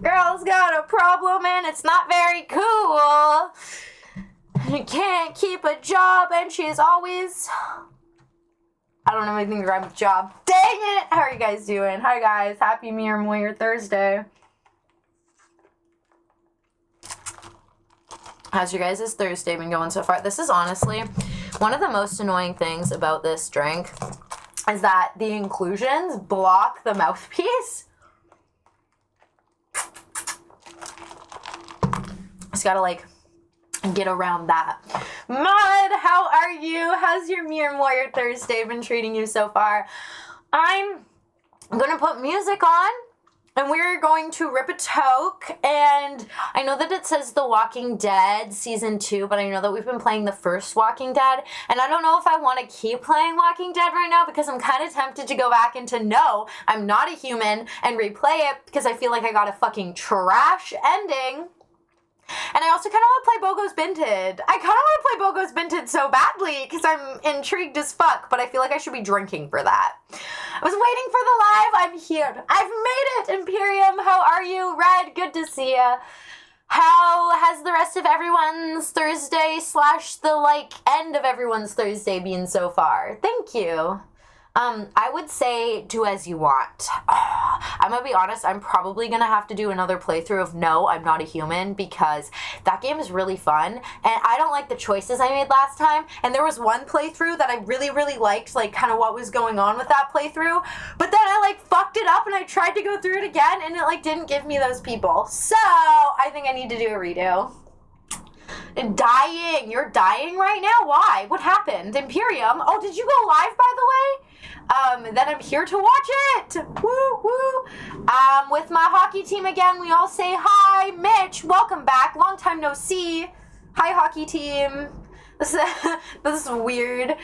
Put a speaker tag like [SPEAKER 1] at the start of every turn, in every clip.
[SPEAKER 1] Girl's got a problem and it's not very cool. She can't keep a job and she's always... I don't know anything to rhyme with job. Dang it! How are you guys doing? Hi guys, happy Mirror Moyer Thursday. How's your guys' Thursday been going so far? This is honestly one of the most annoying things about this drink is that the inclusions block the mouthpiece. Just gotta like get around that. Mud, how are you? How's your Mirror Warrior Thursday been treating you so far? I'm gonna put music on and we're going to rip a toke, and I know that it says The Walking Dead Season 2, but I know that we've been playing the first Walking Dead, and I don't know if I want to keep playing Walking Dead right now because I'm kind of tempted to go back into No, I'm Not a Human and replay it because I feel like I got a fucking trash ending. And I also kind of want to play Bogo's Binted. I kind of want to play Bogo's Binted so badly because I'm intrigued as fuck, but I feel like I should be drinking for that. I was waiting for the live. I'm here. I've made it, Imperium. How are you? Red, good to see ya. How has the rest of everyone's Thursday / the end of everyone's Thursday been so far? Thank you. I would say do as you want. I'm gonna be honest, I'm probably gonna have to do another playthrough of No, I'm Not a Human because that game is really fun and I don't like the choices I made last time, and there was one playthrough that I really, really liked, like kind of what was going on with that playthrough, but then I fucked it up and I tried to go through it again and it didn't give me those people. So I think I need to do a redo. Dying. You're dying right now? Why? What happened? Imperium? Oh, did you go live, by the way? Then I'm here to watch it. Woo, woo. With my hockey team again, we all say hi. Mitch, welcome back. Long time no see. Hi, hockey team. This is weird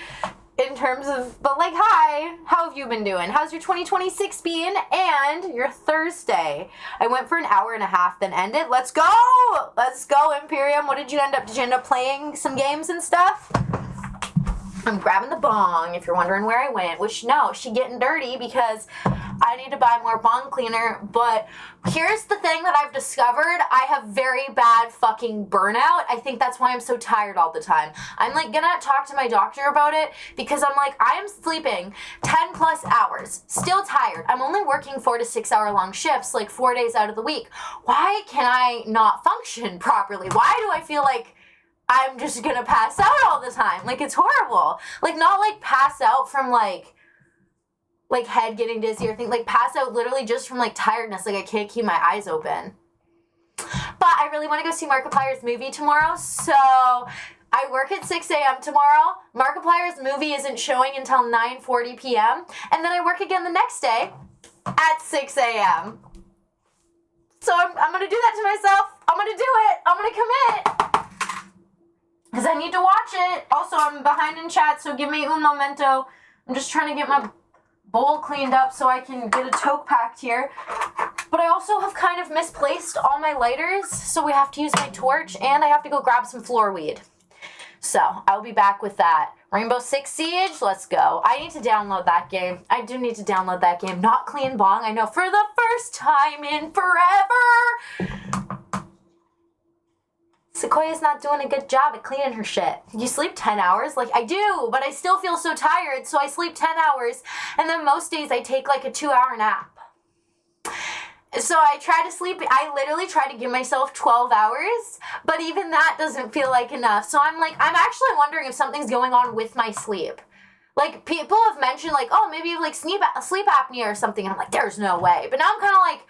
[SPEAKER 1] in terms of, but hi. How have you been doing? How's your 2026 been? And your Thursday? I went for an hour and a half, then ended. Let's go. Let's go, Imperium. What did you end up? Did you end up playing some games and stuff? I'm grabbing the bong if you're wondering where I went, which no, she getting dirty because I need to buy more bong cleaner. But here's the thing that I've discovered. I have very bad fucking burnout. I think that's why I'm so tired all the time. I'm gonna talk to my doctor about it because I'm I am sleeping 10 plus hours, still tired. I'm only working 4 to 6 hour long shifts 4 days out of the week. Why can I not function properly? Why do I feel like I'm just gonna pass out all the time? It's horrible. Not pass out from head getting dizzy or things, pass out literally just from tiredness. I can't keep my eyes open. But I really want to go see Markiplier's movie tomorrow, so I work at 6 a.m. tomorrow. Markiplier's movie isn't showing until 9:40 p.m. And then I work again the next day at 6 a.m. So I'm gonna do that to myself. I'm gonna do it. I'm gonna commit. Because I need to watch it. Also, I'm behind in chat, so give me un momento. I'm just trying to get my bowl cleaned up so I can get a toke packed here. But I also have kind of misplaced all my lighters, so we have to use my torch, and I have to go grab some floor weed. So, I'll be back with that. Rainbow Six Siege, let's go. I need to download that game. I do need to download that game. Not Clean Bong, I know, for the first time in forever. Sequoia's not doing a good job at cleaning her shit. You sleep 10 hours? I do, but I still feel so tired, so I sleep 10 hours, and then most days I take a 2-hour nap. So I try to sleep, I literally try to give myself 12 hours, but even that doesn't feel enough. So I'm I'm actually wondering if something's going on with my sleep. People have mentioned, oh, maybe you have sleep apnea or something, and I'm there's no way. But now I'm kind of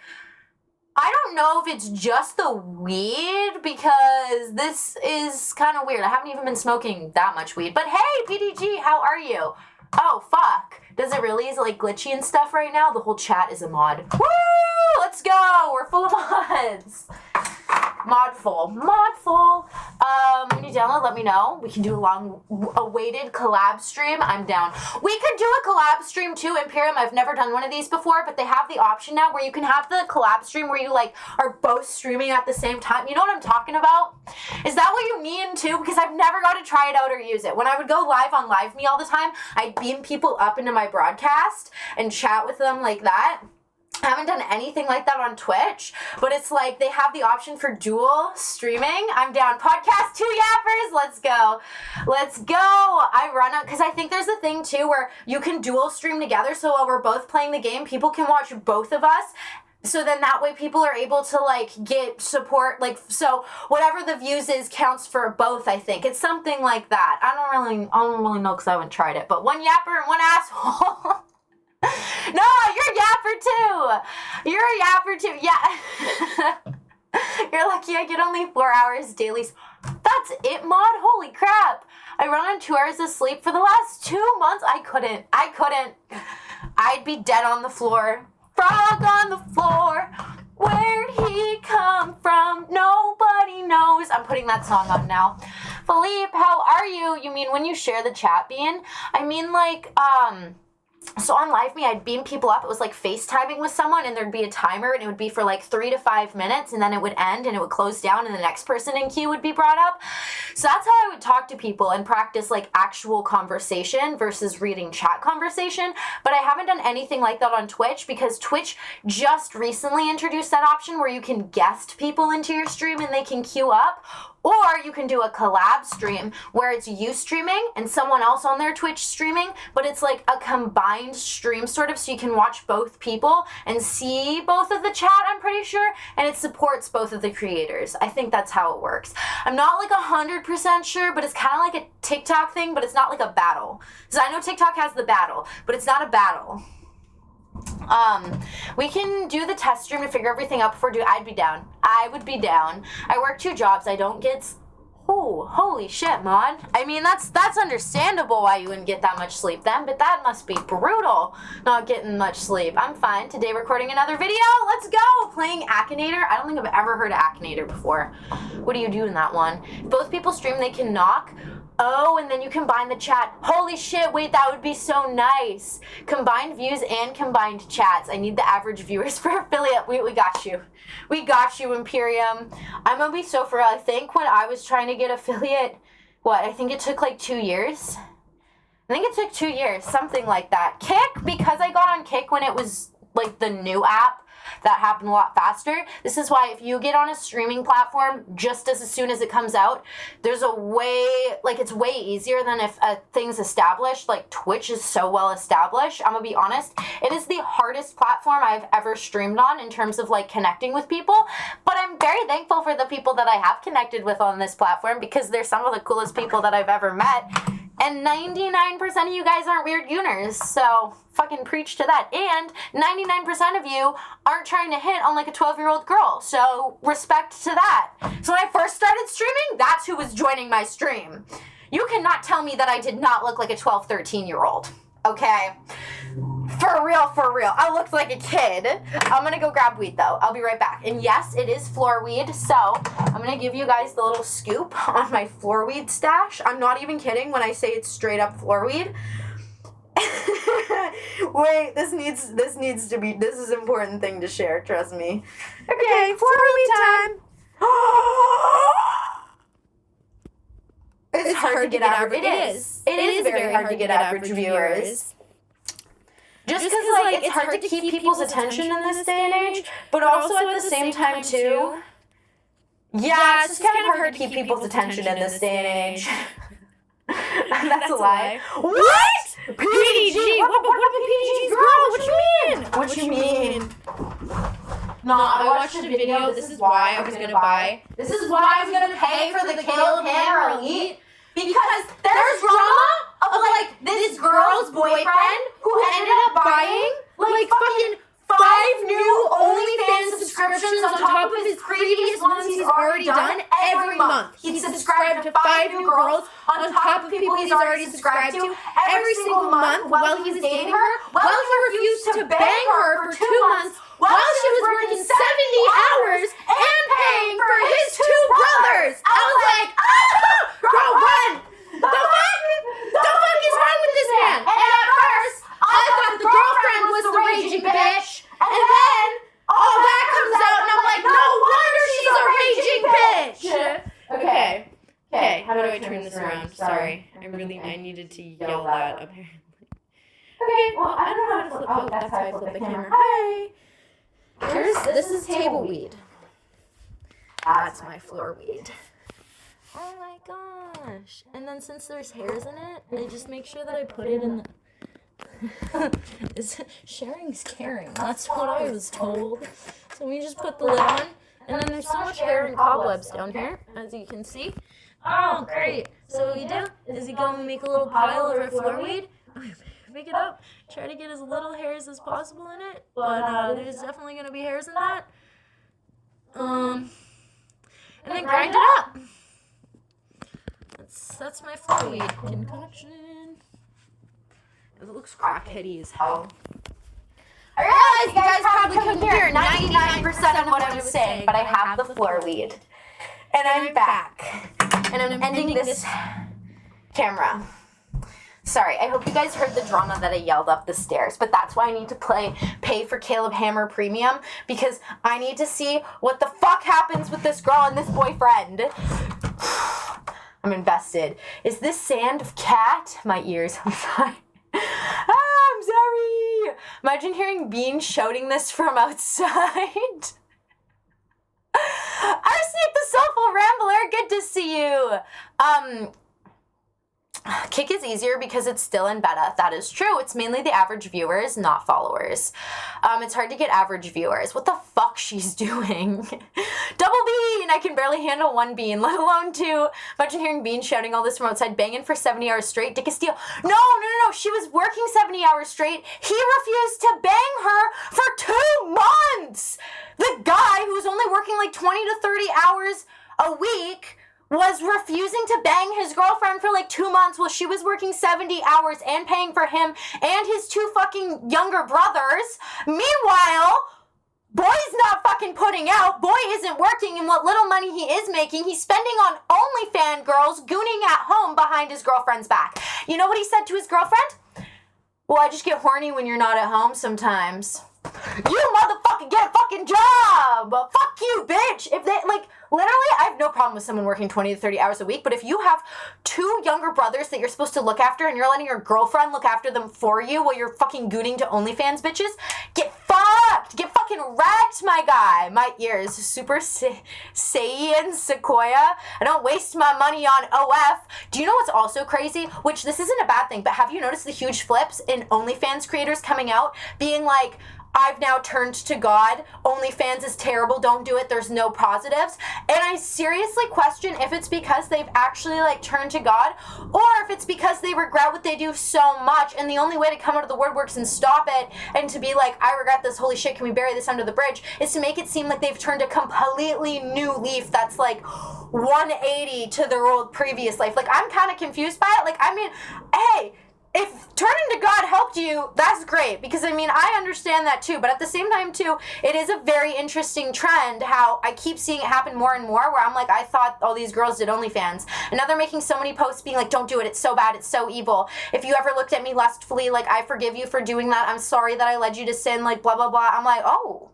[SPEAKER 1] I don't know if it's just the weed, because this is kind of weird. I haven't even been smoking that much weed. But hey, PDG, how are you? Oh, fuck. Does it really? Is it glitchy and stuff right now? The whole chat is a mod. Woo! Let's go! We're full of mods. Modful. When you download, let me know. We can do a long-awaited collab stream. I'm down. We could do a collab stream too, Imperium. I've never done one of these before, but they have the option now where you can have the collab stream where you are both streaming at the same time. You know what I'm talking about? Is that what you mean too? Because I've never got to try it out or use it. When I would go live on Live Me all the time, I'd beam people up into my broadcast and chat with them like that. I haven't done anything like that on Twitch, but it's like they have the option for dual streaming. I'm down. Podcast 2 yappers. Let's go. Let's go. I run up because I think there's a thing too where you can dual stream together. So while we're both playing the game, people can watch both of us. So then that way people are able to like get support, like, so whatever the views is counts for both, I think. It's something like that. I don't really know because I haven't tried it, but one yapper and one asshole. No, you're a yapper too. You're a yapper too. Yeah. You're lucky I get only 4 hours daily. That's it, Mod? Holy crap. I run on 2 hours of sleep for the last 2 months. I couldn't. I'd be dead on the floor. Frog on the floor. Where'd he come from? Nobody knows. I'm putting that song on now. Philippe, how are you? You mean when you share the chat, Bean? I mean like, so on Live Me, I'd beam people up. It was like FaceTiming with someone, and there'd be a timer, and it would be for like 3 to 5 minutes, and then it would end, and it would close down, and the next person in queue would be brought up. So that's how I would talk to people and practice like actual conversation versus reading chat conversation. But I haven't done anything like that on Twitch because Twitch just recently introduced that option where you can guest people into your stream and they can queue up. Or you can do a collab stream where it's you streaming and someone else on their Twitch streaming, but it's like a combined stream sort of, so you can watch both people and see both of the chat, I'm pretty sure, and it supports both of the creators. I think that's how it works. I'm not like 100% sure, but it's kind of like a TikTok thing, but it's not like a battle. Because I know TikTok has the battle, but it's not a battle. We can do the test stream to figure everything out before I'd be down. I would be down. I work 2 jobs. I don't get... Oh, holy shit, Mod. I mean, that's understandable why you wouldn't get that much sleep then, but that must be brutal, not getting much sleep. I'm fine. Today recording another video. Let's go! Playing Akinator. I don't think I've ever heard of Akinator before. What do you do in that one? If both people stream, they can knock. Oh, and then you combine the chat. Holy shit, wait, that would be so nice. Combined views and combined chats. I need the average viewers for affiliate. We got you. We got you, Imperium. I'm gonna be so for real. I think when I was trying to get affiliate, I think it took like 2 years. I think it took 2 years, something like that. Kick, because I got on Kick when it was like the new app, that happened a lot faster. This is why if you get on a streaming platform just as soon as it comes out, there's a way, like it's way easier than if a thing's established. Like Twitch is so well established. I'm gonna be honest, it is the hardest platform I've ever streamed on in terms of like connecting with people, but I'm very thankful for the people that I have connected with on this platform because they're some of the coolest people that I've ever met. And 99% of you guys aren't weird gooners, so fucking preach to that. And 99% of you aren't trying to hit on like a 12-year-old girl, so respect to that. So when I first started streaming, that's who was joining my stream. You cannot tell me that I did not look like a 12, 13-year-old, okay? For real, for real. I looked like a kid. I'm gonna go grab weed though. I'll be right back. And yes, it is floor weed, so I'm gonna give you guys the little scoop on my floor weed stash. I'm not even kidding when I say it's straight up floor weed. Wait, this is an important thing to share, trust me. Okay, floor weed time. It's hard to get average. It is very hard to get average viewers. Just because, like, it's hard to keep people's attention in this day and age, but also at the same time, too. Yeah, it's just kind of hard to keep people's attention in this day and age. That's a lie. What? PDG? What about PDG's girl? What you mean? No, I watched a video. This is why I was going to buy. This is why I was going to pay for the Kill Hammer Elite. Because there's drama of, like, this girl's boyfriend who ended up buying, like, fucking 5 new OnlyFans subscriptions on top of his previous ones he's already done every month. He subscribed to 5 new girls on top of people he's already subscribed to every single month while he was dating her, while he refused to bang her for 2 months while she was working 70 hours and paying for his 2 brothers. I was like, girl, run! The fuck is wrong with this man? And at first, I thought the girlfriend was the raging bitch, and then all that comes out, and I'm like, no wonder she's a raging bitch! Okay, how do I turn this around? Sorry, I needed to yell that, apparently. Okay, well, I don't know how to flip, that's how I flip the camera. Hi! This is table weed. That's my floor weed. Oh my gosh. And then since there's hairs in it, I just make sure that I put it in the... Sharing's caring. That's what I was told. So we just put the lid on. And then there's so much hair and cobwebs down here, as you can see. Oh, great. So what we do is we go and make a little pile of our floor weed. Pick it up. Try to get as little hairs as possible in it. But there's definitely going to be hairs in that. And then grind it up. That's my floor weed concoction. It looks crackheady as hell. I realize you guys probably couldn't hear 99% of what I was saying, but I have the floor weed. And I'm back. And I'm ending this camera. Sorry, I hope you guys heard the drama that I yelled up the stairs, but that's why I need to pay for Caleb Hammer Premium, because I need to see what the fuck happens with this girl and this boyfriend. I'm invested. Is this sand of cat? My ears, I'm sorry. I'm sorry. Imagine hearing Bean shouting this from outside. Arsenic the Soulful Rambler, good to see you. Kick is easier because it's still in beta. That is true. It's mainly the average viewers, not followers. It's hard to get average viewers. What the fuck she's doing? Double bean! I can barely handle one bean, let alone two. Imagine hearing Bean shouting all this from outside, banging for 70 hours straight. Dick of steel. No. She was working 70 hours straight. He refused to bang her for 2 months. The guy who was only working like 20 to 30 hours a week was refusing to bang his girlfriend for like 2 months while she was working 70 hours and paying for him and his 2 fucking younger brothers. Meanwhile, boy's not fucking putting out. Boy isn't working, and what little money he is making, he's spending on OnlyFans girls gooning at home behind his girlfriend's back. You know what he said to his girlfriend? Well, I just get horny when you're not at home sometimes. You motherfucking get a fucking job! Fuck you, bitch! If they, like, literally, I have no problem with someone working 20 to 30 hours a week, but if you have 2 younger brothers that you're supposed to look after and you're letting your girlfriend look after them for you while you're fucking gooning to OnlyFans bitches, get fucked! Get fucking wrecked, my guy! My ears, Super Saiyan Sequoia. I don't waste my money on OF. Do you know what's also crazy? Which, this isn't a bad thing, but have you noticed the huge flips in OnlyFans creators coming out being like, I've now turned to God. OnlyFans is terrible. Don't do it. There's no positives. And I seriously question if it's because they've actually like turned to God, or if it's because they regret what they do so much, and the only way to come out of the woodworks and stop it and to be like, I regret this, holy shit, can we bury this under the bridge, is to make it seem like they've turned a completely new leaf that's like 180 to their old previous life. Like, I'm kind of confused by it. Like, I mean, hey, if turning to God helped you, that's great, because I mean, I understand that too, but at the same time too, it is a very interesting trend how I keep seeing it happen more and more, where I'm like, I thought all these girls did OnlyFans, and now they're making so many posts being like, don't do it, it's so bad, it's so evil. If you ever looked at me lustfully, like, I forgive you for doing that, I'm sorry that I led you to sin, like, blah, blah, blah. I'm like, oh,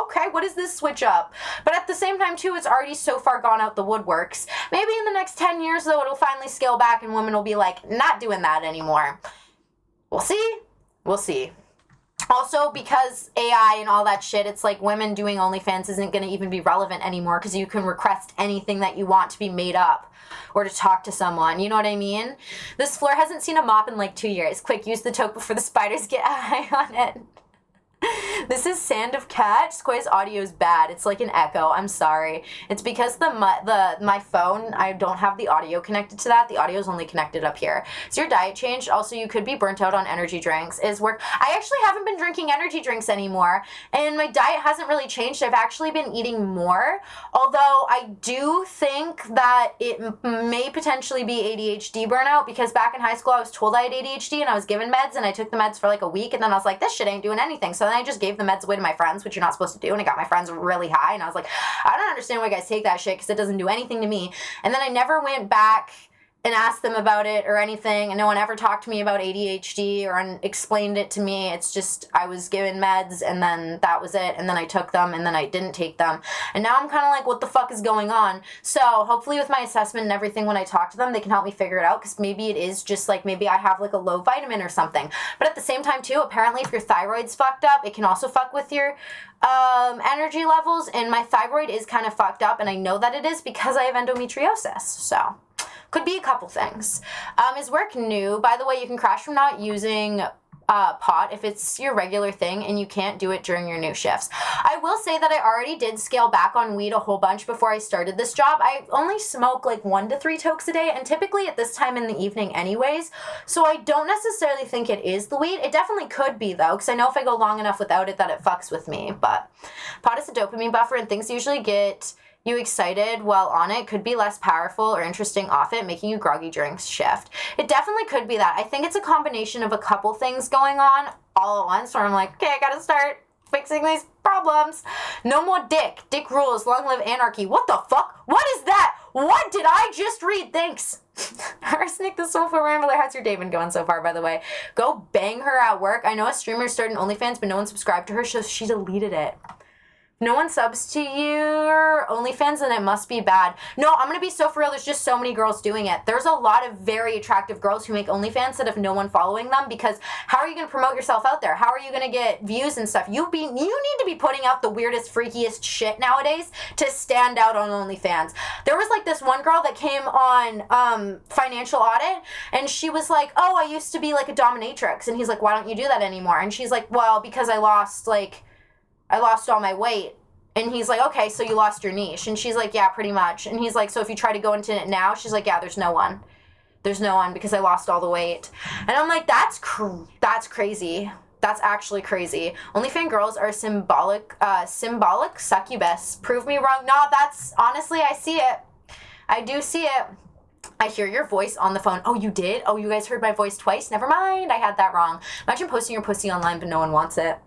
[SPEAKER 1] okay, what is this switch up? But at the same time, too, it's already so far gone out the woodworks. Maybe in the next 10 years, though, it'll finally scale back and women will be like, not doing that anymore. We'll see. Also, because AI and all that shit, it's like women doing OnlyFans isn't going to even be relevant anymore, because you can request anything that you want to be made up or to talk to someone. You know what I mean? This floor hasn't seen a mop in like 2 years. Quick, use the toque before the spiders get high on it. This is Sand of Cat. Sequoia's audio is bad. It's like an echo. I'm sorry. It's because my phone, I don't have the audio connected to that. The audio is only connected up here. Is your diet changed? Also, you could be burnt out on energy drinks. I actually haven't been drinking energy drinks anymore, and my diet hasn't really changed. I've actually been eating more, although I do think that it may potentially be ADHD burnout, because back in high school I was told I had ADHD and I was given meds, and I took the meds for like a week, and then I was like, this shit ain't doing anything. So then I just gave the meds away to my friends, which you're not supposed to do, and I got my friends really high, and I was like, I don't understand why you guys take that shit, because it doesn't do anything to me. And then I never went back and asked them about it or anything, and no one ever talked to me about ADHD or explained it to me. It's just I was given meds, and then that was it, and then I took them, and then I didn't take them. And now I'm kind of like, what the fuck is going on? So hopefully with my assessment and everything, when I talk to them, they can help me figure it out, because maybe it is just like, maybe I have like a low vitamin or something. But at the same time too, apparently if your thyroid's fucked up, it can also fuck with your energy levels, and my thyroid is kind of fucked up, and I know that it is because I have endometriosis. So could be a couple things. Is work new? By the way, you can crash from not using pot if it's your regular thing and you can't do it during your new shifts. I will say that I already did scale back on weed a whole bunch before I started this job. I only smoke like 1 to 3 tokes a day, and typically at this time in the evening anyways, so I don't necessarily think it is the weed. It definitely could be though, because I know if I go long enough without it that it fucks with me. But pot is a dopamine buffer, and things usually get you excited while on it, could be less powerful or interesting off it, making you groggy during shift. It definitely could be that. I think it's a combination of a couple things going on all at once, where I'm like, okay, I gotta start fixing these problems. No more dick. Dick rules. Long live anarchy. What the fuck? What is that? What did I just read? Thanks. Arsenic the Soulful Rambler. How's your day been going so far, by the way? Go bang her at work. I know a streamer started OnlyFans, but no one subscribed to her, so she deleted it. No one subs to your OnlyFans, and it must be bad. No, I'm going to be so for real. There's just so many girls doing it. There's a lot of very attractive girls who make OnlyFans that have no one following them, because how are you going to promote yourself out there? How are you going to get views and stuff? You need to be putting out the weirdest, freakiest shit nowadays to stand out on OnlyFans. There was like this one girl that came on Financial Audit, and she was like, oh, I used to be like a dominatrix. And he's like, why don't you do that anymore? And she's like, well, because I lost all my weight. And he's like, okay, so you lost your niche. And she's like, yeah, pretty much. And he's like, so if you try to go into it now? She's like, yeah, there's no one. There's no one, because I lost all the weight. And I'm like, that's crazy. That's actually crazy. OnlyFans girls are symbolic succubus. Prove me wrong. No, that's, honestly, I see it. I do see it. I hear your voice on the phone. Oh, you did? Oh, you guys heard my voice twice? Never mind. I had that wrong. Imagine posting your pussy online, but no one wants it.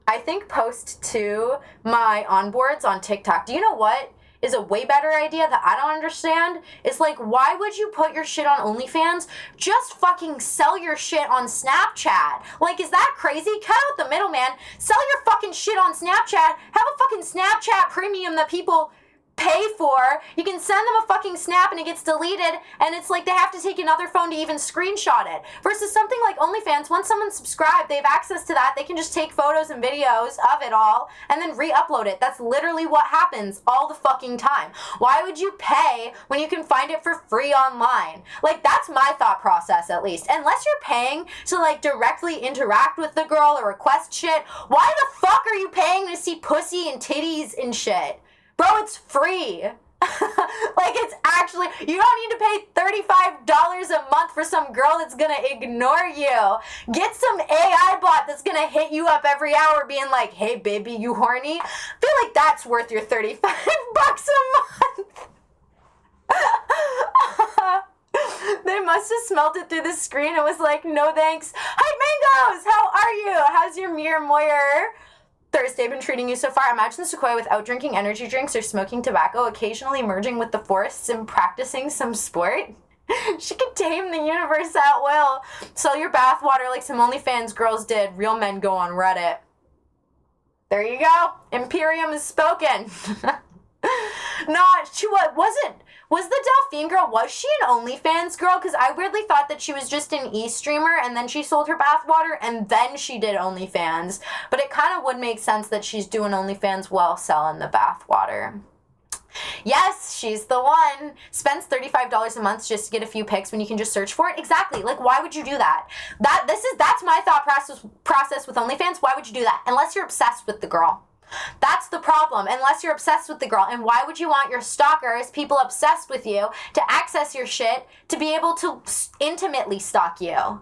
[SPEAKER 1] I think post to my onboards on TikTok. Do you know what is a way better idea that I don't understand? It's like, why would you put your shit on OnlyFans? Just fucking sell your shit on Snapchat. Like, is that crazy? Cut out the middleman. Sell your fucking shit on Snapchat. Have a fucking Snapchat premium that people pay for. You can send them a fucking snap and it gets deleted, and it's like they have to take another phone to even screenshot it. Versus something like OnlyFans, once someone's subscribed, they have access to that. They can just take photos and videos of it all and then re-upload it. That's literally what happens all the fucking time. Why would you pay when you can find it for free online? Like, that's my thought process, at least. Unless you're paying to like directly interact with the girl or request shit, why the fuck are you paying to see pussy and titties and shit? Bro, it's free. Like, it's actually, you don't need to pay $35 a month for some girl that's gonna ignore you. Get some AI bot that's gonna hit you up every hour being like, hey baby, you horny? I feel like that's worth your $35 a month. They must have smelt it through the screen and was like, no thanks. Hi Mangoes, how are you? How's your Mir Moyer Thursday been treating you so far? Imagine Sequoia without drinking energy drinks or smoking tobacco, occasionally merging with the forests and practicing some sport. She could tame the universe at will. Sell your bathwater like some OnlyFans girls did. Real men go on Reddit. There you go. Imperium is spoken. No, she wasn't. Was the Delphine girl, was she an OnlyFans girl? Because I weirdly thought that she was just an e-streamer and then she sold her bathwater and then she did OnlyFans. But it kind of would make sense that she's doing OnlyFans while selling the bathwater. Yes, she's the one. Spends $35 a month just to get a few pics when you can just search for it. Exactly. Like, why would you do that? That's my thought process with OnlyFans. Why would you do that? Unless you're obsessed with the girl. That's the problem, unless you're obsessed with the girl. And why would you want your stalkers, people obsessed with you, to access your shit to be able to intimately stalk you?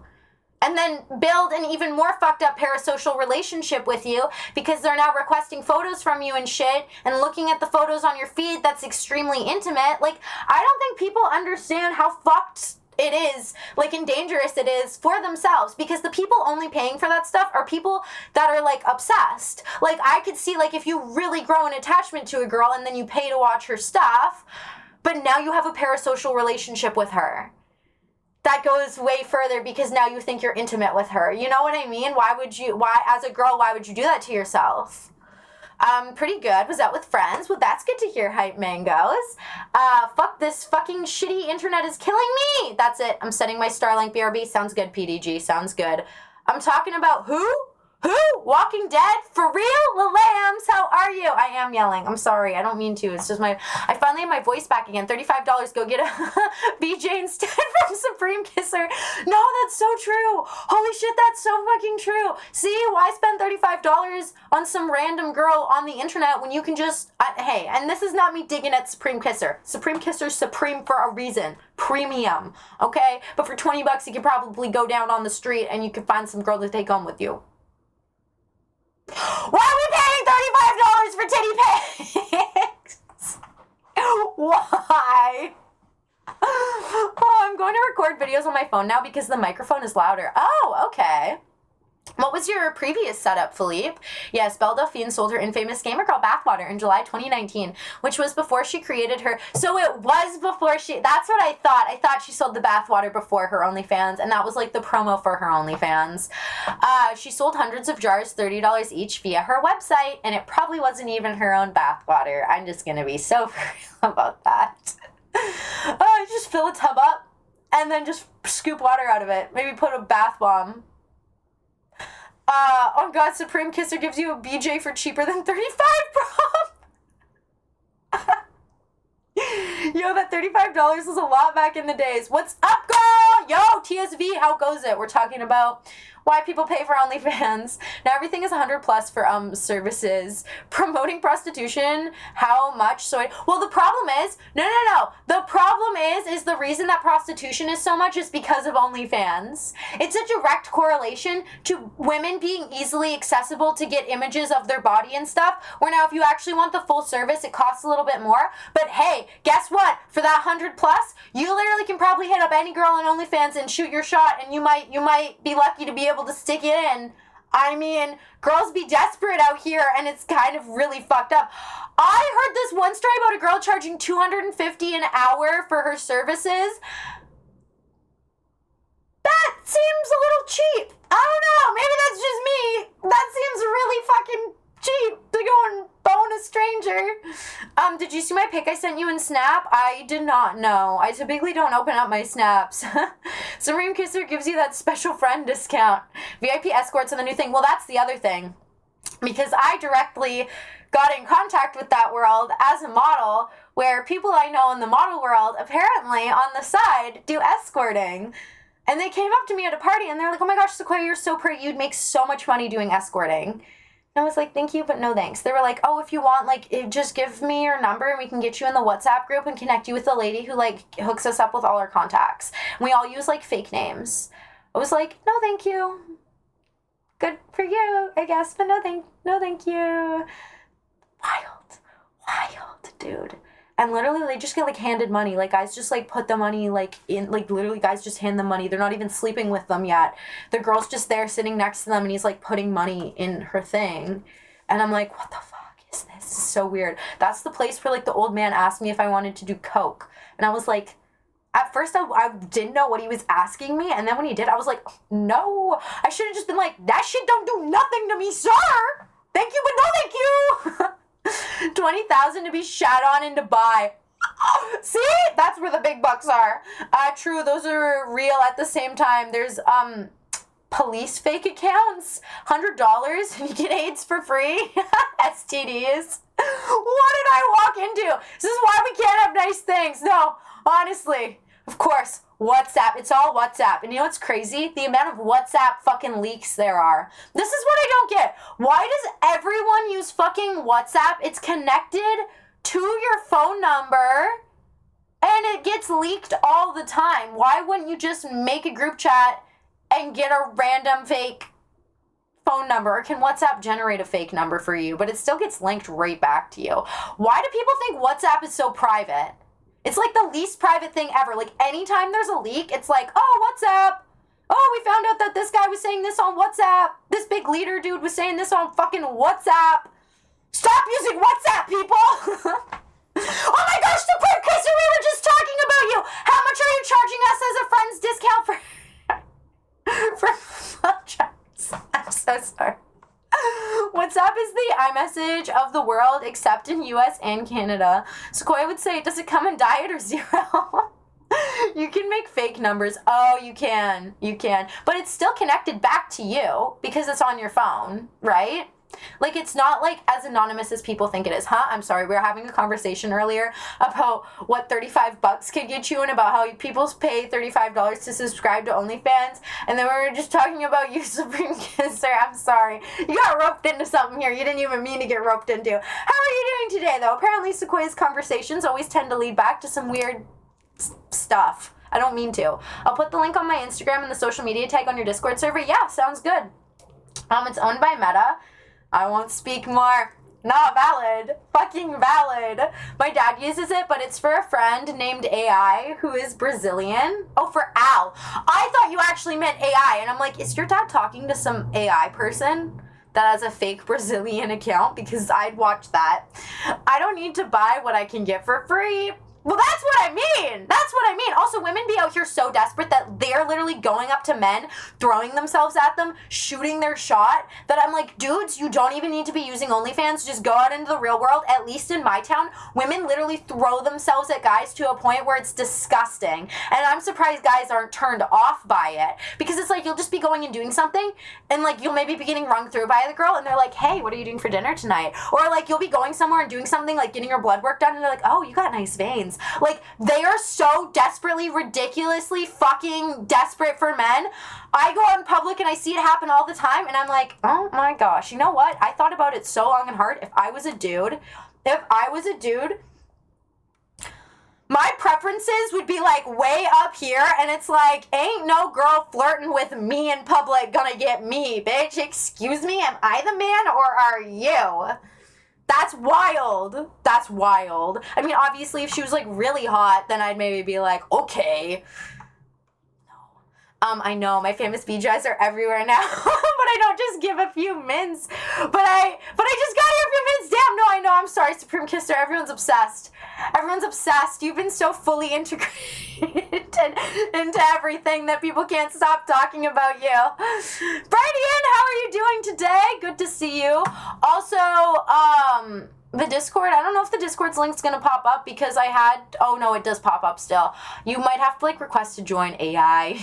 [SPEAKER 1] And then build an even more fucked up parasocial relationship with you because they're now requesting photos from you and shit and looking at the photos on your feed that's extremely intimate. Like, I don't think people understand how fucked it is, like, and dangerous it is for themselves, because the people only paying for that stuff are people that are, like, obsessed. Like, I could see, like, if you really grow an attachment to a girl and then you pay to watch her stuff, but now you have a parasocial relationship with her. that goes way further because now you think you're intimate with her. You know what I mean? Why, as a girl, why would you do that to yourself? Pretty good. Was out with friends. Well, that's good to hear, Hype Mangoes. Fuck this fucking shitty internet is killing me. That's it. I'm setting my Starlink BRB. Sounds good, PDG. Sounds good. I'm talking about who? Who? Walking Dead? For real? The Lambs, how are you? I am yelling. I'm sorry. I don't mean to. It's just I finally have my voice back again. $35. Go get a BJ instead from Supreme Kisser. No, that's so true. Holy shit, that's so fucking true. See, why spend $35 on some random girl on the internet when you can just, hey, and this is not me digging at Supreme Kisser. Supreme Kisser's supreme for a reason. Premium, okay? But for $20, you could probably go down on the street and you could find some girl to take home with you. Why are we paying $35 for titty pics? Why? Oh, I'm going to record videos on my phone now because the microphone is louder. Oh, okay. What was your previous setup, Philippe? Yes, Belle Delphine sold her infamous Gamer Girl bathwater in July 2019, which was before she created her... So it was before she... That's what I thought. I thought she sold the bathwater before her OnlyFans, and that was like the promo for her OnlyFans. She sold hundreds of jars, $30 each via her website, and it probably wasn't even her own bathwater. I'm just going to be so real about that. Just fill a tub up, and then just scoop water out of it. Maybe put a bath bomb. Oh god, Supreme Kisser gives you a BJ for cheaper than $35, bro. Yo, that $35 was a lot back in the days. What's up, girl? Yo, TSV, how goes it? We're talking about why people pay for OnlyFans. Now everything is 100 plus for services. Promoting prostitution, how much? Well, the problem is, no. The problem is the reason that prostitution is so much is because of OnlyFans. It's a direct correlation to women being easily accessible to get images of their body and stuff, where now if you actually want the full service, it costs a little bit more. But hey, guess what? For that 100 plus, you literally can probably hit up any girl on OnlyFans and shoot your shot, and you might be lucky to be able to stick it in. I mean, girls be desperate out here, and it's kind of really fucked up. I heard this one story about a girl charging $250 an hour for her services. That seems a little cheap. I don't know. Maybe that's just me. That seems really fucking cheap to go and bone a stranger. Did you see my pic I sent you in Snap? I did not know. I typically don't open up my snaps. Supreme Kisser gives you that special friend discount. VIP escorts are the new thing. Well, that's the other thing. Because I directly got in contact with that world as a model, where people I know in the model world apparently on the side do escorting. And they came up to me at a party and they're like, oh my gosh, Sequoia, you're so pretty. You'd make so much money doing escorting. I was like, thank you, but no thanks. They were like, oh, if you want, just give me your number and we can get you in the WhatsApp group and connect you with the lady who, hooks us up with all our contacts. And we all use, fake names. I was like, no, thank you. Good for you, I guess, but no thank you. Wild, dude. And literally, they just get, handed money. Guys just, put the money, in, literally, guys just hand them money. They're not even sleeping with them yet. The girl's just there sitting next to them, and he's, putting money in her thing. And I'm like, what the fuck is this? This is so weird. That's the place where, the old man asked me if I wanted to do coke. And I was like, at first, I didn't know what he was asking me. And then when he did, I was like, no. I should have just been like, that shit don't do nothing to me, sir. Thank you, but no thank you. 20,000 to be shat on in Dubai. See? That's where the big bucks are. True, those are real at the same time. There's police fake accounts. $100 and you get AIDS for free. STDs. What did I walk into? This is why we can't have nice things. No, honestly. Of course, WhatsApp. It's all WhatsApp. And you know what's crazy? The amount of WhatsApp fucking leaks there are. This is what I don't get. Why does everyone use fucking WhatsApp? It's connected to your phone number and it gets leaked all the time. Why wouldn't you just make a group chat and get a random fake phone number? Or can WhatsApp generate a fake number for you? But it still gets linked right back to you. Why do people think WhatsApp is so private? It's the least private thing ever. Anytime there's a leak, it's oh, WhatsApp. Oh, we found out that this guy was saying this on WhatsApp. This big leader dude was saying this on fucking WhatsApp. Stop using WhatsApp, people. Oh my gosh, Supreme Kisser, we were just talking about you. How much are you charging us as a friend's discount the world except in US and Canada. Sequoia would say, does it come in diet or zero? You can make fake numbers. Oh, you can. You can. But it's still connected back to you because it's on your phone, right? Like, it's not like as anonymous as people think it is. I'm sorry. We were having a conversation earlier about what $35 could get you and about how people pay $35 to subscribe to OnlyFans. And then we were just talking about you, Supreme Kisser. I'm sorry. You got roped into something here you didn't even mean to get roped into. How are you doing today, though? Apparently, Sequoia's conversations always tend to lead back to some weird stuff. I don't mean to. I'll put the link on my Instagram and the social media tag on your Discord server. Yeah, sounds good. It's owned by Meta. I won't speak more. Not valid. Fucking valid. My dad uses it, but it's for a friend named AI who is Brazilian. Oh, for Al. I thought you actually meant AI. And I'm like, is your dad talking to some AI person that has a fake Brazilian account? Because I'd watch that. I don't need to buy what I can get for free. Well, that's what I mean. That's what I mean. Also, women be out here so desperate that they're literally going up to men, throwing themselves at them, shooting their shot, that I'm like, dudes, you don't even need to be using OnlyFans. Just go out into the real world. At least in my town, women literally throw themselves at guys to a point where it's disgusting. And I'm surprised guys aren't turned off by it. Because it's like, you'll just be going and doing something, and like, you'll maybe be getting rung through by the girl, and they're like, hey, what are you doing for dinner tonight? Or like, you'll be going somewhere and doing something, like getting your blood work done, and they're like, oh, you got nice veins. Like, they are so desperately, ridiculously fucking desperate for men. I go out in public and I see it happen all the time, and I'm like, oh my gosh, you know what? I thought about it so long and hard. If I was a dude, my preferences would be like way up here, and it's like, ain't no girl flirting with me in public gonna get me, bitch. Excuse me, am I the man or are you? That's wild. That's wild. I mean, obviously, if she was, like, really hot, then I'd maybe be like, okay. No. I know, my famous BJs are everywhere now, but I don't just give a few mints. But I just got here a few mints. Damn, no, I know, I'm sorry, Supreme Kisser. Everyone's obsessed. Everyone's obsessed. You've been so fully integrated into everything that people can't stop talking about you. Bradian, how are you doing today? Good to see you. Also, the Discord, I don't know if the Discord's link's gonna pop up because oh no, it does pop up still. You might have to like request to join AI.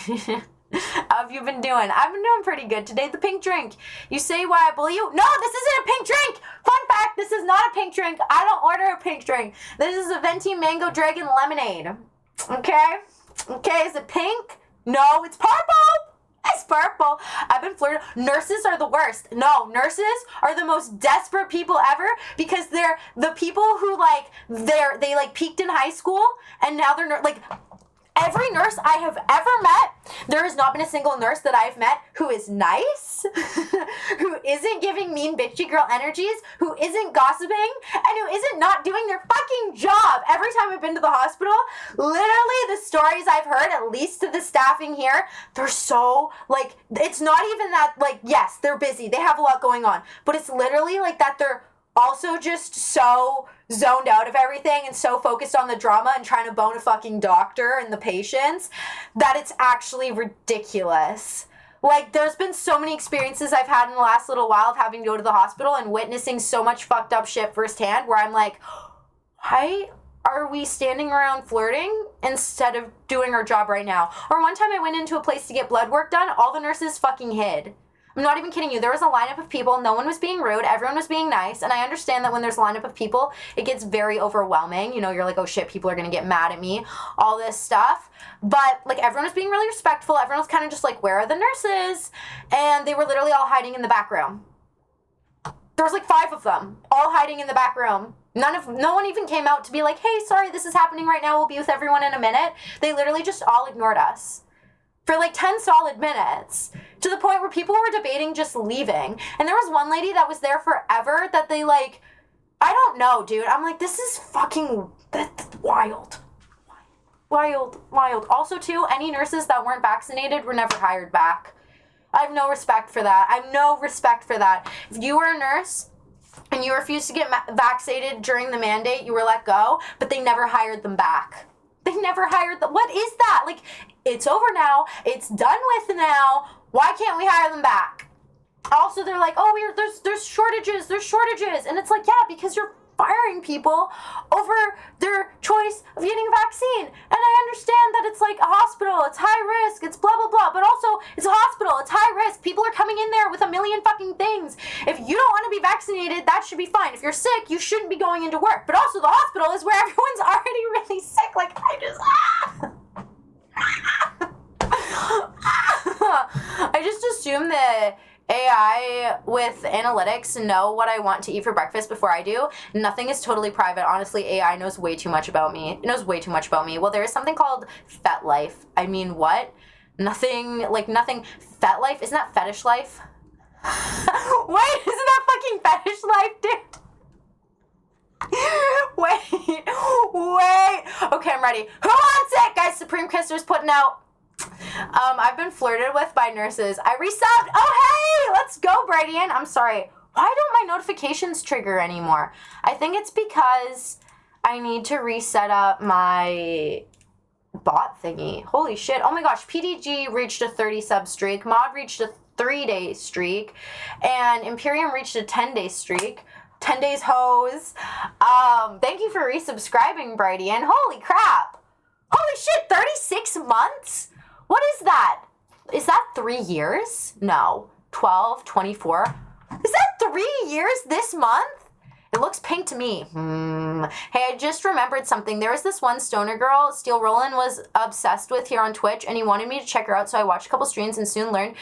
[SPEAKER 1] How have you been doing? I've been doing pretty good today. The pink drink. You say why I bully you? No, this isn't a pink drink! Fun fact, this is not a pink drink. I don't order a pink drink. This is a venti mango dragon lemonade. Okay? Okay, is it pink? No, it's purple! It's purple. I've been flirting. Nurses are the worst. No, nurses are the most desperate people ever because they're the people who they peaked in high school and now they're like, every nurse I have ever met, there has not been a single nurse that I've met who is nice, who isn't giving mean bitchy girl energies, who isn't gossiping, and who isn't not doing their fucking job. Every time I've been to the hospital, literally the stories I've heard, at least to the staffing here, they're so, like, it's not even that, like, yes, they're busy, they have a lot going on, but it's literally like that they're also just so zoned out of everything and so focused on the drama and trying to bone a fucking doctor and the patients that it's actually ridiculous. Like, there's been so many experiences I've had in the last little while of having to go to the hospital and witnessing so much fucked up shit firsthand where I'm like, why are we standing around flirting instead of doing our job right now? Or one time I went into a place to get blood work done, all the nurses fucking hid. I'm not even kidding you. There was a lineup of people. No one was being rude. Everyone was being nice. And I understand that when there's a lineup of people, it gets very overwhelming. You know, you're like, oh shit, people are going to get mad at me. All this stuff. But like, everyone was being really respectful. Everyone was kind of just like, where are the nurses? And they were literally all hiding in the back room. There was like 5 of them, all hiding in the back room. No one even came out to be like, hey, sorry, this is happening right now. We'll be with everyone in a minute. They literally just all ignored us. For like 10 solid minutes, to the point where people were debating just leaving. And there was one lady that was there forever that they like, I don't know, dude. I'm like, this is fucking, that's wild. Wild. Also, too, any nurses that weren't vaccinated were never hired back. I have no respect for that. If you were a nurse and you refused to get vaccinated during the mandate, you were let go, but they never hired them back. They never hired them. What is that? Like, it's over now. It's done with now. Why can't we hire them back? Also, they're like, oh, there's shortages, and it's like, yeah, because you're firing people over their choice of getting a vaccine. And I understand that it's like a hospital, it's high risk, it's blah blah blah, but also it's a hospital, it's high risk. People are coming in there with a million fucking things. If you don't want to be vaccinated, that should be fine. If you're sick, you shouldn't be going into work. But also, the hospital is where everyone's already really sick. Like, I just assume that AI with analytics know what I want to eat for breakfast before I do. Nothing is totally private. Honestly, AI knows way too much about me. It knows way too much about me. Well, there is something called Fet Life. I mean, what? Nothing. Fet Life? Isn't that fetish life? Wait, isn't that fucking fetish life, dude? Wait. Okay, I'm ready. Who wants it? Guys, Supreme Kisser's putting out. I've been flirted with by nurses. I resubbed. Oh, hey, let's go, Brightian. I'm sorry. Why don't my notifications trigger anymore? I think it's because I need to reset up my bot thingy. Holy shit. Oh my gosh. PDG reached a 30 sub streak. Mod reached a 3-day streak. And Imperium reached a 10-day streak. 10 days hose. Thank you for resubscribing, Brightian. Holy crap. Holy shit. 36 months? What is that? Is that 3 years? No. 12, 24. Is that 3 years this month? It looks pink to me. Hey, I just remembered something. There was this one stoner girl Steel Rollin was obsessed with here on Twitch, and he wanted me to check her out, so I watched a couple streams and soon learned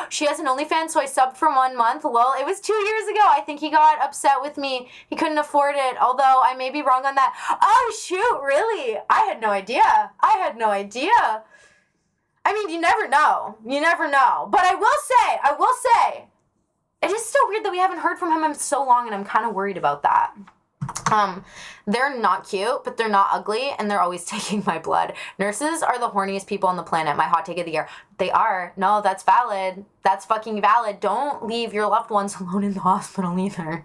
[SPEAKER 1] she has an OnlyFans, so I subbed for 1 month. Lol, it was 2 years ago. I think he got upset with me. He couldn't afford it, although I may be wrong on that. Oh, shoot, really? I had no idea. I mean, you never know. But I will say, it is still weird that we haven't heard from him in so long, and I'm kind of worried about that. They're not cute, but they're not ugly, and they're always taking my blood. Nurses are the horniest people on the planet. My hot take of the year. They are. No, that's valid. That's fucking valid. Don't leave your loved ones alone in the hospital either.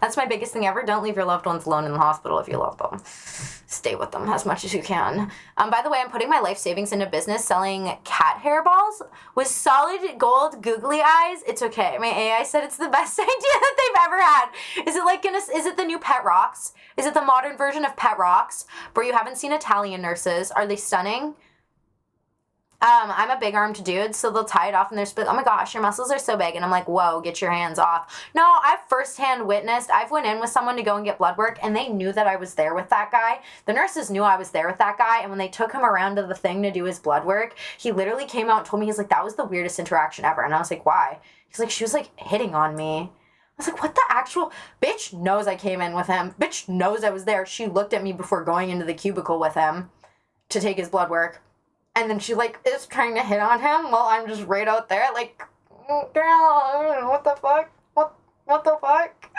[SPEAKER 1] That's my biggest thing ever. Don't leave your loved ones alone in the hospital if you love them. Stay with them as much as you can. By the way, I'm putting my life savings into business selling cat hairballs with solid gold googly eyes. It's okay. My AI said it's the best idea that they've ever had. Is it the new Pet Rocks? Is it the modern version of Pet Rocks? Bro, you haven't seen Italian nurses. Are they stunning? I'm a big armed dude, so they'll tie it off and they're oh my gosh, your muscles are so big. And I'm like, whoa, get your hands off. No, I've firsthand witnessed, I've went in with someone to go and get blood work, and they knew that I was there with that guy. The nurses knew I was there with that guy, and when they took him around to the thing to do his blood work, he literally came out and told me, he's like, that was the weirdest interaction ever. And I was like, why? He's like, she was like hitting on me. I was like, what the actual? Bitch knows I came in with him. Bitch knows I was there. She looked at me before going into the cubicle with him to take his blood work. And then she, like, is trying to hit on him while I'm just right out there, like, girl, what the fuck? What the fuck?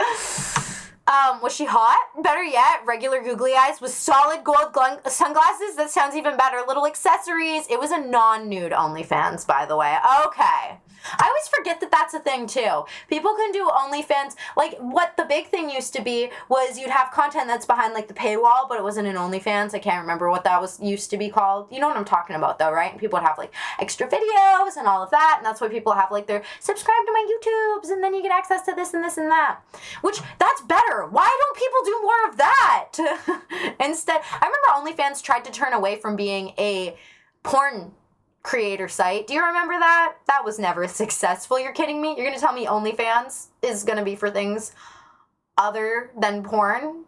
[SPEAKER 1] Was she hot? Better yet, regular googly eyes with solid gold sunglasses. That sounds even better. Little accessories. It was a non-nude OnlyFans, by the way. Okay. I always forget that that's a thing, too. People can do OnlyFans. Like, what the big thing used to be was you'd have content that's behind, like, the paywall, but it wasn't an OnlyFans. I can't remember what that used to be called. You know what I'm talking about, though, right? And people would have, like, extra videos and all of that, and that's why people have, like, their subscribe to my YouTubes, and then you get access to this and this and that. Which, that's better. Why don't people do more of that? Instead, I remember OnlyFans tried to turn away from being a porn creator site. Do you remember that? That was never successful. You're kidding me? You're going to tell me OnlyFans is going to be for things other than porn?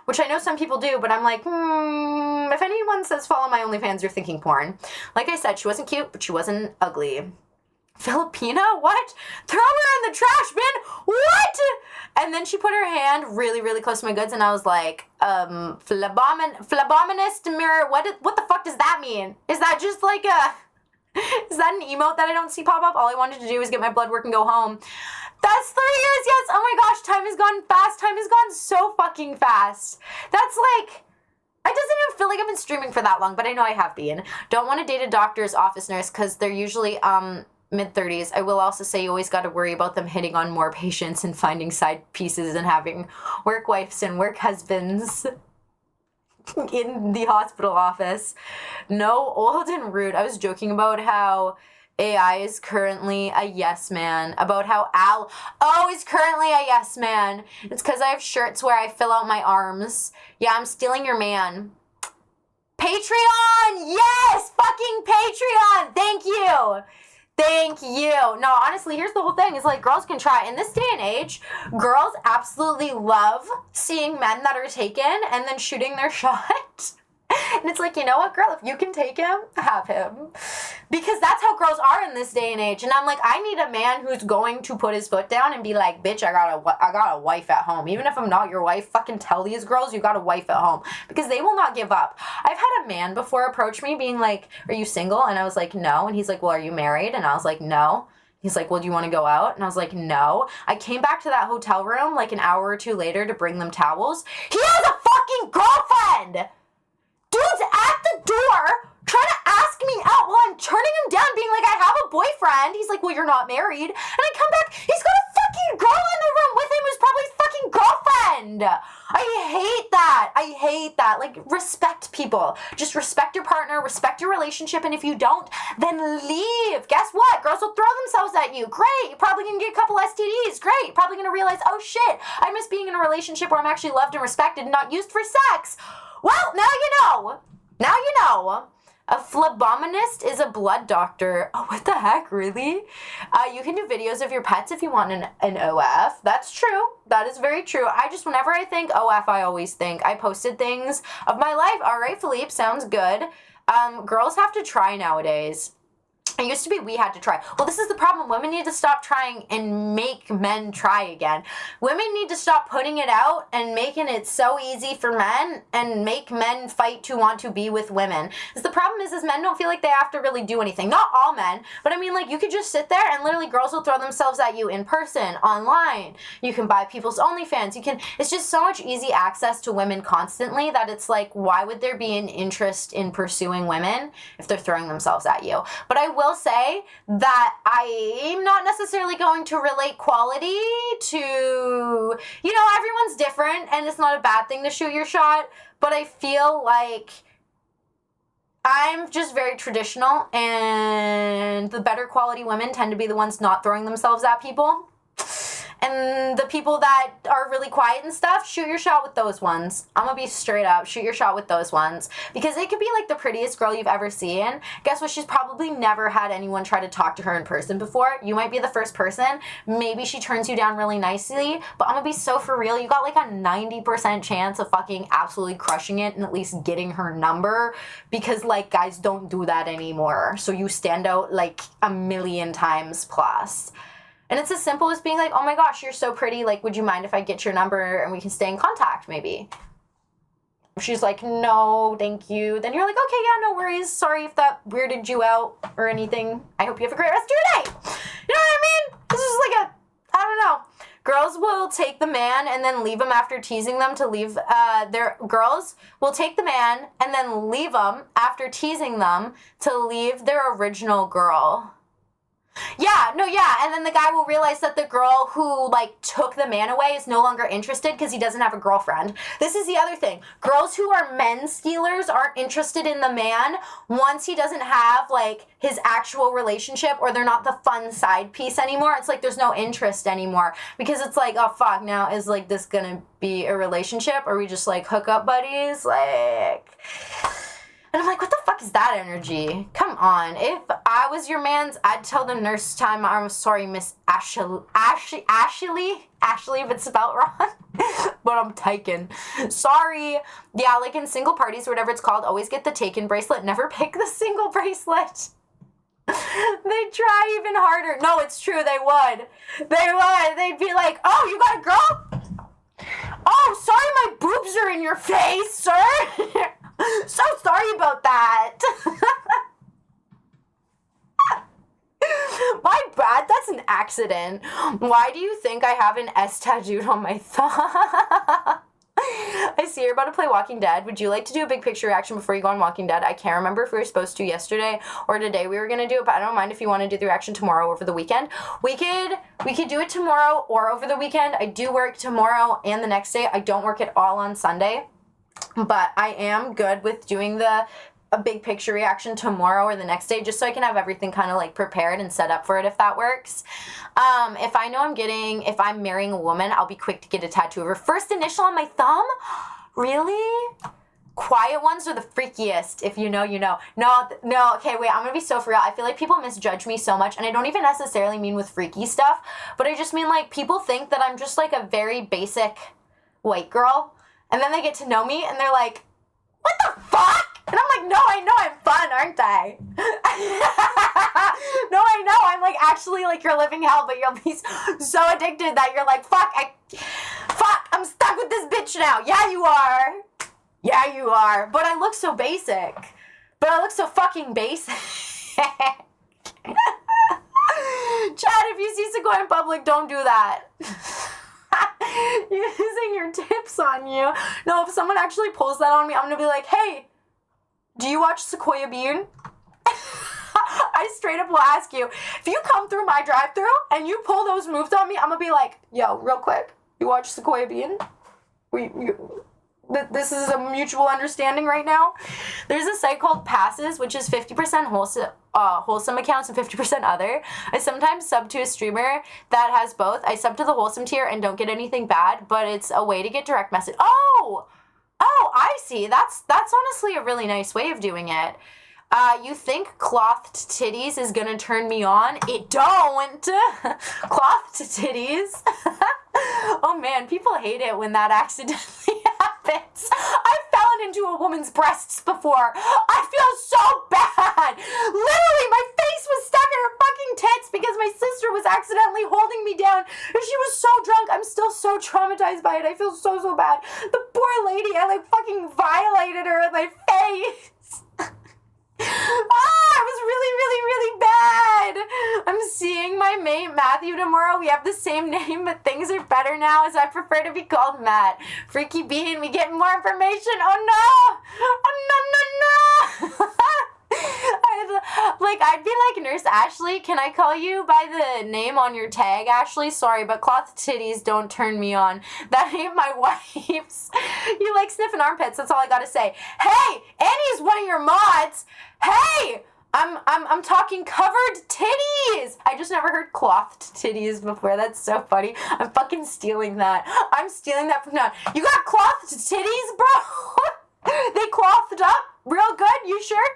[SPEAKER 1] Which I know some people do, but I'm like, if anyone says follow my OnlyFans, you're thinking porn. Like I said, she wasn't cute, but she wasn't ugly. Filipina? What? Throw her in the trash bin? What? And then she put her hand really, really close to my goods, and I was like, phlebotomist mirror, what the fuck does that mean? Is that just like is that an emote that I don't see pop up? All I wanted to do was get my blood work and go home. That's 3 years, yes! Oh my gosh, time has gone fast. Time has gone so fucking fast. That's like, it doesn't even feel like I've been streaming for that long, but I know I have been. Don't want to date a doctor's office nurse, because they're usually, mid-30s. I will also say you always got to worry about them hitting on more patients and finding side pieces and having work wives and work husbands in the hospital office. No, old and rude. I was joking about how AI is currently a yes man. About how is currently a yes man. It's because I have shirts where I fill out my arms. Yeah, I'm stealing your man. Patreon! Yes! Fucking Patreon! Thank you! Thank you. No, honestly, here's the whole thing. Is like, girls can try. In this day and age, girls absolutely love seeing men that are taken and then shooting their shot. And it's like, you know what, girl? If you can take him, have him. Because that's how girls are in this day and age. And I'm like, I need a man who's going to put his foot down and be like, bitch, I got a wife at home. Even if I'm not your wife, fucking tell these girls you got a wife at home. Because they will not give up. I've had a man before approach me being like, are you single? And I was like, no. And he's like, well, are you married? And I was like, no. He's like, well, do you want to go out? And I was like, no. I came back to that hotel room like an hour or two later to bring them towels. He has a fucking girlfriend! Dude's at the door trying to ask me out while I'm turning him down, being like, I have a boyfriend. He's like, well, you're not married. And I come back, he's got a fucking girl in the room with him who's probably his fucking girlfriend. I hate that. I hate that. Like, respect people. Just respect your partner, respect your relationship, and if you don't, then leave. Guess what? Girls will throw themselves at you. Great. You're probably going to get a couple STDs. Great. You're probably going to realize, oh shit, I miss being in a relationship where I'm actually loved and respected and not used for sex. Well, now you know. Now you know. A phlebotomist is a blood doctor. Oh, what the heck, really? You can do videos of your pets if you want an OF. That's true. That is very true. Whenever I think OF, I always think. I posted things of my life. All right, Philippe, sounds good. Girls have to try nowadays. It used to be we had to try. Well, this is the problem. Women need to stop trying and make men try again. Women need to stop putting it out and making it so easy for men and make men fight to want to be with women. Because the problem is men don't feel like they have to really do anything. Not all men, but I mean, like, you could just sit there and literally girls will throw themselves at you in person, online. You can buy people's OnlyFans. It's just so much easy access to women constantly that it's like, why would there be an interest in pursuing women if they're throwing themselves at you? But I will say that I'm not necessarily going to relate quality to, everyone's different and it's not a bad thing to shoot your shot, but I feel like I'm just very traditional and the better quality women tend to be the ones not throwing themselves at people. And the people that are really quiet and stuff, shoot your shot with those ones. I'm gonna be straight up, shoot your shot with those ones. Because it could be like the prettiest girl you've ever seen. Guess what? She's probably never had anyone try to talk to her in person before. You might be the first person. Maybe she turns you down really nicely. But I'm gonna be so for real. You got like a 90% chance of fucking absolutely crushing it and at least getting her number. Because like guys don't do that anymore. So you stand out like a million times plus. And it's as simple as being like, oh my gosh, you're so pretty. Like, would you mind if I get your number and we can stay in contact maybe? If she's like, no, thank you. Then you're like, okay, yeah, no worries. Sorry if that weirded you out or anything. I hope you have a great rest of your day. You know what I mean? This is like I don't know. Girls will take the man and then leave him after teasing them to leave girls will take the man and then leave him after teasing them to leave their original girl. Yeah, and then the guy will realize that the girl who, like, took the man away is no longer interested because he doesn't have a girlfriend. This is the other thing. Girls who are men stealers aren't interested in the man once he doesn't have, like, his actual relationship or they're not the fun side piece anymore. It's like there's no interest anymore because it's like, oh, fuck, now is, like, this gonna be a relationship? Or are we just, like, hook-up buddies? Like... And I'm like, what the fuck is that energy? Come on. If I was your man's, I'd tell the nurse time, I'm sorry, Miss Ashley, if it's spelled wrong. But I'm taken. Sorry. Yeah, like in single parties or whatever it's called, always get the taken bracelet. Never pick the single bracelet. They'd try even harder. No, it's true. They would. They'd be like, oh, you got a girl? Oh, sorry, my boobs are in your face, sir. So sorry about that. My bad, that's an accident. Why do you think I have an S tattooed on my thumb? I see you're about to play Walking Dead. Would you like to do a big picture reaction before you go on Walking Dead? I can't remember if we were supposed to yesterday or today we were going to do it, but I don't mind if you want to do the reaction tomorrow over the weekend. We could do it tomorrow or over the weekend. I do work tomorrow and the next day. I don't work at all on Sunday. But I am good with doing the a big picture reaction tomorrow or the next day, just so I can have everything kind of like prepared and set up for it, if that works. If I know if I'm marrying a woman, I'll be quick to get a tattoo of her first initial on my thumb. Really? Quiet ones are the freakiest. If you know, you know. No, okay, wait, I'm gonna be so for real. I feel like people misjudge me so much, and I don't even necessarily mean with freaky stuff, but I just mean like people think that I'm just like a very basic white girl, and then they get to know me and they're like, what the fuck? And I'm like, no, I know I'm fun, aren't I? No, I know. I'm like, actually, like, you're living hell, but you'll be so addicted that you're like, fuck, I'm stuck with this bitch now. Yeah, you are. Yeah, you are. But I look so basic. But I look so fucking basic. Chad, if you see Sequoia in public, don't do that. Using your tips on you. No, if someone actually pulls that on me, I'm gonna be like, hey, do you watch Sequoia Bean? I straight up will ask you, if you come through my drive-thru and you pull those moves on me, I'm gonna be like, yo, real quick, you watch Sequoia Bean? This is a mutual understanding right now. There's a site called Passes, which is 50% wholesome accounts and 50% other. I sometimes sub to a streamer that has both. I sub to the wholesome tier and don't get anything bad, but it's a way to get direct message. Oh, I see. That's honestly a really nice way of doing it. You think clothed titties is gonna turn me on? It don't. Clothed titties. Oh man, people hate it when that accidentally happens. I've fallen into a woman's breasts before. I feel so bad. Literally, my face was stuck in her fucking tits because my sister was accidentally holding me down and she was so drunk. I'm still so traumatized by it. I feel so bad. The poor lady, I like fucking violated her with my face. It was really bad. I'm seeing my mate Matthew tomorrow. We have the same name, but things are better now as I prefer to be called Matt. Freaky Bean, we get more information. Oh no. I'd be like, Nurse Ashley, can I call you by the name on your tag, Ashley? Sorry, but cloth titties don't turn me on. That ain't my wife's. You like sniffing armpits, that's all I gotta say. Hey, Annie's one of your mods. Hey, I'm talking covered titties. I just never heard clothed titties before. That's so funny. I'm fucking stealing that. I'm stealing that from now. You got clothed titties, bro? They clothed up real good, you sure?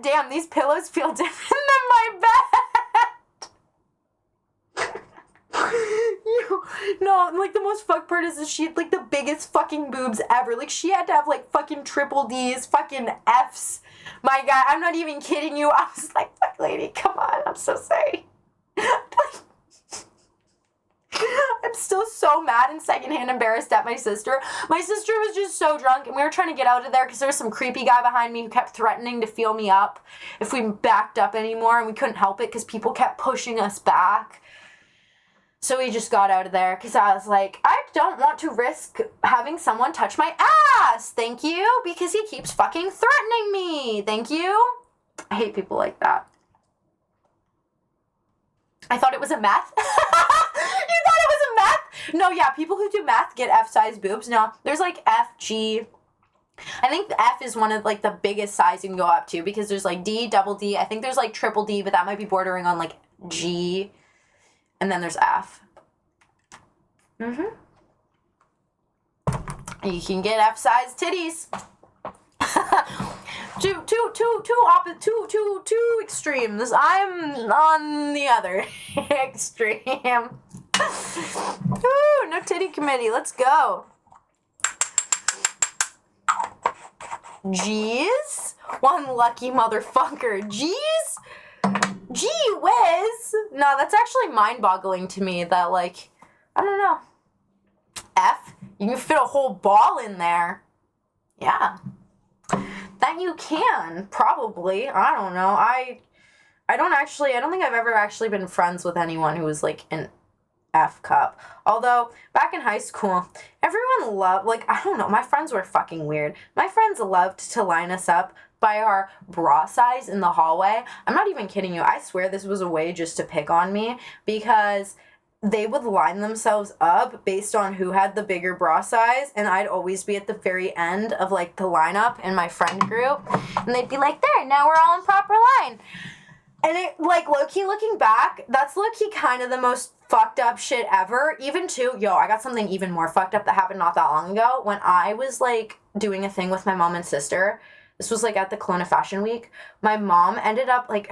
[SPEAKER 1] Damn, these pillows feel different than my bed. No, like the most fucked part is she had like the biggest fucking boobs ever. Like she had to have like fucking triple D's, fucking F's. My God, I'm not even kidding you. I was like, fuck lady, come on, I'm so sorry. I'm still so mad and secondhand embarrassed at my sister. My sister was just so drunk and we were trying to get out of there because there was some creepy guy behind me who kept threatening to feel me up if we backed up anymore, and we couldn't help it because people kept pushing us back. So we just got out of there because I was like, I don't want to risk having someone touch my ass. Thank you, because he keeps fucking threatening me. Thank you. I hate people like that. I thought it was a meth. You thought it was a meth? No, yeah, people who do meth get F-size boobs. No, there's like F, G. I think the F is one of like the biggest size you can go up to because there's like D, double D. I think there's like triple D, but that might be bordering on like G. And then there's F. You can get F-size titties. Two extremes. I'm on the other extreme. Ooh, no titty committee. Let's go. Jeez. One lucky motherfucker. Jeez. Gee whiz. No, that's actually mind-boggling to me that, like, I don't know. F, you can fit a whole ball in there. Yeah. That you can, probably. I don't know. I don't think I've ever actually been friends with anyone who was, like, an F cup. Although, back in high school, everyone loved, like, I don't know, my friends were fucking weird. My friends loved to line us up by our bra size in the hallway. I'm not even kidding you. I swear this was a way just to pick on me because they would line themselves up based on who had the bigger bra size, and I'd always be at the very end of, like, the lineup in my friend group, and they'd be like, there, now we're all in proper line. And it, like, low-key looking back, that's low-key kind of the most fucked up shit ever. Even too, I got something even more fucked up that happened not that long ago. When I was, like, doing a thing with my mom and sister, this was, like, at the Kelowna Fashion Week, my mom ended up, like,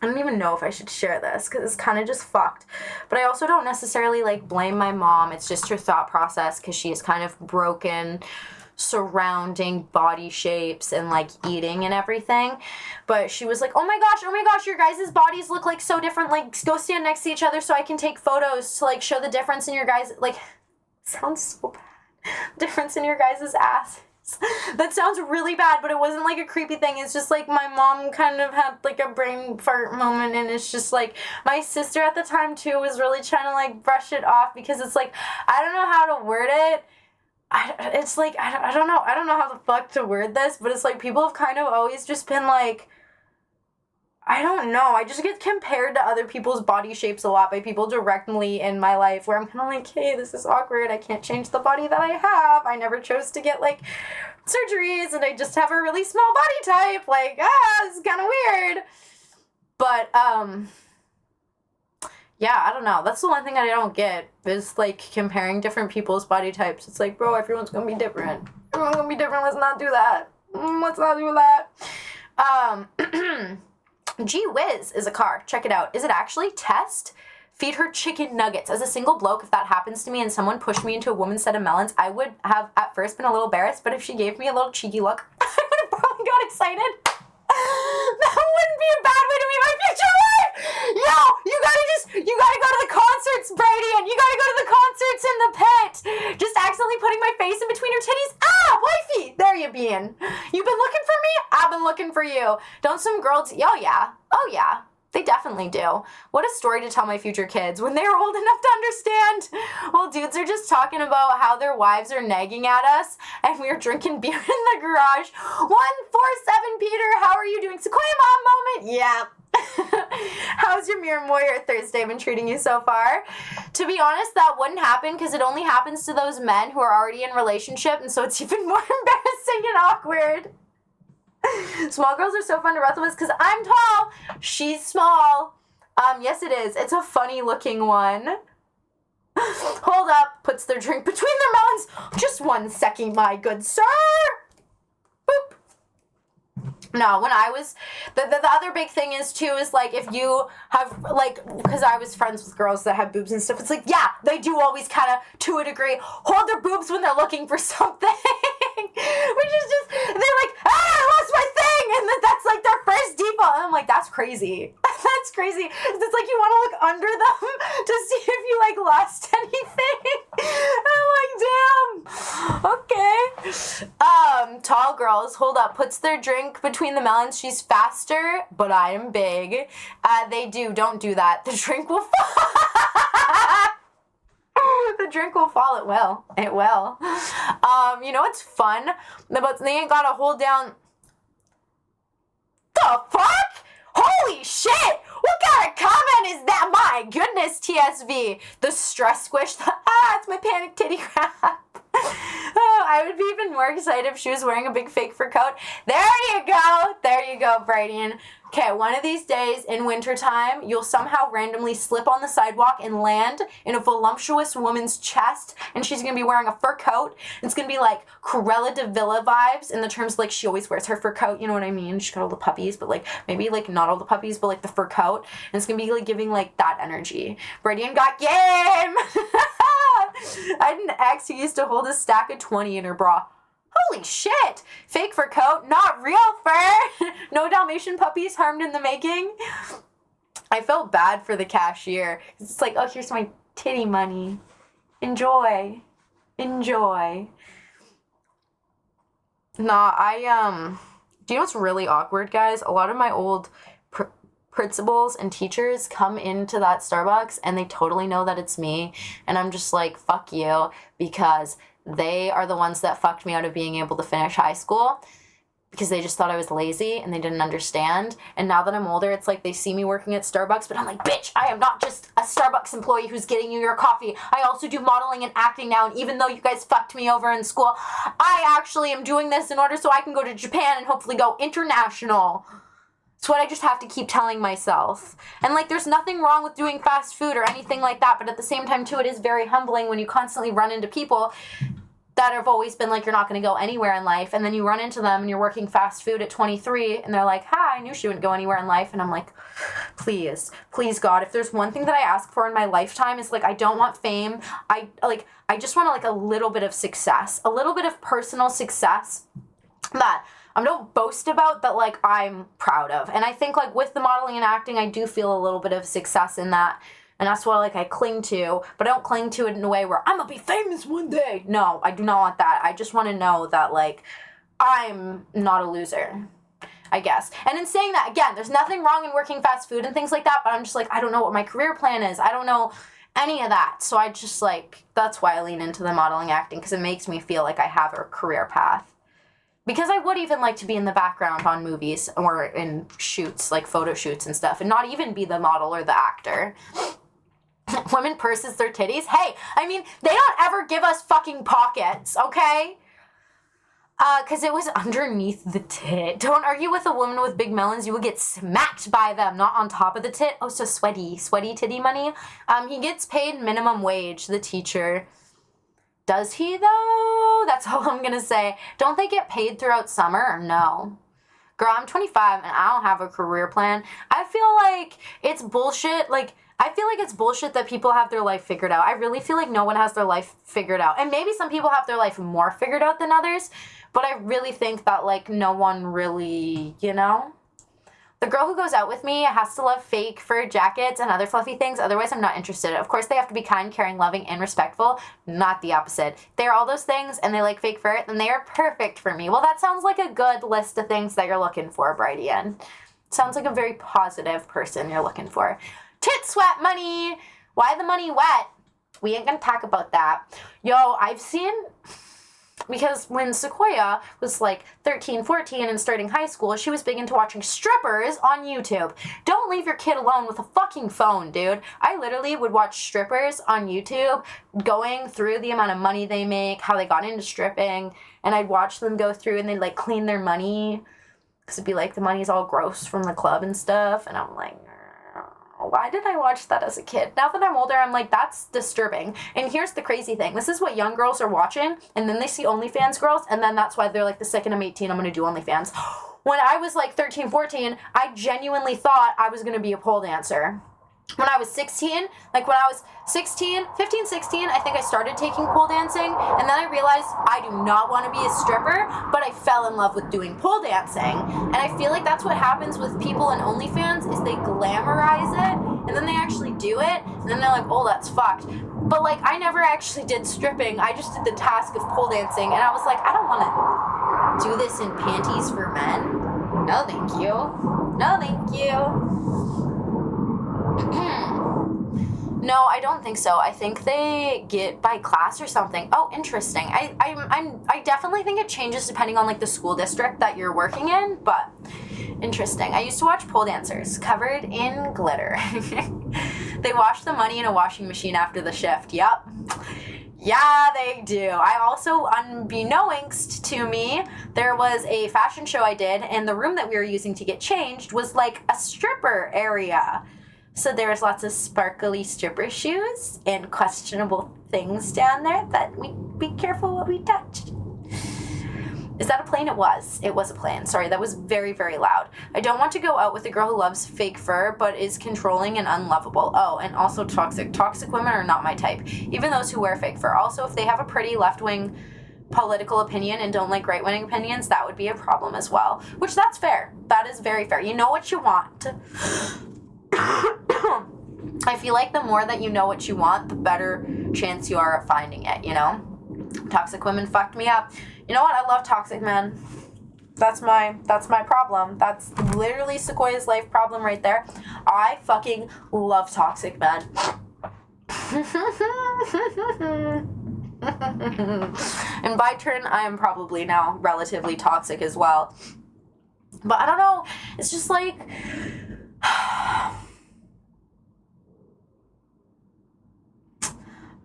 [SPEAKER 1] I don't even know if I should share this because it's kind of just fucked. But I also don't necessarily, like, blame my mom. It's just her thought process because she is kind of broken surrounding body shapes and, like, eating and everything. But she was like, oh my gosh, your guys' bodies look, like, so different. Like, go stand next to each other so I can take photos to, like, show the difference in your guys', like, sounds so bad. Difference in your guys' ass. That sounds really bad, but it wasn't, like, a creepy thing. It's just, like, my mom kind of had, like, a brain fart moment, and it's just, like, my sister at the time, too, was really trying to, like, brush it off, because it's, like, I don't know how to word it. I don't know how the fuck to word this, but it's, like, people have kind of always just been, like, I don't know. I just get compared to other people's body shapes a lot by people directly in my life where I'm kind of like, hey, this is awkward. I can't change the body that I have. I never chose to get, like, surgeries, and I just have a really small body type. Like, this is kind of weird. But, yeah, I don't know. That's the one thing that I don't get is, like, comparing different people's body types. It's like, bro, everyone's gonna be different. Everyone's gonna be different. Let's not do that. Let's not do that. Gee whiz is a car. Check it out. Is it actually? Test? Feed her chicken nuggets. As a single bloke, if that happens to me and someone pushed me into a woman's set of melons, I would have at first been a little embarrassed, but if she gave me a little cheeky look, I would have probably got excited. That wouldn't be a bad way to meet my future wife. Yo, you gotta go to the concerts, Brady, and you gotta go to the concerts in the pit. Just accidentally putting my face in between her titties. Ah, wifey, there you being. You've been looking for me? I've been looking for you. Don't some girls, oh yeah. They definitely do. What a story to tell my future kids when they're old enough to understand. Well, dudes are just talking about how their wives are nagging at us, and we're drinking beer in the garage. 147 Peter, how are you doing? Sequoia Mom moment? Yeah. How's your Mirror Warrior Thursday been treating you so far? To be honest, that wouldn't happen because it only happens to those men who are already in a relationship, and so it's even more embarrassing and awkward. Small girls are so fun to wrestle with because I'm tall. She's small. Yes it is. It's a funny looking one. Hold up. Puts their drink between their melons. Just 1 second, my good sir. Boop. No, when I was, the other big thing is, too, is, like, if you have, like, because I was friends with girls that have boobs and stuff, it's like, yeah, they do always kind of, to a degree, hold their boobs when they're looking for something. Which is just, they're like, I lost my thing, and that's, like, their first default, and I'm like, that's crazy. That's crazy. It's like you want to look under them to see if you, like, lost anything. I'm like, damn. Okay. Tall girls, hold up, puts their drink between the melons. She's faster, but I am big. They do. Don't do that. The drink will fall. The drink will fall. It will. It will. You know what's fun? But they ain't gotta hold down. The fuck? Holy shit! What kind of comment is that? My goodness, TSV. The stress squish. It's my panic titty crap. Oh, I would be even more excited if she was wearing a big fake fur coat. There you go. There you go, Brightian. Okay, one of these days in wintertime, you'll somehow randomly slip on the sidewalk and land in a voluptuous woman's chest, and she's going to be wearing a fur coat. It's going to be like Cruella de Villa vibes in the terms like she always wears her fur coat, you know what I mean? She's got all the puppies, but like maybe like not all the puppies, but like the fur coat. And it's going to be like giving like that energy. Brightian got game! I had an ex who used to hold a stack of 20 in her bra. Holy shit! Fake fur coat, not real fur! No Dalmatian puppies harmed in the making. I felt bad for the cashier. It's like, oh, here's my titty money. Enjoy. Enjoy. Nah, do you know what's really awkward, guys? A lot of my old principals and teachers come into that Starbucks and they totally know that it's me. And I'm just like, fuck you, because they are the ones that fucked me out of being able to finish high school. because they just thought I was lazy and they didn't understand. And now that I'm older, it's like they see me working at Starbucks, but I'm like, bitch, I am not just a Starbucks employee who's getting you your coffee. I also do modeling and acting now, and even though you guys fucked me over in school, I actually am doing this in order so I can go to Japan and hopefully go international. It's what I just have to keep telling myself. And like, there's nothing wrong with doing fast food or anything like that, but at the same time too, it is very humbling when you constantly run into people that have always been like, you're not going to go anywhere in life, and then you run into them and you're working fast food at 23 and they're like, hi, I knew she wouldn't go anywhere in life. And I'm like, please God, if there's one thing that I ask for in my lifetime, is like, I don't want fame. I just want like a little bit of success, a little bit of personal success that I don't boast about, that like I'm proud of. And I think like with the modeling and acting, I do feel a little bit of success in that. And that's what like I cling to, but I don't cling to it in a way where I'm gonna be famous one day. No, I do not want that. I just want to know that like I'm not a loser, I guess. And in saying that, again, there's nothing wrong in working fast food and things like that, but I'm just like, I don't know what my career plan is. I don't know any of that. So I just like, that's why I lean into the modeling acting, because it makes me feel like I have a career path. Because I would even like to be in the background on movies or in shoots, like photo shoots and stuff, and not even be the model or the actor. Women purses their titties. Hey, I mean, they don't ever give us fucking pockets, okay? Because it was underneath the tit. Don't argue with a woman with big melons. You will get smacked by them, not on top of the tit. Oh, so sweaty titty money. He gets paid minimum wage, the teacher. Does he, though? That's all I'm going to say. Don't they get paid throughout summer? No. Girl, I'm 25 and I don't have a career plan. I feel like it's bullshit. I feel like it's bullshit that people have their life figured out. I really feel like no one has their life figured out. And maybe some people have their life more figured out than others, but I really think that, like, no one really, you know? The girl who goes out with me has to love fake fur jackets and other fluffy things. Otherwise, I'm not interested. Of course, they have to be kind, caring, loving, and respectful. Not the opposite. They're all those things, and they like fake fur, then they are perfect for me. Well, that sounds like a good list of things that you're looking for, Brightian. Sounds like a very positive person you're looking for. Tit sweat money. Why the money wet? We ain't gonna talk about that. Yo, I've seen... Because when Sequoia was like 13, 14 and starting high school, she was big into watching strippers on YouTube. Don't leave your kid alone with a fucking phone, dude. I literally would watch strippers on YouTube going through the amount of money they make, how they got into stripping, and I'd watch them go through and they'd like clean their money because it'd be like the money's all gross from the club and stuff, and I'm like, why did I watch that as a kid? Now that I'm older, I'm like, that's disturbing. And here's the crazy thing. This is what young girls are watching, and then they see OnlyFans girls, and then that's why they're like, the second I'm 18, I'm going to do OnlyFans. When I was like 13, 14, I genuinely thought I was going to be a pole dancer. When I was 16, like when I was 15, 16, I think I started taking pole dancing, and then I realized I do not want to be a stripper, but I fell in love with doing pole dancing. And I feel like that's what happens with people in OnlyFans, is they glamorize it, and then they actually do it, and then they're like, oh, that's fucked. But like, I never actually did stripping. I just did the task of pole dancing, and I was like, I don't want to do this in panties for men. No, thank you. No, thank you. No, I don't think so. I think they get by class or something. Oh, interesting. I definitely think it changes depending on like the school district that you're working in, but interesting. I used to watch pole dancers covered in glitter. They wash the money in a washing machine after the shift. Yep. Yeah, they do. I also, unbeknownst to me, there was a fashion show I did, and the room that we were using to get changed was like a stripper area. So there's lots of sparkly stripper shoes and questionable things down there that we be careful what we touch. Is that a plane? It was. It was a plane. Sorry, that was very, very loud. I don't want to go out with a girl who loves fake fur but is controlling and unlovable. Oh, and also toxic. Toxic women are not my type. Even those who wear fake fur. Also, if they have a pretty left-wing political opinion and don't like right-wing opinions, that would be a problem as well. Which, that's fair. That is very fair. You know what you want. I feel like the more that you know what you want, the better chance you are of finding it, you know? Toxic women fucked me up. You know what? I love toxic men. That's my problem. That's literally Sequoia's life problem right there. I fucking love toxic men. And by turn, I am probably now relatively toxic as well. But I don't know. It's just like, I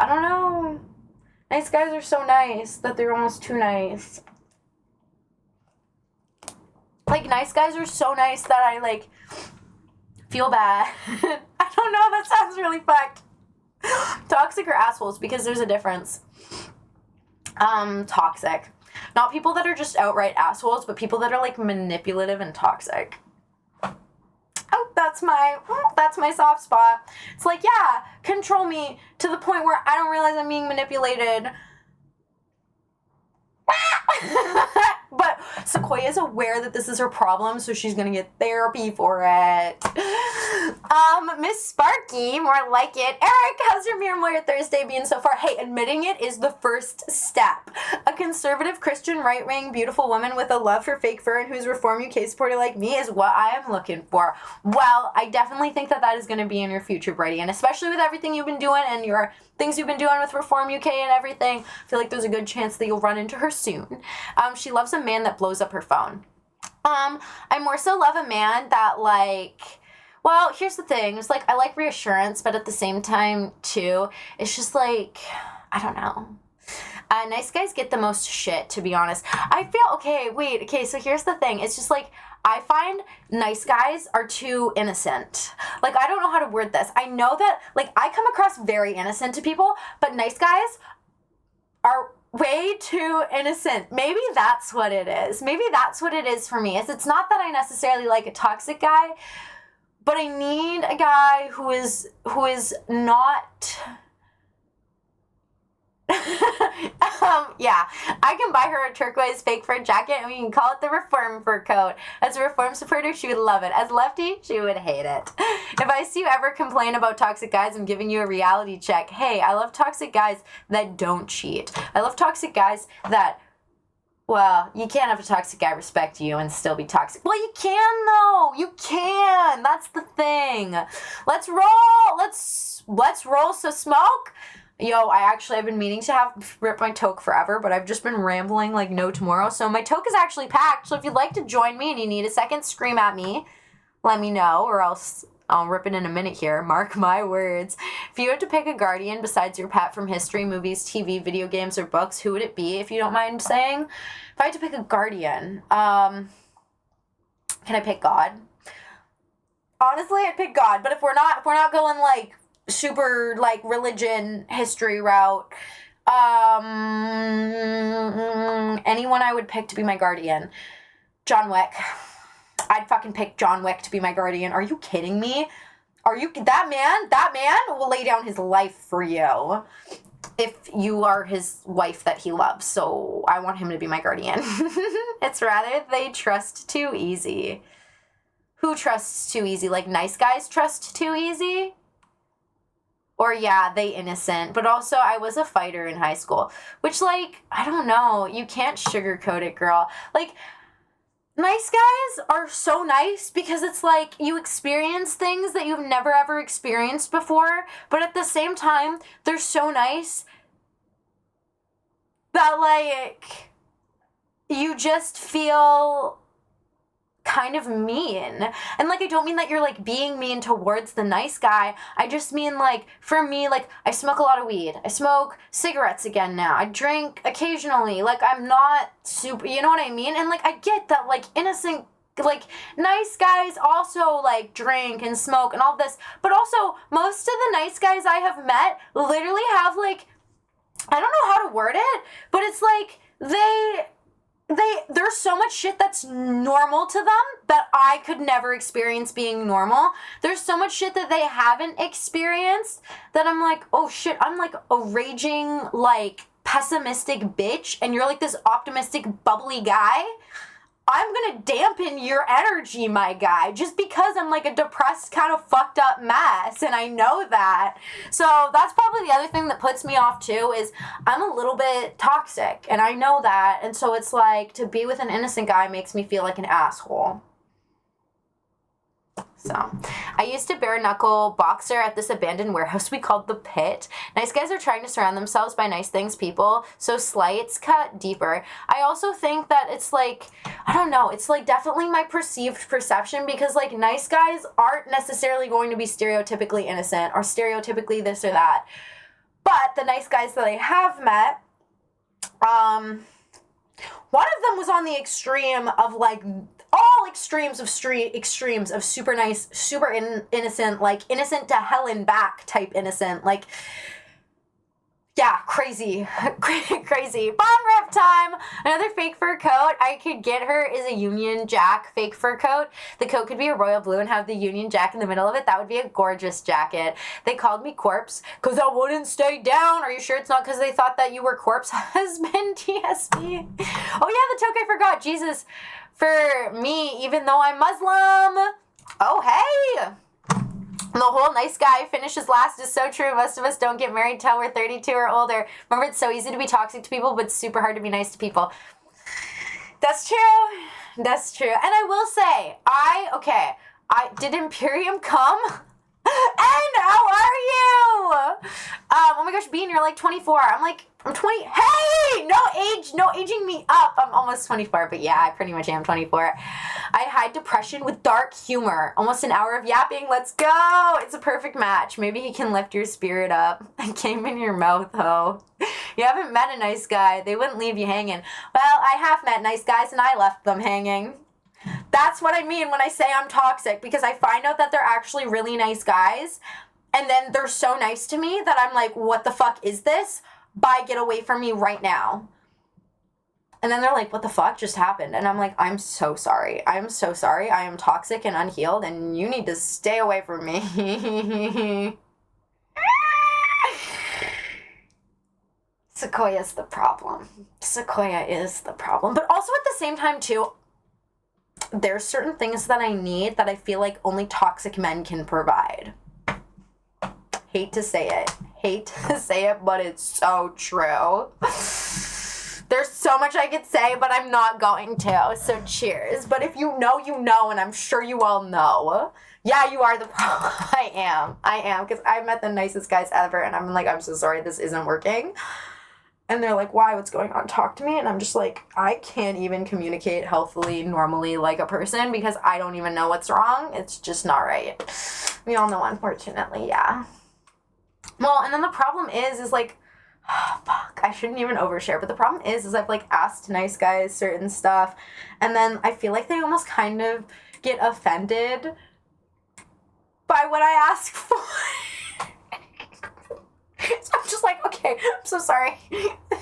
[SPEAKER 1] don't know. Nice guys are so nice that they're almost too nice. Like, nice guys are so nice that I, like, feel bad. I don't know. That sounds really fucked. Toxic or assholes, because there's a difference. Toxic. Not people that are just outright assholes, but people that are, like, manipulative and toxic. Oh, that's my soft spot. It's like, yeah, control me to the point where I don't realize I'm being manipulated. But Sequoia is aware that this is her problem, so she's gonna get therapy for it. Miss Sparky, more like it. Eric, how's your Mirror Warrior Thursday been so far? Hey, admitting it is the first step. A conservative Christian right-wing beautiful woman with a love for fake fur and who's Reform UK supporter like me is what I am looking for. Well, I definitely think that is going to be in your future, Brady, and especially with everything you've been doing and your things you've been doing with Reform UK and everything, I feel like there's a good chance that you'll run into her soon. She loves a man that blows up her phone. I more so love a man that, like, well, here's the thing. It's like, I like reassurance, but at the same time, too, it's just like, I don't know. Nice guys get the most shit, to be honest. I feel, so here's the thing. It's just like, I find nice guys are too innocent. Like, I don't know how to word this. I know that, like, I come across very innocent to people, but nice guys are way too innocent. Maybe that's what it is. Maybe that's what it is for me. It's not that I necessarily like a toxic guy, but I need a guy who is not... yeah, I can buy her a turquoise fake fur jacket and we can call it the Reform fur coat. As a Reform supporter, she would love it. As lefty, she would hate it. If I see you ever complain about toxic guys, I'm giving you a reality check. Hey, I love toxic guys that don't cheat. I love toxic guys that, well, you can't have a toxic guy respect you and still be toxic. Well, you can, though. You can. That's the thing. Let's roll. Let's roll. So smoke. Yo, I've been meaning to rip my toque forever, but I've just been rambling like no tomorrow. So my toque is actually packed. So if you'd like to join me and you need a second, scream at me. Let me know, or else I'll rip it in a minute here. Mark my words. If you had to pick a guardian besides your pet from history, movies, TV, video games, or books, who would it be, if you don't mind saying? If I had to pick a guardian, can I pick God? Honestly, I'd pick God. But if we're not going like super like religion history route, anyone I would pick to be my guardian. John Wick. I'd fucking pick John Wick to be my guardian. Are you kidding me? That man will lay down his life for you if you are his wife that he loves. So I want him to be my guardian. It's rather they trust too easy. Who trusts too easy? Like, nice guys trust too easy? Or, yeah, they innocent. But also, I was a fighter in high school. Which, like, I don't know. You can't sugarcoat it, girl. Like, nice guys are so nice because it's like you experience things that you've never, ever experienced before. But at the same time, they're so nice that, like, you just feel kind of mean. And, like, I don't mean that you're, like, being mean towards the nice guy. I just mean, like, for me, like, I smoke a lot of weed. I smoke cigarettes again now. I drink occasionally. Like, I'm not super, you know what I mean? And, like, I get that, like, innocent, like, nice guys also, like, drink and smoke and all this. But also, most of the nice guys I have met literally have, like, I don't know how to word it, but it's like, there's so much shit that's normal to them that I could never experience being normal. There's so much shit that they haven't experienced that I'm like, oh shit, I'm like a raging, like, pessimistic bitch, and you're like this optimistic, bubbly guy. I'm gonna dampen your energy, my guy, just because I'm like a depressed, kind of fucked up mess, and I know that. So that's probably the other thing that puts me off too, is I'm a little bit toxic, and I know that, and so it's like, to be with an innocent guy makes me feel like an asshole. So, I used to bare knuckle boxer at this abandoned warehouse we called the Pit. Nice guys are trying to surround themselves by nice things, people, so slights cut deeper. I also think that it's like, I don't know, it's like definitely my perceived perception, because like nice guys aren't necessarily going to be stereotypically innocent or stereotypically this or that. But the nice guys that I have met, one of them was on the extreme of like all extremes of super nice, super innocent, like innocent to hell and back type innocent, like, yeah, crazy. Bomb rip time. Another fake fur coat I could get her is a Union Jack fake fur coat. The coat could be a royal blue and have the Union Jack in the middle of it. That would be a gorgeous jacket. They called me corpse because I wouldn't stay down. Are you sure it's not because they thought that you were corpse husband? TSB. Oh yeah, the toque I forgot. Jesus, for me, even though I'm Muslim. Oh hey. The whole nice guy finishes last is so true. Most of us don't get married till we're 32 or older. Remember, it's so easy to be toxic to people, but it's super hard to be nice to people. That's true. That's true. And I will say, did Imperium come? And how are you? Oh my gosh, Bean, you're like 24. I'm like, I'm 20. Hey, no aging me up. I'm almost 24, but yeah, I pretty much am 24. I hide depression with dark humor. Almost an hour of yapping. Let's go. It's a perfect match. Maybe he can lift your spirit up. I came in your mouth, ho. You haven't met a nice guy. They wouldn't leave you hanging. Well, I have met nice guys and I left them hanging. That's what I mean when I say I'm toxic, because I find out that they're actually really nice guys, and then they're so nice to me that I'm like, what the fuck is this? Bye, get away from me right now. And then they're like, what the fuck just happened? And I'm like, I'm so sorry. I'm so sorry. I am toxic and unhealed, and you need to stay away from me. Sequoia's the problem. Sequoia is the problem. But also at the same time, too, there's certain things that I need that I feel like only toxic men can provide. Hate to say it, but it's so true. There's so much I could say, but I'm not going to, so cheers. But if you know, you know, and I'm sure you all know. Yeah, you are the problem. I am, because I've met the nicest guys ever, and I'm like, I'm so sorry, this isn't working. And they're like, why? What's going on? Talk to me. And I'm just like, I can't even communicate healthily, normally like a person, because I don't even know what's wrong. It's just not right. We all know, unfortunately, yeah. Well, and then the problem is like, oh, fuck, I shouldn't even overshare. But the problem is I've like asked nice guys certain stuff, and then I feel like they almost kind of get offended by what I ask for. So I'm just like, okay, I'm so sorry.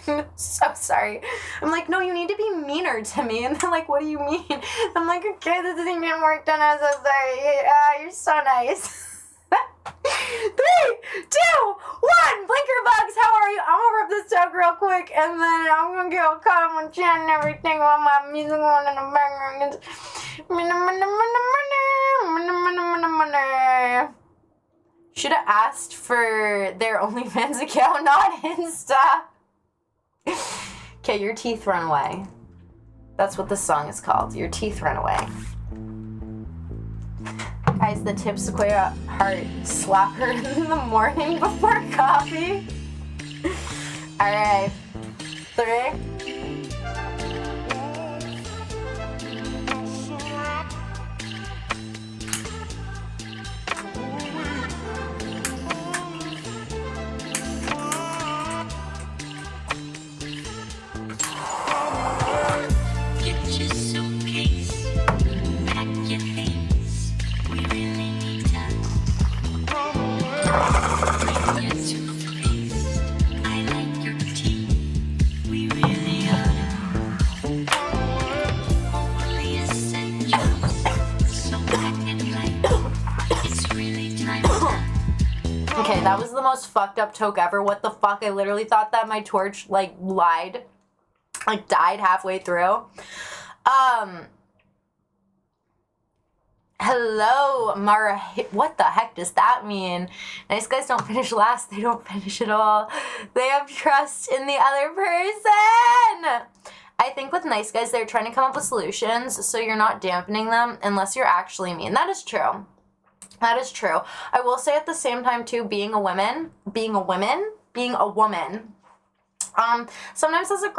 [SPEAKER 1] I'm so sorry. I'm like, no, you need to be meaner to me. And they're like, what do you mean? I'm like, okay, this thing didn't work, then I'm so sorry. You're so nice. 3, 2, 1, blinker bugs, how are you? I'm gonna rip this talk real quick, and then I'm gonna get all caught up on chat and everything while my music on in the background. Should have asked for their OnlyFans account, not Insta. Okay, your teeth run away. That's what the song is called. Your teeth run away. Guys, the tip Sequoia heart, slap her in the morning before coffee. Alright. 3. Okay, that was the most fucked up toke ever. What the fuck? I literally thought that my torch, like, died halfway through. Hello, Mara. What the heck does that mean? Nice guys don't finish last. They don't finish at all. They have trust in the other person. I think with nice guys, they're trying to come up with solutions, so you're not dampening them unless you're actually mean. That is true. That is true. I will say at the same time too, being a woman, sometimes as a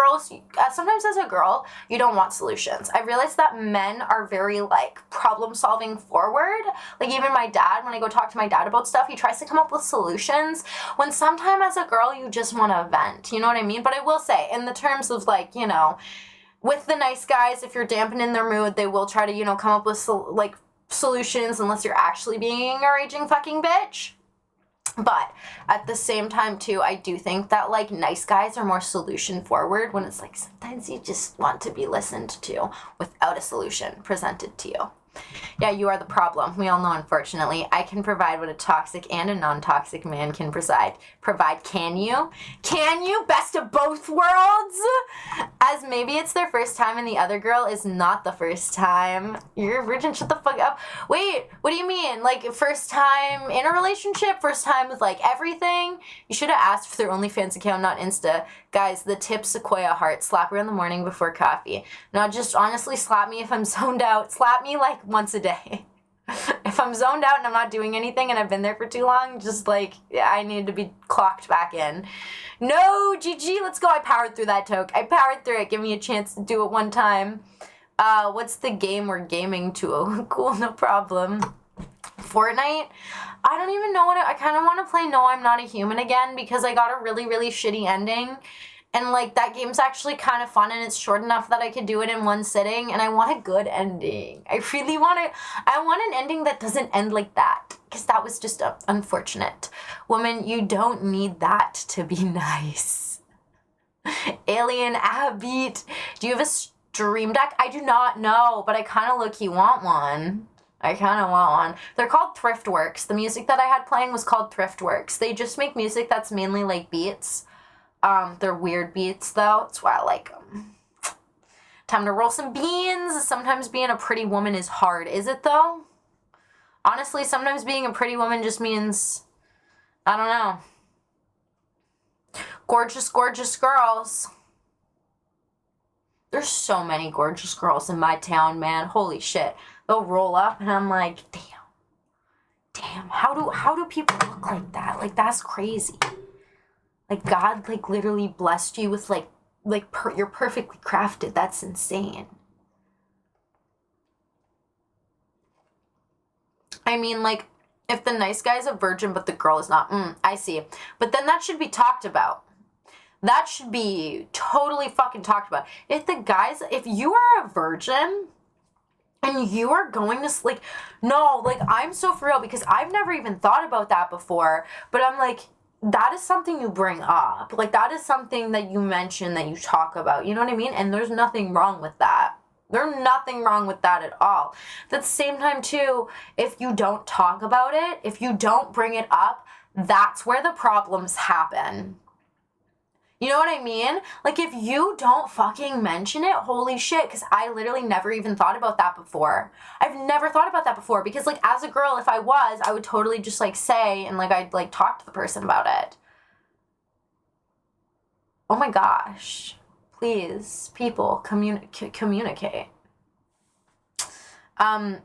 [SPEAKER 1] girl, you don't want solutions. I realize that men are very like problem solving forward. Like even my dad, when I go talk to my dad about stuff, he tries to come up with solutions. When sometimes as a girl, you just want to vent. You know what I mean? But I will say, in the terms of like, you know, with the nice guys, if you're dampening their mood, they will try to, you know, come up with solutions unless you're actually being a raging fucking bitch. But at the same time too, I do think that like nice guys are more solution forward when it's like sometimes you just want to be listened to without a solution presented to you. Yeah, you are the problem. We all know, unfortunately. I can provide what a toxic and a non-toxic man can provide. Can you? Can you? Best of both worlds? As maybe it's their first time and the other girl is not the first time. You're a virgin, shut the fuck up. Wait, what do you mean? Like, first time in a relationship? First time with, like, everything? You should have asked for their OnlyFans account, not Insta. Guys, the tip Sequoia heart. Slap her in the morning before coffee. Not just honestly slap me if I'm zoned out. Slap me, like, once a day. If I'm zoned out and I'm not doing anything and I've been there for too long, just like, I need to be clocked back in. No, GG, let's go. I powered through that toke. I powered through it. Give me a chance to do it one time. What's the game we're gaming to? Cool, no problem. Fortnite? I don't even know I kind of want to play No, I'm Not a Human again because I got a really, really shitty ending. And, like, that game's actually kind of fun, and it's short enough that I could do it in one sitting, and I want a good ending. I really want I want an ending that doesn't end like that, because that was just unfortunate. Woman, you don't need that to be nice. Alien Abbeat, do you have a stream deck? I do not know, but I kind of low-key want one. I kind of want one. They're called Thriftworks. The music that I had playing was called Thriftworks. They just make music that's mainly, like, beats. They're weird beats, though. That's why I like them. Time to roll some beans. Sometimes being a pretty woman is hard. Is it, though? Honestly, sometimes being a pretty woman just means, I don't know. Gorgeous, gorgeous girls. There's so many gorgeous girls in my town, man. Holy shit. They'll roll up, and I'm like, damn. How do people look like that? Like, that's crazy. Like, God, like, literally blessed you with, you're perfectly crafted. That's insane. I mean, like, if the nice guy's a virgin but the girl is not, I see. But then that should be talked about. That should be totally fucking talked about. If you are a virgin and you are going to, like, no, like, I'm so for real because I've never even thought about that before, but I'm like, that is something you bring up. Like, that is something that you mention, that you talk about. You know what I mean? And there's nothing wrong with that. There's nothing wrong with that at all. At the same time, too, if you don't talk about it, if you don't bring it up, that's where the problems happen. You know what I mean? Like, if you don't fucking mention it, holy shit, because I literally never even thought about that before. I've never thought about that before because, like, as a girl, if I would totally just, like, say and, like, I'd, like, talk to the person about it. Oh my gosh. Please, people, communicate.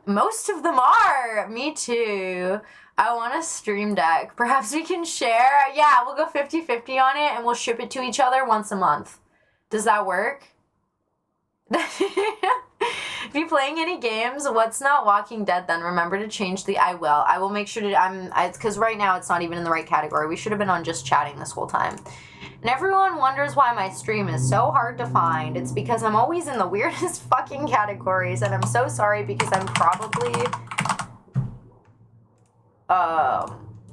[SPEAKER 1] Most of them are. Me too. I want a stream deck. Perhaps we can share. Yeah, we'll go 50-50 on it and we'll ship it to each other once a month. Does that work? If you're playing any games, what's not Walking Dead then? Remember to change the I will. I will make sure to, it's because right now it's not even in the right category. We should have been on just chatting this whole time. And everyone wonders why my stream is so hard to find. It's because I'm always in the weirdest fucking categories and I'm so sorry because I'm probably...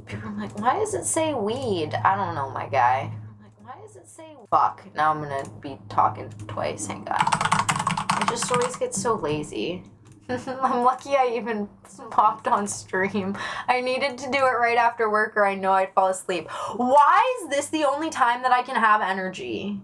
[SPEAKER 1] people are like, why does it say weed? I don't know, my guy. I'm like, why does it say fuck? Now I'm gonna be talking twice. Hang on. I just always get so lazy. I'm lucky I even popped on stream. I needed to do it right after work or I know I'd fall asleep. Why is this the only time that I can have energy?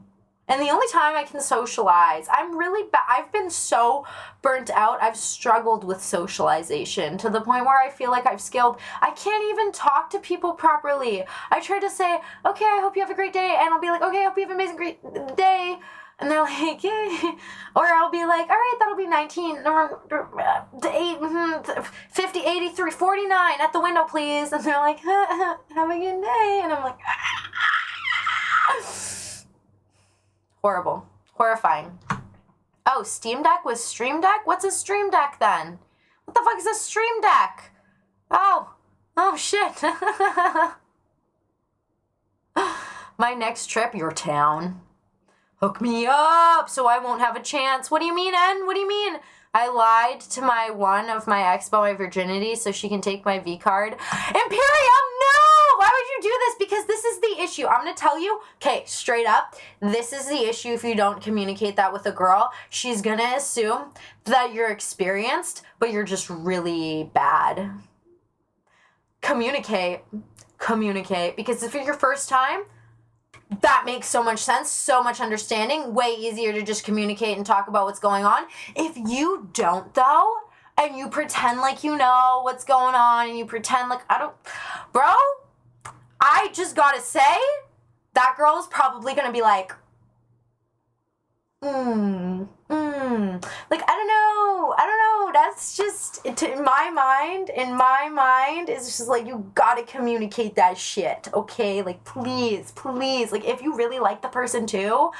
[SPEAKER 1] And the only time I can socialize. I'm really I've been so burnt out. I've struggled with socialization to the point where I feel like I've scaled. I can't even talk to people properly. I try to say, okay, I hope you have a great day. And I'll be like, okay, I hope you have an amazing, great day. And they're like, yeah. Or I'll be like, all right, that'll be 19, 50, 83, 49 at the window, please. And they're like, have a good day. And I'm like, horrible, horrifying. Oh, Steam Deck with Stream Deck? What's a Stream Deck then? What the fuck is a Stream Deck? Oh shit. My next trip, your town. Hook me up so I won't have a chance. What do you mean, N? What do you mean? I lied to one of my ex about my virginity so she can take my V card. Imperium, no! Why would you do this? Because this is the issue. I'm going to tell you, okay, straight up, this is the issue if you don't communicate that with a girl. She's going to assume that you're experienced, but you're just really bad. Communicate. Because if it's your first time, that makes so much sense, so much understanding, way easier to just communicate and talk about what's going on. If you don't, though, and you pretend like you know what's going on, and you pretend like, bro, I just gotta say, that girl is probably gonna be like, like, I don't know, that's just, in my mind, it's just like, you gotta communicate that shit, okay, like, please, like, if you really like the person too,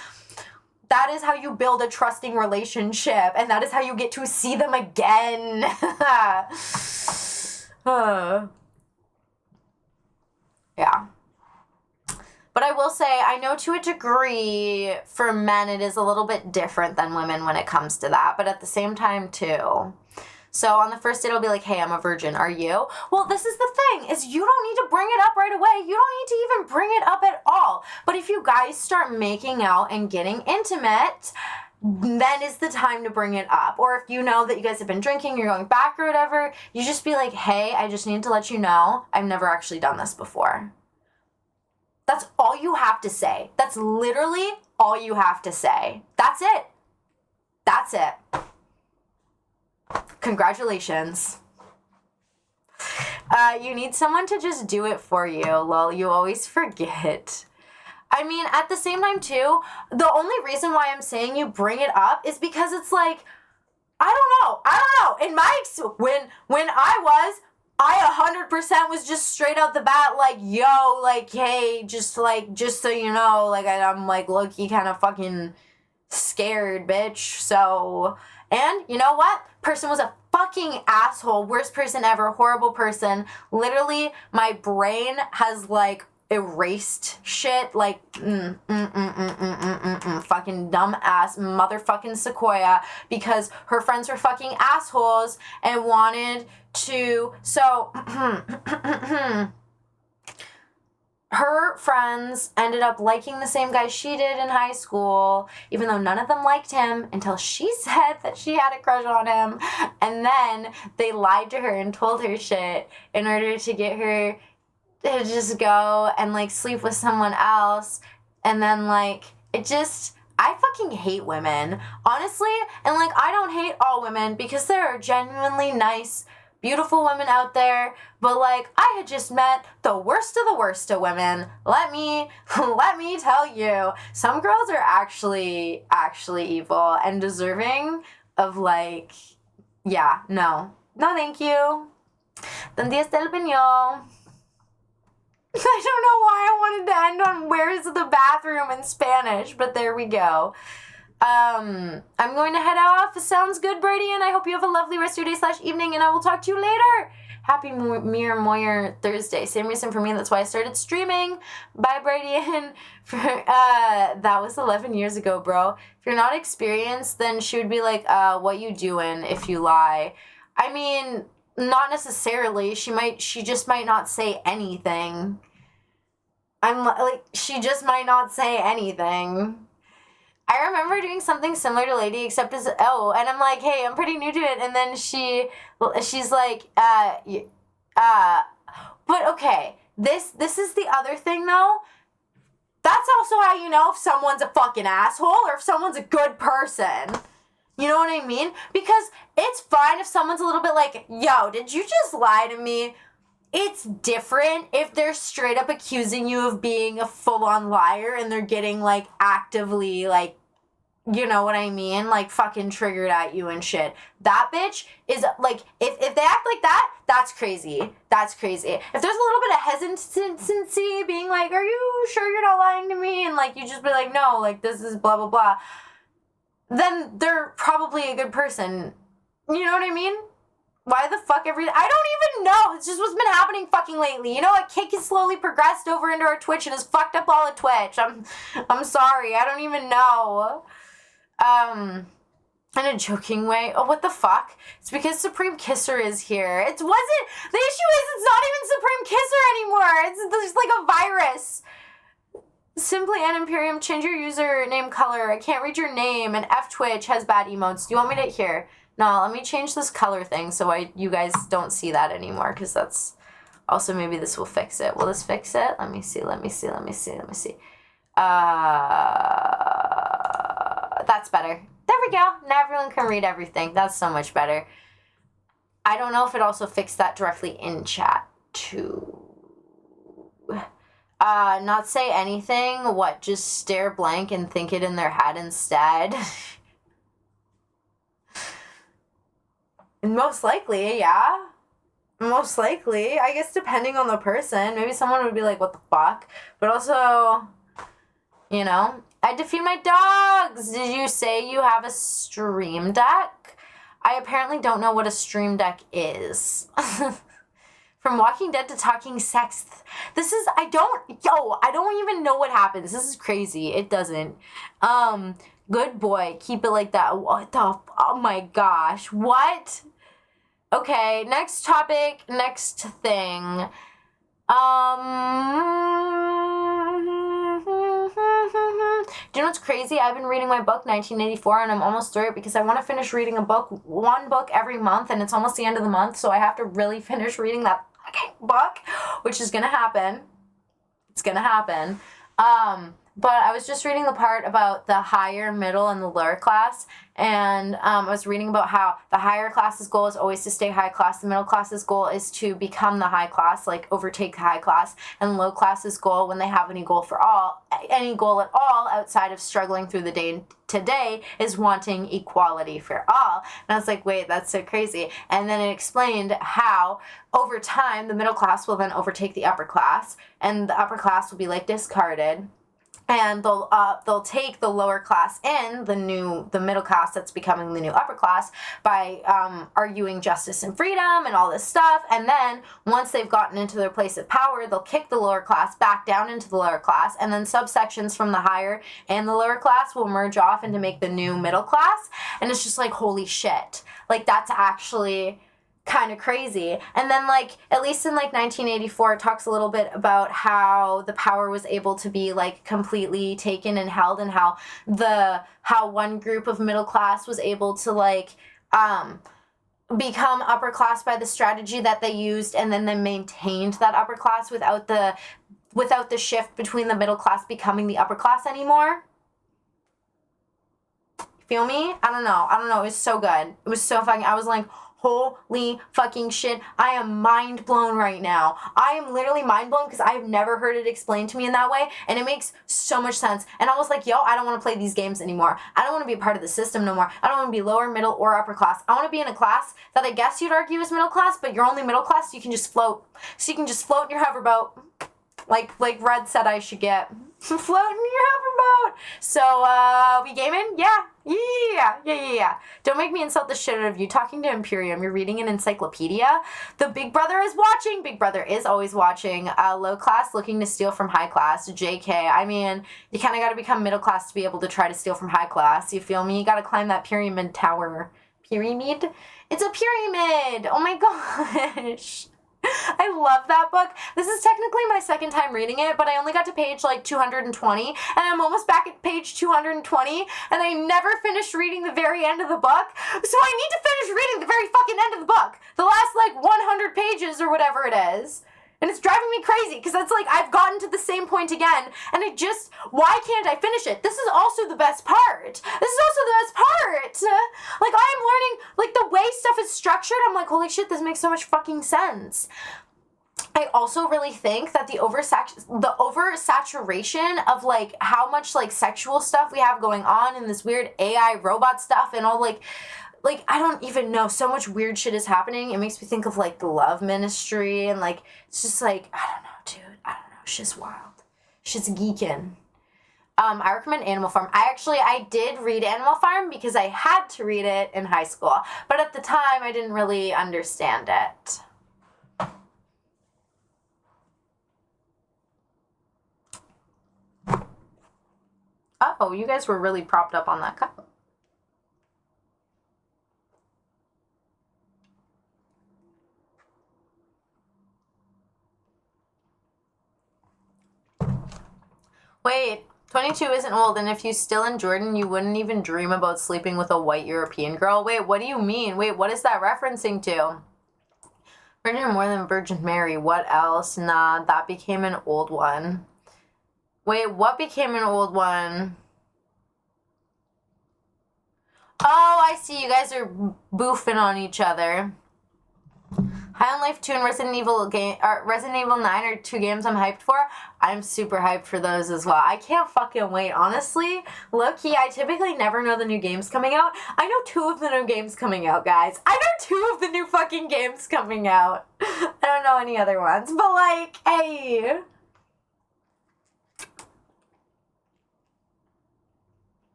[SPEAKER 1] that is how you build a trusting relationship, and that is how you get to see them again. Yeah. But I will say, I know to a degree, for men, it is a little bit different than women when it comes to that. But at the same time, too. So on the first date, I'll be like, hey, I'm a virgin. Are you? Well, this is the thing, is you don't need to bring it up right away. You don't need to even bring it up at all. But if you guys start making out and getting intimate, then is the time to bring it up. Or if you know that you guys have been drinking, you're going back or whatever, you just be like, hey, I just need to let you know, I've never actually done this before. That's all you have to say. That's literally all you have to say. That's it. That's it. Congratulations. You need someone to just do it for you. Lol, you always forget. I mean, at the same time, too, the only reason why I'm saying you bring it up is because it's like, I don't know. In my, when I 100% was just straight out the bat, like, yo, like, hey, just so you know, like, I'm, like, low-key kind of fucking scared, bitch, so, and, you know what? Person was a fucking asshole, worst person ever, horrible person, literally, my brain has, like, erased shit, like, fucking dumbass motherfucking Sequoia, because her friends were fucking assholes and wanted to, so, her friends ended up liking the same guy she did in high school, even though none of them liked him, until she said that she had a crush on him, and then they lied to her and told her shit in order to get her to just go and, like, sleep with someone else, and then, like, it just, I fucking hate women, honestly, and, like, I don't hate all women, because there are genuinely nice, beautiful women out there, but, like, I had just met the worst of women. Let me tell you, some girls are actually evil and deserving of, like, yeah, no, thank you. ¿Dónde está el peñón? I don't know why I wanted to end on where's the bathroom in Spanish, but there we go. I'm going to head off. Sounds good, Brady, and I hope you have a lovely rest of your day / evening, and I will talk to you later. Happy Mir Moyer Thursday. Same reason for me, that's why I started streaming. Bye, Brady, and that was 11 years ago, bro. If you're not experienced, then she would be like, what you doing if you lie? I mean, not necessarily. She just might not say anything. She just might not say anything. I remember doing something similar to Lady, except and I'm like, hey, I'm pretty new to it, and then she's like, but okay, this is the other thing, though. That's also how you know if someone's a fucking asshole or if someone's a good person. You know what I mean? Because it's fine if someone's a little bit like, yo, did you just lie to me? It's different if they're straight up accusing you of being a full-on liar and they're getting, like, actively, like, you know what I mean, like fucking triggered at you and shit. That bitch is like, if they act like that, that's crazy. That's crazy. If there's a little bit of hesitancy being like, are you sure you're not lying to me? And like, you just be like, no, like this is blah, blah, blah. Then they're probably a good person. You know what I mean? Why the fuck I don't even know. It's just what's been happening fucking lately. You know what? Kik has slowly progressed over into our Twitch and has fucked up all of Twitch. I'm sorry. I don't even know. In a joking way. Oh, what the fuck? It's because Supreme Kisser is here. The issue is it's not even Supreme Kisser anymore. It's just like a virus. Simply and Imperium, change your username color. I can't read your name. And F Twitch has bad emotes. Do you want me to here? No, let me change this color thing so you guys don't see that anymore, because that's also, maybe this will fix it. Will this fix it? Let me see. That's better. There we go. Now everyone can read everything. That's so much better. I don't know if it also fixed that directly in chat too. Not say anything. What? Just stare blank and think it in their head instead. Most likely, yeah. Most likely. I guess depending on the person. Maybe someone would be like, what the fuck? But also, you know, I defeat my dogs. Did you say you have a stream deck? I apparently don't know what a stream deck is. From Walking Dead to talking sex. I don't even know what happens. This is crazy. It doesn't. Good boy. Keep it like that. What the, oh my gosh. What? Okay, next topic, next thing. Do you know what's crazy? I've been reading my book, 1984, and I'm almost through it because I want to finish reading one book every month, and it's almost the end of the month, so I have to really finish reading that fucking book, which is gonna happen. It's gonna happen. But I was just reading the part about the higher, middle, and the lower class, and I was reading about how the higher class's goal is always to stay high class, the middle class's goal is to become the high class, like overtake the high class, and low class's goal, when they have any goal at all outside of struggling through the day to day, is wanting equality for all. And I was like, wait, that's so crazy. And then it explained how over time the middle class will then overtake the upper class, and the upper class will be like discarded. And they'll take the lower class in, the middle class that's becoming the new upper class, by arguing justice and freedom and all this stuff. And then once they've gotten into their place of power, they'll kick the lower class back down into the lower class, and then subsections from the higher and the lower class will merge off and to make the new middle class. And it's just like, holy shit, like that's actually kind of crazy. And then, like, at least in like 1984, it talks a little bit about how the power was able to be like completely taken and held, and how one group of middle class was able to like become upper class by the strategy that they used, and then they maintained that upper class without the shift between the middle class becoming the upper class anymore. Feel me? I don't know. It was so good. It was so fucking, I was like, holy fucking shit, I am mind blown right now. I am literally mind blown because I've never heard it explained to me in that way, and it makes so much sense. And I was like, yo, I don't want to play these games anymore. I don't want to be a part of the system no more. I don't want to be lower, middle, or upper class. I want to be in a class that I guess you'd argue is middle class, but you're only middle class, so you can just float. So you can just float in your hoverboat. Like Red said I should get. Float in your hoverboat. So, we gaming? Yeah. Don't make me insult the shit out of you. Talking to Imperium, you're reading an encyclopedia. The Big Brother is watching. Big Brother is always watching. Low class looking to steal from high class. JK. I mean, you kind of got to become middle class to be able to try to steal from high class. You feel me? You got to climb that pyramid tower. Pyramid? It's a pyramid! Oh my gosh. I love that book. This is technically my second time reading it, but I only got to page like 220, and I'm almost back at page 220, and I never finished reading the very end of the book, so I need to finish reading the very fucking end of the book. The last like 100 pages or whatever it is. And it's driving me crazy, because it's like I've gotten to the same point again, and why can't I finish it? This is also the best part. Like, I'm learning, like, the way stuff is structured, I'm like, holy shit, this makes so much fucking sense. I also really think that the oversaturation of, like, how much, like, sexual stuff we have going on and this weird AI robot stuff and all, like, I don't even know, so much weird shit is happening. It makes me think of, like, the love ministry and, like, it's just, like, I don't know, dude. I don't know. Shit's wild. Shit's geeking. I recommend Animal Farm. I did read Animal Farm because I had to read it in high school. But at the time, I didn't really understand it. Oh, you guys were really propped up on that cup. Wait, 22 isn't old, and if you still in Jordan, you wouldn't even dream about sleeping with a white European girl? Wait, what do you mean? Wait, what is that referencing to? Virgin more than Virgin Mary. What else? Nah, that became an old one. Wait, what became an old one? Oh, I see. You guys are boofing on each other. High on Life 2 and Resident Evil 9 are two games I'm hyped for. I'm super hyped for those as well. I can't fucking wait, honestly. Low-key, I typically never know the new games coming out. I know 2 of the new games coming out, guys. I know 2 of the new fucking games coming out. I don't know any other ones, but, like, hey.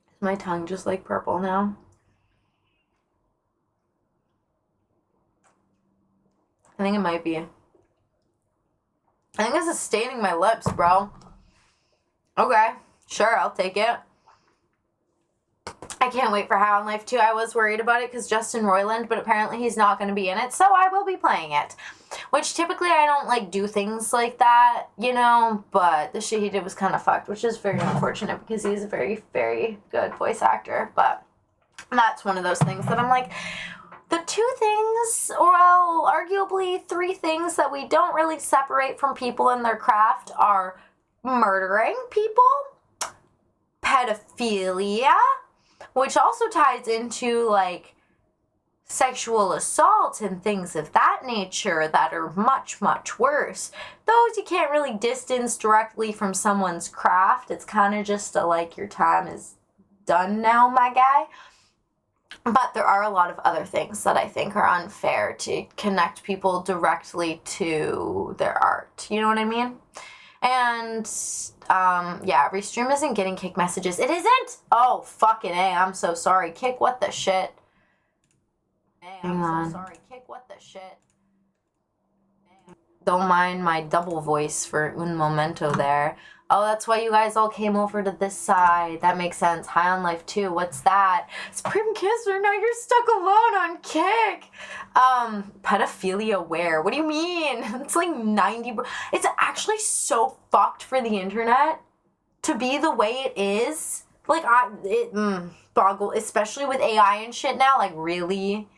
[SPEAKER 1] Is my tongue just, like, purple now? I think it might be. I think this is staining my lips, bro. Okay, sure, I'll take it. I can't wait for High on Life 2. I was worried about it because Justin Roiland, but apparently he's not going to be in it, so I will be playing it. Which typically I don't, like, do things like that, you know, but the shit he did was kind of fucked, which is very unfortunate because he's a very, very good voice actor, but that's one of those things that I'm like, the 2 things, or well, arguably 3 things that we don't really separate from people in their craft are murdering people, pedophilia, which also ties into, like, sexual assault and things of that nature that are much, much worse. Those you can't really distance directly from someone's craft. It's kind of just a, like, your time is done now, my guy. But there are a lot of other things that I think are unfair to connect people directly to their art. You know what I mean? And, yeah, Restream isn't getting kick messages. It isn't? Oh, fucking A. I'm so sorry. Kick what the shit? Hang on. So sorry. Kick what the shit? Don't mind my double voice for un momento there. Oh, that's why you guys all came over to this side. That makes sense. High on Life 2. What's that? Supreme Kisser, now you're stuck alone on Kick. Pedophilia where? What do you mean? It's like 90... It's actually so fucked for the internet to be the way it is. Like, boggle, especially with AI and shit now. Like, really?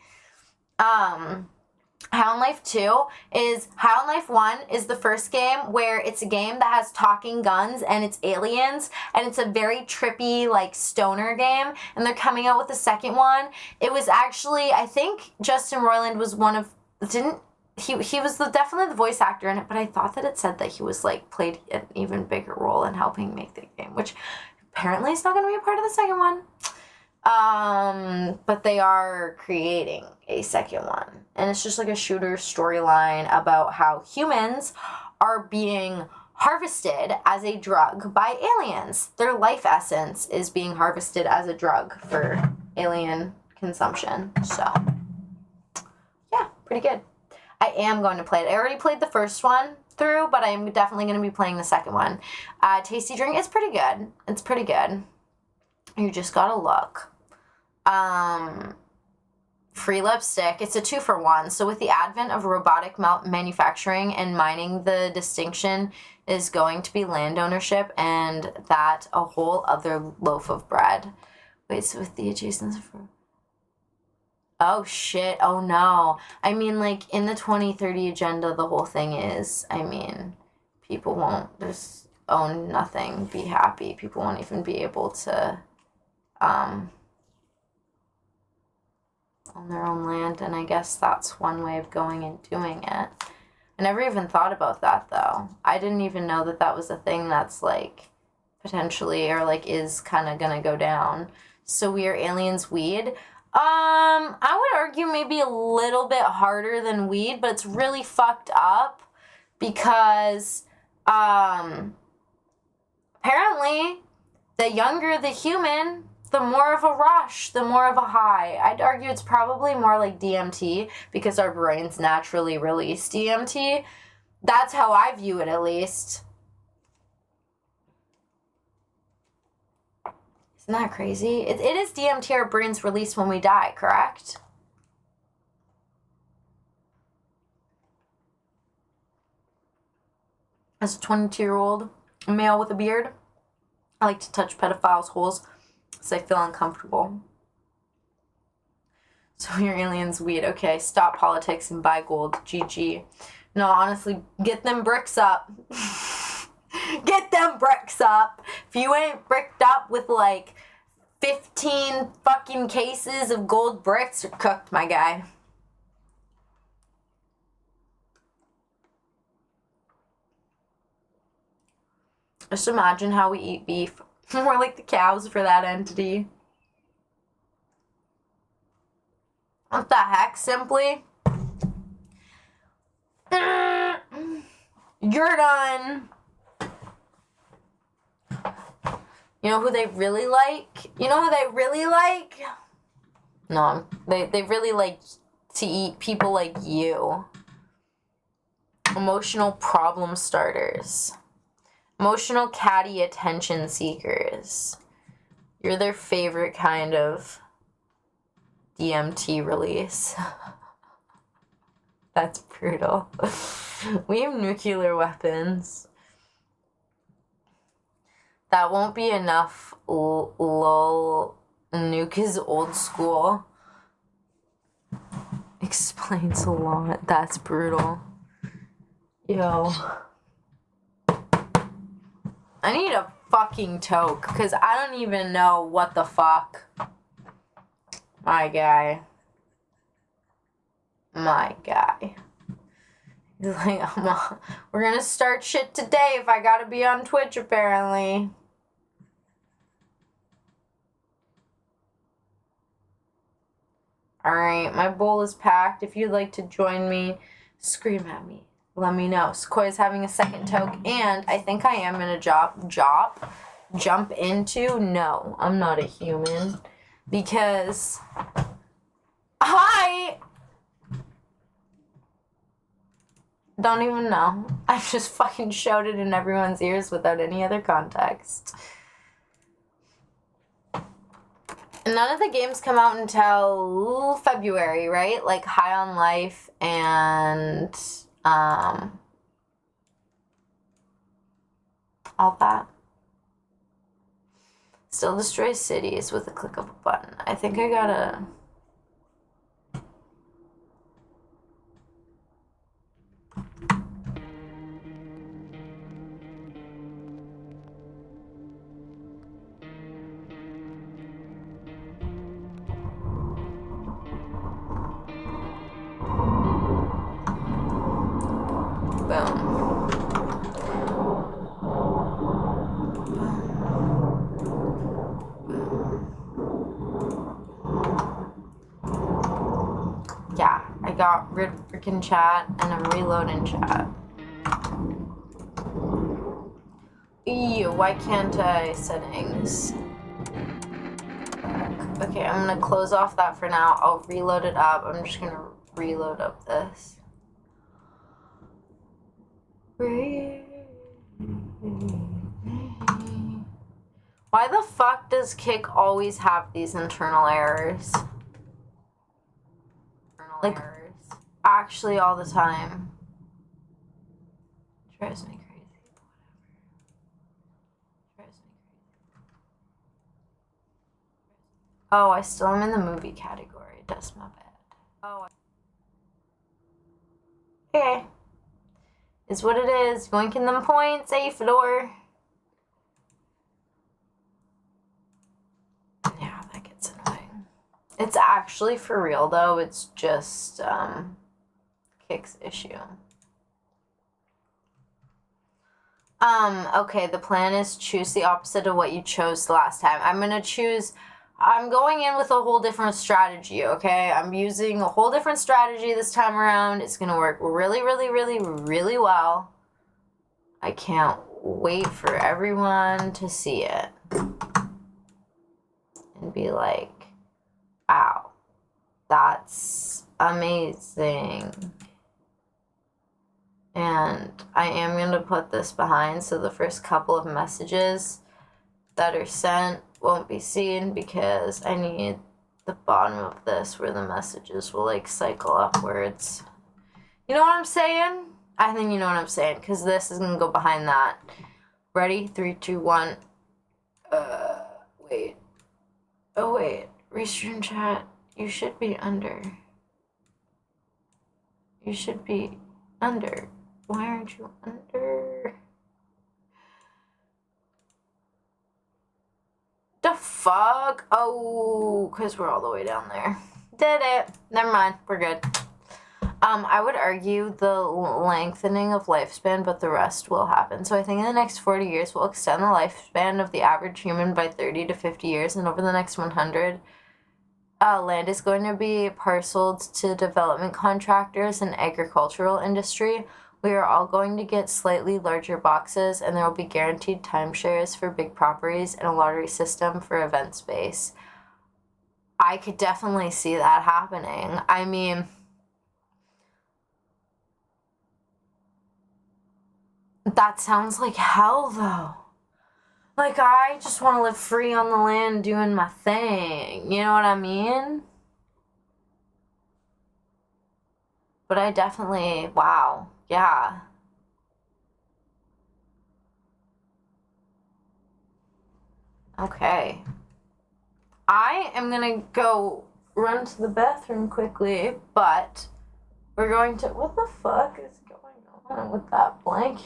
[SPEAKER 1] High on Life 2 is, High on Life 1 is the first game where it's a game that has talking guns and it's aliens and it's a very trippy, like, stoner game, and they're coming out with the second one. It was actually, I think Justin Roiland was one of, he was definitely the voice actor in it, but I thought that it said that he was, like, played an even bigger role in helping make the game, which apparently is not going to be a part of the second one. But they are creating a second one, and it's just like a shooter storyline about how humans are being harvested as a drug by aliens. Their life essence is being harvested as a drug for alien consumption. So, yeah, pretty good. I am going to play it. I already played the first one through, but I'm definitely going to be playing the second one. Tasty Drink is pretty good. It's pretty good. You just gotta look. Free lipstick. It's a 2-for-1. So with the advent of robotic manufacturing and mining, the distinction is going to be land ownership, and that a whole other loaf of bread. Wait, so with the adjacent for... Oh, shit. Oh, no. I mean, like, in the 2030 agenda, the whole thing is, I mean, people won't just own nothing, be happy. People won't even be able to, on their own land, and I guess that's one way of going and doing it. I never even thought about that, though. I didn't even know that that was a thing that's, like, potentially, or, like, is kind of gonna go down. So we are aliens weed. I would argue maybe a little bit harder than weed, but it's really fucked up because, apparently, the younger the human, the more of a rush, the more of a high. I'd argue it's probably more like DMT because our brains naturally release DMT. That's how I view it, at least. Isn't that crazy? It is DMT our brains release when we die, correct? As a 22-year-old male with a beard, I like to touch pedophiles' holes because I feel uncomfortable. So you're aliens weed. Okay, stop politics and buy gold. GG. No, honestly, get them bricks up. Get them bricks up. If you ain't bricked up with like 15 fucking cases of gold bricks, you're cooked, my guy. Just imagine how we eat beef. We're like the cows for that entity. What the heck, simply? You're done. You know who they really like? You know who they really like? No, they really like to eat people like you. Emotional problem starters. Emotional catty attention seekers. You're their favorite kind of DMT release. That's brutal. We have nuclear weapons. That won't be enough. Lol. Nuke is old school. Explains a lot. That's brutal. Yo. I need a fucking toke, because I don't even know what the fuck. My guy. My guy. He's like, we're gonna start shit today if I gotta be on Twitch, apparently. Alright, my bowl is packed. If you'd like to join me, scream at me. Let me know. Sequoia's having a second toke, and I think I am gonna jump into, no, I'm not a human, because I don't even know. I just fucking shouted in everyone's ears without any other context. And none of the games come out until February, right? Like High on Life and all that. Still destroy cities with a click of a button. I think I gotta... Yeah, I got rid of freaking chat and I'm reloading chat. Ew, why can't I? Settings. Okay, I'm gonna close off that for now. I'll reload it up. I'm just gonna reload up this. Why the fuck does Kick always have these internal errors? Like, actually all the time. Drives me crazy. Drives me crazy. Oh, I still am in the movie category. That's my bad. Oh. Okay. Is what it is. Yoinking them points, eh, Fedor? Yeah, that gets annoying. It's actually for real, though. It's just, Kick's issue. Okay, the plan is choose the opposite of what you chose last time. I'm going in with a whole different strategy, okay? I'm using a whole different strategy this time around. It's gonna work really, really, really, really well. I can't wait for everyone to see it. And be like, wow, that's amazing. And I am going to put this behind so the first couple of messages that are sent won't be seen, because I need the bottom of this where the messages will like cycle upwards. You know what I'm saying? I think you know what I'm saying, because this is going to go behind that. Ready? 3, 2, 1. Wait. Oh, wait. Restream chat. You should be under. You should be under. Why aren't you under? The fuck? Oh, because we're all the way down there. Did it. Never mind. We're good. I would argue the lengthening of lifespan, but the rest will happen. So I think in the next 40 years, we'll extend the lifespan of the average human by 30 to 50 years. And over the next 100, land is going to be parceled to development contractors and agricultural industry. We are all going to get slightly larger boxes, and there will be guaranteed timeshares for big properties and a lottery system for event space. I could definitely see that happening. I mean, that sounds like hell, though. Like, I just want to live free on the land doing my thing. You know what I mean? But I definitely, wow, yeah. Okay. I am going to go run to the bathroom quickly, but we're going to... What the fuck is going on with that blanket?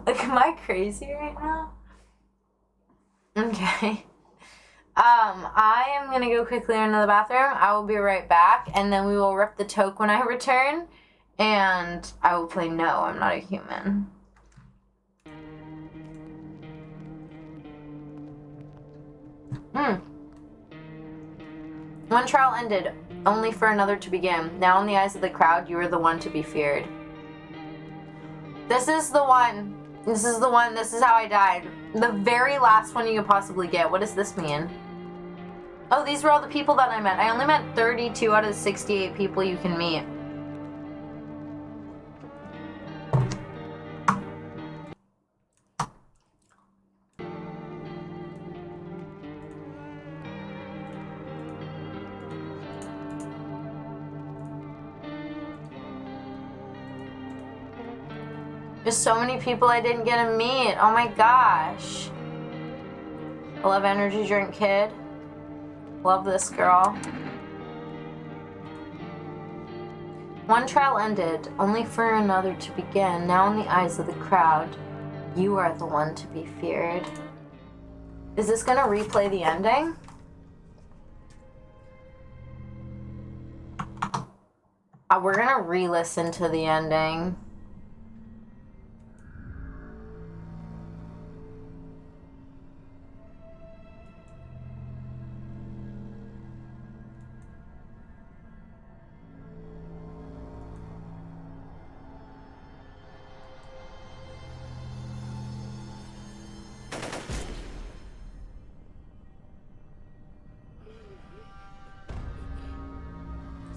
[SPEAKER 1] Like, am I crazy right now? Okay. I am gonna go quickly into the bathroom. I will be right back, and then we will rip the toke when I return, and I will play No, I'm Not a Human. One trial ended, only for another to begin. Now in the eyes of the crowd, you are the one to be feared. This is the one. This is the one. This is how I died. The very last one you could possibly get. What does this mean? Oh, these were all the people that I met. I only met 32 out of the 68 people you can meet. There's so many people I didn't get to meet. Oh my gosh. I love energy drink kid. Love this girl. One trial ended, only for another to begin. Now in the eyes of the crowd, you are the one to be feared. Is this gonna replay the ending? We're gonna re-listen to the ending.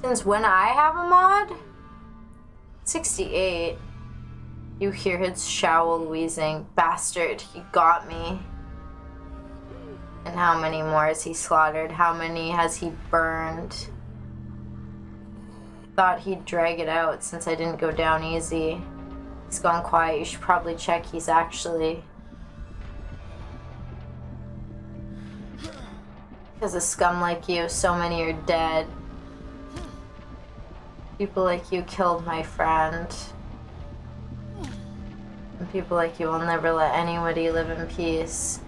[SPEAKER 1] Since when I have a mod? 68. You hear his showl wheezing. Bastard, he got me. And how many more has he slaughtered? How many has he burned? Thought he'd drag it out since I didn't go down easy. He's gone quiet. You should probably check he's actually... Because of scum like you, so many are dead. People like you killed my friend. And people like you will never let anybody live in peace.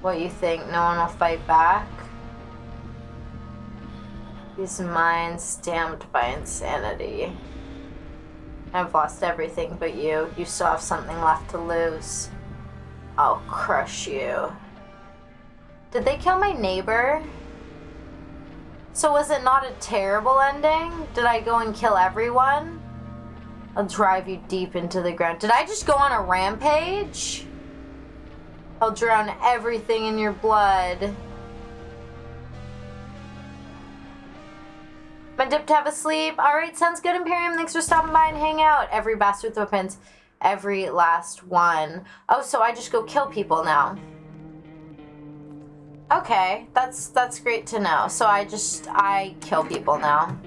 [SPEAKER 1] What you think? No one will fight back? These minds damned by insanity. I've lost everything but you. You still have something left to lose. I'll crush you. Did they kill my neighbor? So was it not a terrible ending? Did I go and kill everyone? I'll drive you deep into the ground. Did I just go on a rampage? I'll drown everything in your blood. I'm dipped to have a sleep. Alright, sounds good, Imperium. Thanks for stopping by and hang out. Every bastard with weapons. Every last one. Oh, so I just go kill people now. Okay, that's great to know. So I kill people now.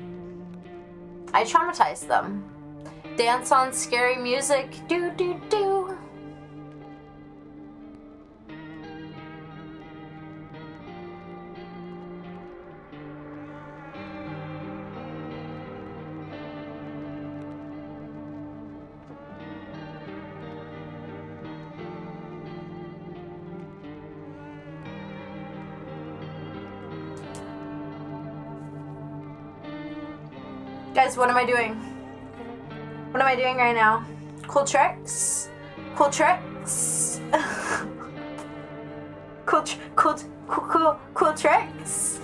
[SPEAKER 1] I traumatize them. Dance on scary music. Do do do. Guys, what am I doing? What am I doing right now? Cool tricks? Cool tricks? cool tricks?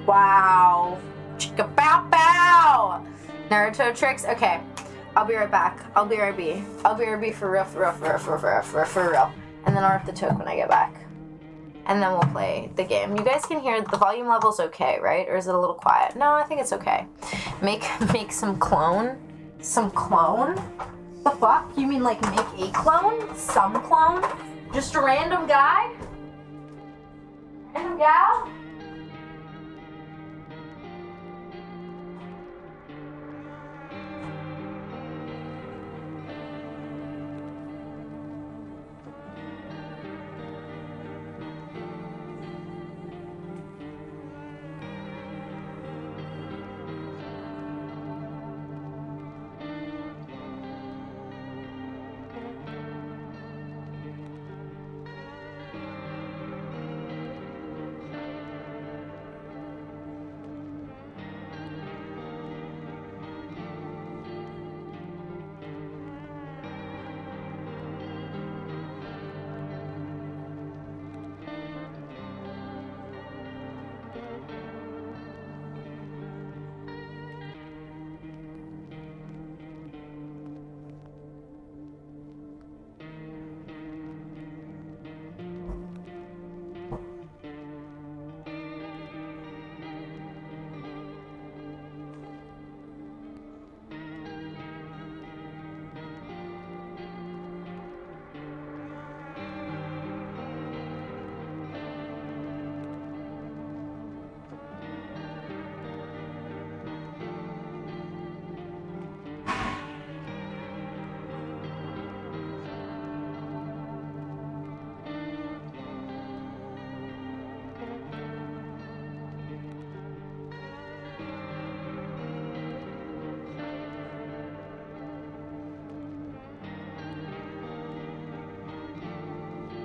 [SPEAKER 1] Wow. Chicka bow bow! Naruto tricks? Okay. I'll be right back. I'll be right back for real. And then I'll rip the toke when I get back. And then we'll play the game. You guys can hear the volume level's okay, right? Or is it a little quiet? No, I think it's okay. Make some clone? Some clone? The fuck? You mean like make a clone? Some clone? Just a random guy? Random gal?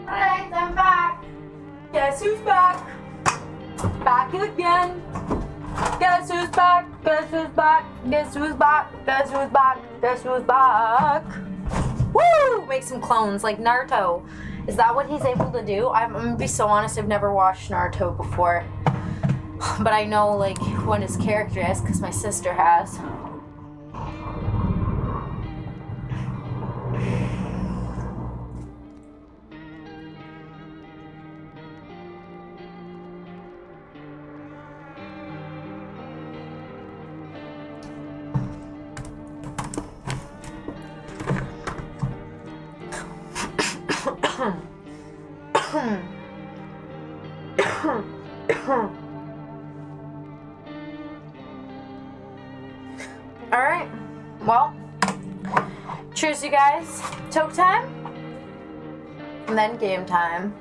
[SPEAKER 1] Alright, I'm back. Guess who's back? Back again. Guess who's back? Guess who's back? Guess who's back? Guess who's back? Guess who's back? Woo! Make some clones like Naruto. Is that what he's able to do? I'm gonna be so honest, I've never watched Naruto before. But I know like what his character is because my sister has. Alright, well, cheers you guys. Toke time, and then game time.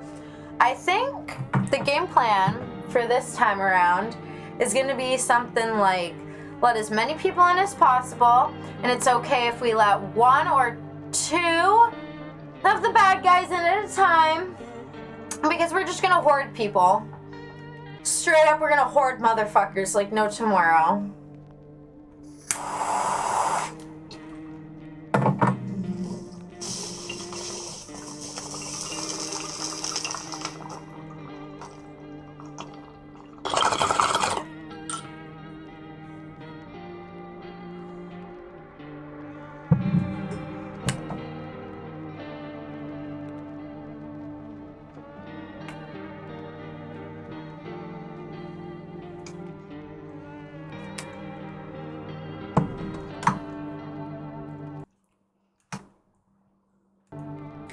[SPEAKER 1] I think the game plan for this time around is going to be something like let as many people in as possible, and it's okay if we let 1 or 2 of the bad guys in at a time, because we're just gonna hoard people. Straight up, we're gonna hoard motherfuckers like no tomorrow.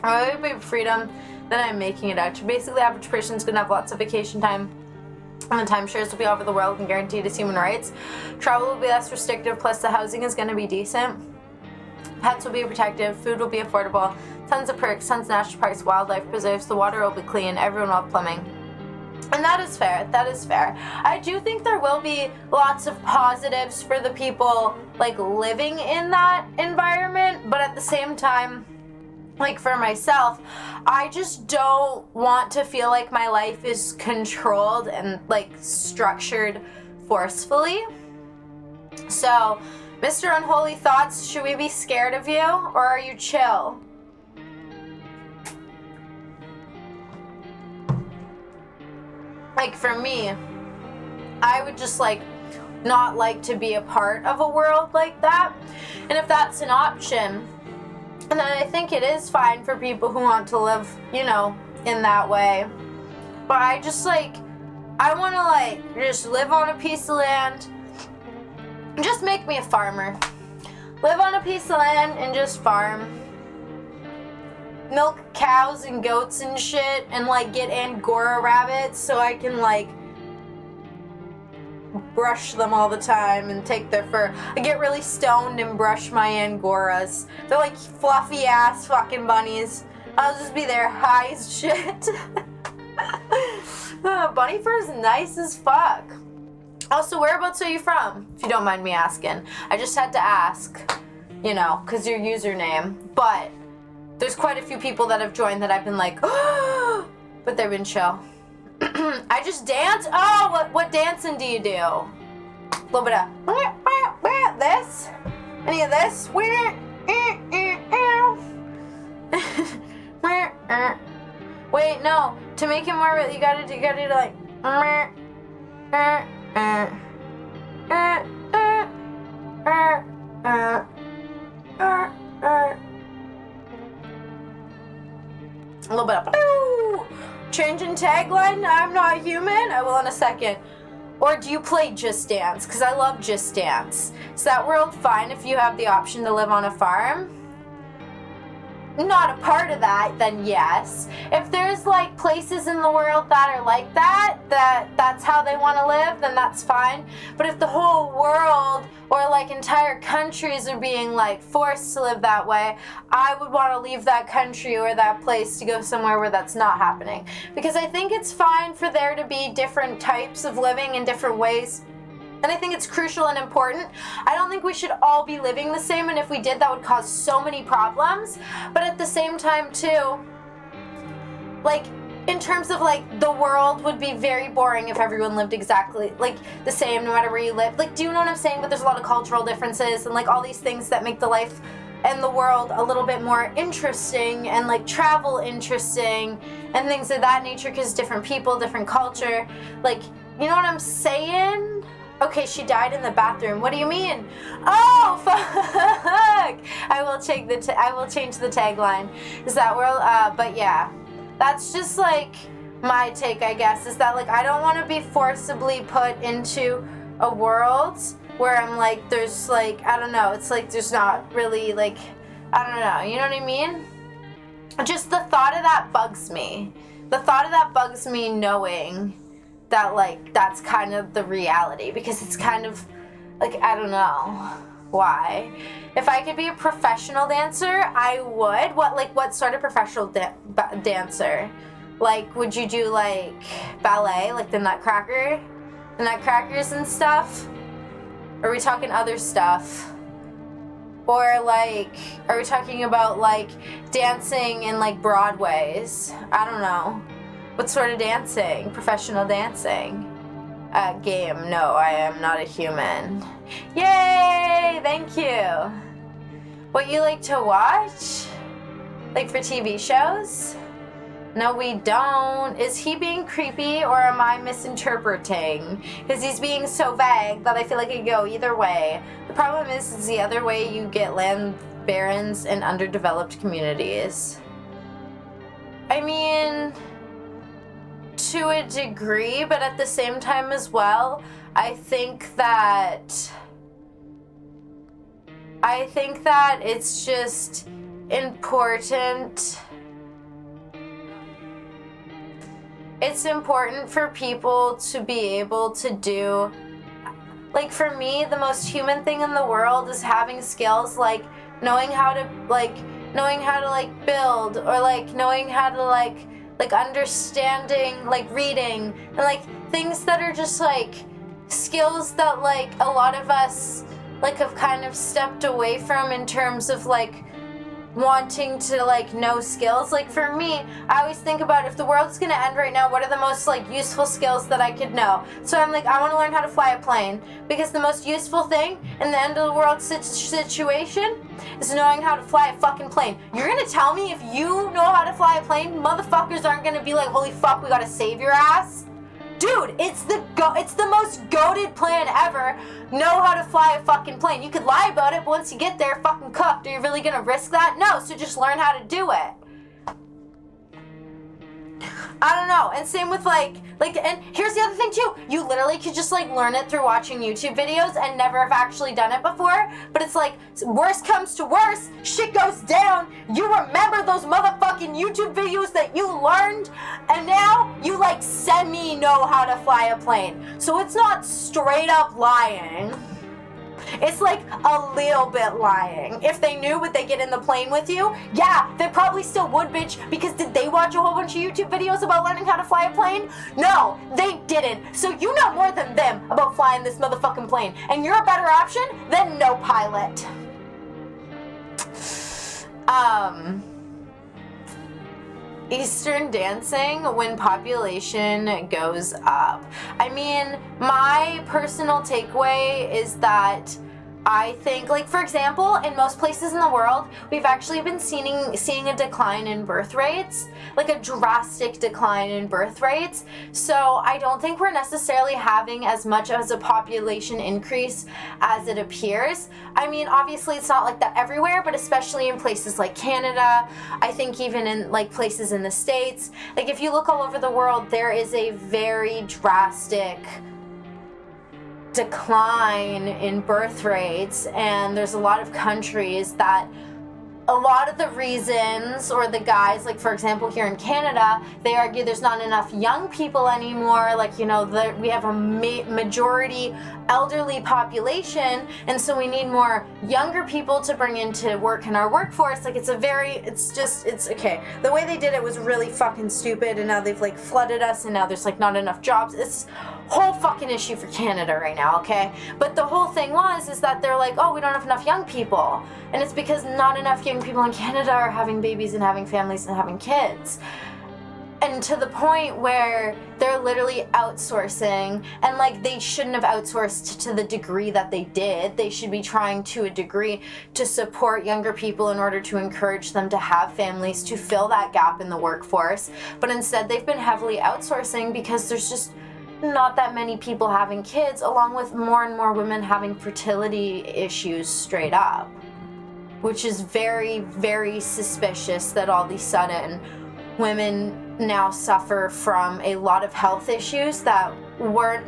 [SPEAKER 1] I would be freedom, then I'm making it out. Basically, the average person's gonna have lots of vacation time, and the timeshares will be all over the world and guaranteed as human rights. Travel will be less restrictive, plus the housing is gonna be decent. Pets will be protected, food will be affordable, tons of perks, tons of national parks, wildlife preserves, the water will be clean, everyone will have plumbing. And that is fair, that is fair. I do think there will be lots of positives for the people, like, living in that environment, but at the same time, like, for myself, I just don't want to feel like my life is controlled and, like, structured forcefully. So, Mr. Unholy Thoughts, should we be scared of you, or are you chill? Like, for me, I would just, like, not like to be a part of a world like that. And if that's an option, and then I think it is fine for people who want to live, you know, in that way. But I just, like, I want to, like, just live on a piece of land. Just make me a farmer. Live on a piece of land and just farm. Milk cows and goats and shit, and, like, get Angora rabbits so I can, like, brush them all the time and take their fur. I get really stoned and brush my Angoras. They're like fluffy ass fucking bunnies. I'll just be there high as shit. Bunny fur is nice as fuck. Also, whereabouts are you from? If you don't mind me asking. I just had to ask, you know, because your username. But there's quite a few people that have joined that I've been like, oh, but they've been chill. I just dance? Oh, what dancing do you do? A little bit of this? Any of this? Wait, no. To make it more, you gotta do like. A little bit of. Changing tagline, I'm not human? I will in a second. Or do you play Just Dance? Because I love Just Dance. Is that world fine if you have the option to live on a farm? Not a part of that, then yes. If there's, like, places in the world that are like that's how they want to live, then that's fine. But if the whole world or, like, entire countries are being, like, forced to live that way, I would want to leave that country or that place to go somewhere where that's not happening. Because I think it's fine for there to be different types of living in different ways. And I think it's crucial and important. I don't think we should all be living the same, and if we did, that would cause so many problems. But at the same time, too, like, in terms of, like, the world would be very boring if everyone lived exactly, like, the same no matter where you live. Like, do you know what I'm saying? But there's a lot of cultural differences and, like, all these things that make the life and the world a little bit more interesting, and, like, travel interesting and things of that nature, because different people, different culture. Like, you know what I'm saying? Okay, she died in the bathroom. What do you mean? Oh, fuck! I will change the tagline. Is that where? But yeah, that's just, like, my take, I guess. Is that, like, I don't want to be forcibly put into a world where I'm like, there's, like, I don't know. It's like there's not really, like, I don't know. You know what I mean? Just the thought of that bugs me. The thought of that bugs me, knowing that, like, that's kind of the reality, because it's kind of, like, I don't know why. If I could be a professional dancer, I would. What sort of professional dancer? Like, would you do, like, ballet, like the Nutcrackers and stuff? Are we talking other stuff? Or like, are we talking about like dancing in like Broadways? I don't know. What sort of dancing? Professional dancing? Game. No, I am not a human. Yay! Thank you. What you like to watch? Like for TV shows? No, we don't. Is he being creepy or am I misinterpreting? Because he's being so vague that I feel like it could go either way. The problem is the other way you get land barons in underdeveloped communities. I mean, to a degree, but at the same time as well, I think that it's just important. It's important for people to be able to do, like for me, the most human thing in the world is having skills like knowing how to build, or like knowing how to like understanding, like reading, and like things that are just like skills that like a lot of us like have kind of stepped away from in terms of like wanting to like know skills. Like for me, I always think about if the world's gonna end right now, what are the most like useful skills that I could know? So I'm like, I want to learn how to fly a plane, because the most useful thing in the end of the world situation is knowing how to fly a fucking plane. You're gonna tell me if you know how to fly a plane, motherfuckers aren't gonna be like, holy fuck, we gotta save your ass? Dude, it's the most goated plan ever. Know how to fly a fucking plane. You could lie about it, but once you get there, fucking cooked. Are you really gonna risk that? No, so just learn how to do it. I don't know. And same with like, and here's the other thing too. You literally could just like learn it through watching YouTube videos and never have actually done it before. But it's like, worst comes to worst, shit goes down. You remember those motherfucking YouTube videos that you learned, and now you like semi know how to fly a plane. So it's not straight up lying. It's like a little bit lying. If they knew, would they get in the plane with you? Yeah, they probably still would, bitch, because did they watch a whole bunch of YouTube videos about learning how to fly a plane? No, they didn't. So you know more than them about flying this motherfucking plane, and you're a better option than no pilot. Eastern dancing when population goes up. I mean, my personal takeaway is that I think, like, for example, in most places in the world, we've actually been seeing a decline in birth rates, like a drastic decline in birth rates. So I don't think we're necessarily having as much as a population increase as it appears. I mean, obviously it's not like that everywhere, but especially in places like Canada, I think even in like places in the States, like if you look all over the world, there is a very drastic decline in birth rates, and there's a lot of countries that a lot of the reasons, or the guys, like for example here in Canada, they argue there's not enough young people anymore, like, you know, we have a majority elderly population, and so we need more younger people to bring into work in our workforce. Like it's okay, the way they did it was really fucking stupid, and now they've like flooded us, and now there's like not enough jobs. It's whole fucking issue for Canada right now, okay? But the whole thing is that they're like, oh, we don't have enough young people, and it's because not enough young people in Canada are having babies and having families and having kids. And to the point where they're literally outsourcing, and like they shouldn't have outsourced to the degree that they did. They should be trying to a degree to support younger people in order to encourage them to have families, to fill that gap in the workforce. But instead they've been heavily outsourcing because there's just not that many people having kids, along with more and more women having fertility issues straight up, which is very, very suspicious that all of a sudden women now suffer from a lot of health issues that weren't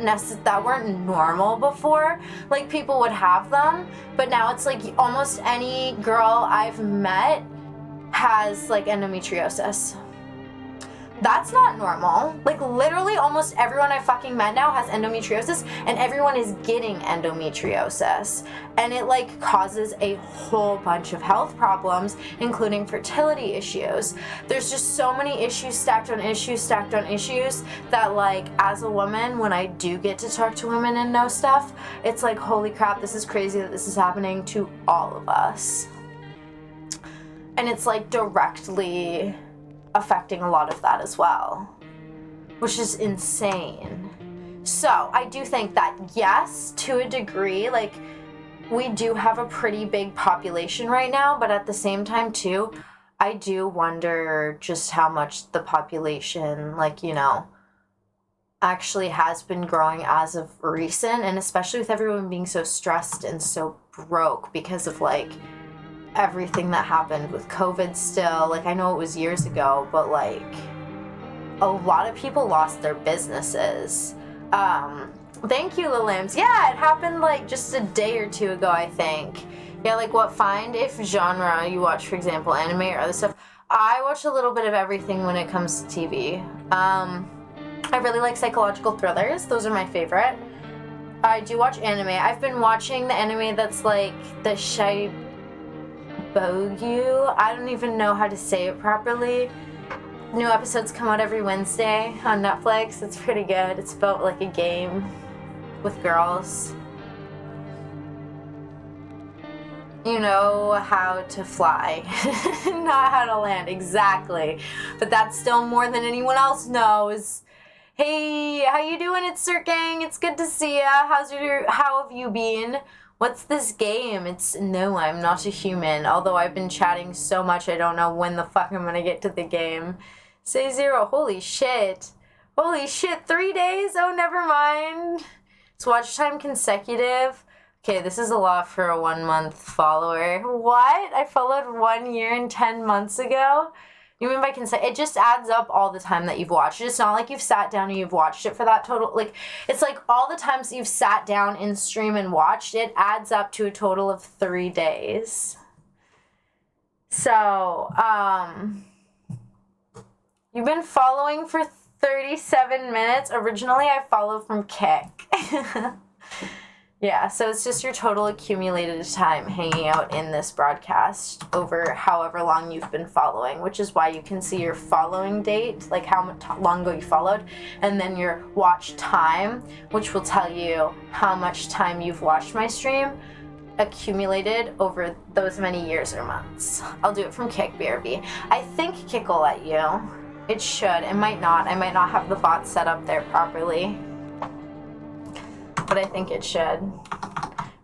[SPEAKER 1] normal before. Like people would have them, but now it's like almost any girl I've met has like endometriosis. That's not normal. Like, literally almost everyone I fucking met now has endometriosis, and everyone is getting endometriosis. And it, like, causes a whole bunch of health problems, including fertility issues. There's just so many issues stacked on issues stacked on issues that, like, as a woman, when I do get to talk to women and know stuff, it's like, holy crap, this is crazy that this is happening to all of us. And it's, like, directly affecting a lot of that as well, which is insane. So I do think that, yes, to a degree, like, we do have a pretty big population right now, but at the same time too, I do wonder just how much the population, like, you know, actually has been growing as of recent, and especially with everyone being so stressed and so broke because of, like, everything that happened with COVID still. Like, I know it was years ago, but, like, a lot of people lost their businesses. Thank you, Lilims. Yeah, it happened, like, just a day or two ago, I think. Yeah, like, what if genre you watch, for example, anime or other stuff. I watch a little bit of everything when it comes to TV. I really like psychological thrillers. Those are my favorite. I do watch anime. I've been watching the anime that's, like, the Bogyu. I don't even know how to say it properly. New episodes come out every Wednesday on Netflix. It's pretty good. It's about, like, a game with girls. You know how to fly, not how to land, exactly. But that's still more than anyone else knows. Hey, how you doing? It's Sir Gang. It's good to see ya. How have you been? What's this game? It's no, I'm not a human. Although I've been chatting so much, I don't know when the fuck I'm gonna get to the game. Say 0. Holy shit. Holy shit, 3 days? Oh, never mind. It's watch time consecutive. Okay, this is a lot for a 1 month follower. What? I followed 1 year and 10 months ago? You mean by it just adds up all the time that you've watched it. It's not like you've sat down and you've watched it for that total, like, it's like all the times you've sat down in stream and watched it adds up to a total of 3 days. So, you've been following for 37 minutes. Originally, I followed from Kick. Yeah, so it's just your total accumulated time hanging out in this broadcast over however long you've been following, which is why you can see your following date, like how long ago you followed, and then your watch time, which will tell you how much time you've watched my stream accumulated over those many years or months. I'll do it from Kick, BRB. I think Kick will let you. It should. It might not. I might not have the bot set up there properly. But I think it should.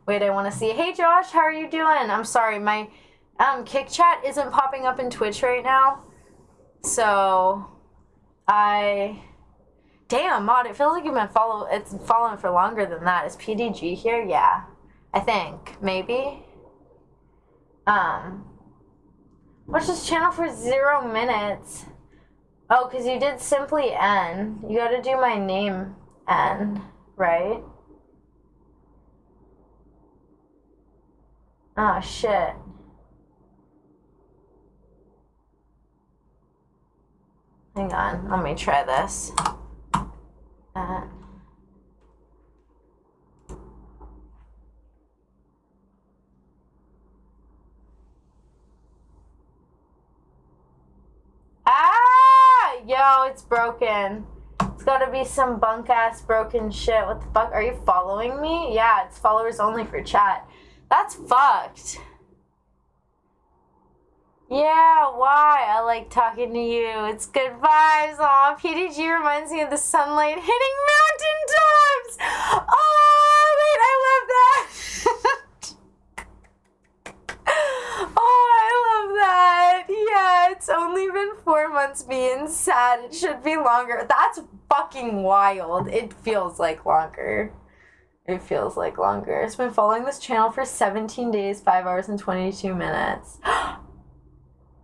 [SPEAKER 1] Wait, I want to see. Hey, Josh, how are you doing? I'm sorry, my Kick chat isn't popping up in Twitch right now. So, damn, Mod, it feels like you've been following for longer than that. Is PDG here? Yeah, I think. Maybe. Watch this channel for 0 minutes. Oh, because you did simply N. You gotta do my name N, right? Oh, shit. Hang on, let me try this. Yo, it's broken. It's gotta be some bunk-ass broken shit. What the fuck? Are you following me? Yeah, it's followers only for chat. That's fucked. Yeah, why? I like talking to you. It's good vibes. Aw, PDG reminds me of the sunlight hitting mountaintops. Oh, wait, I love that. Oh, I love that. Yeah, it's only been 4 months being sad. It should be longer. That's fucking wild. It feels like longer. It feels like longer. It's been following this channel for 17 days, 5 hours, and 22 minutes.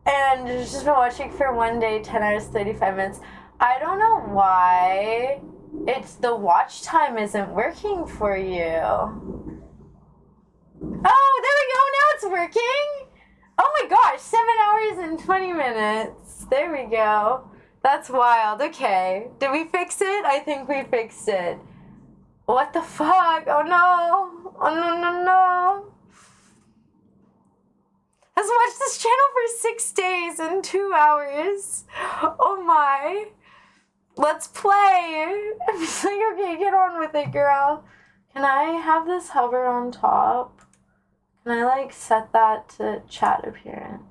[SPEAKER 1] And it's just been watching for 1 day, 10 hours, 35 minutes. I don't know why it's the watch time isn't working for you. Oh, there we go. Now it's working. Oh my gosh, 7 hours and 20 minutes. There we go. That's wild. Okay. Did we fix it? I think we fixed it. What the fuck? Oh no. Oh no, no, no. Has watched this channel for 6 days and 2 hours. Oh my. Let's play. I'm just like, okay, get on with it, girl. Can I have this hover on top? Can I like set that to chat appearance?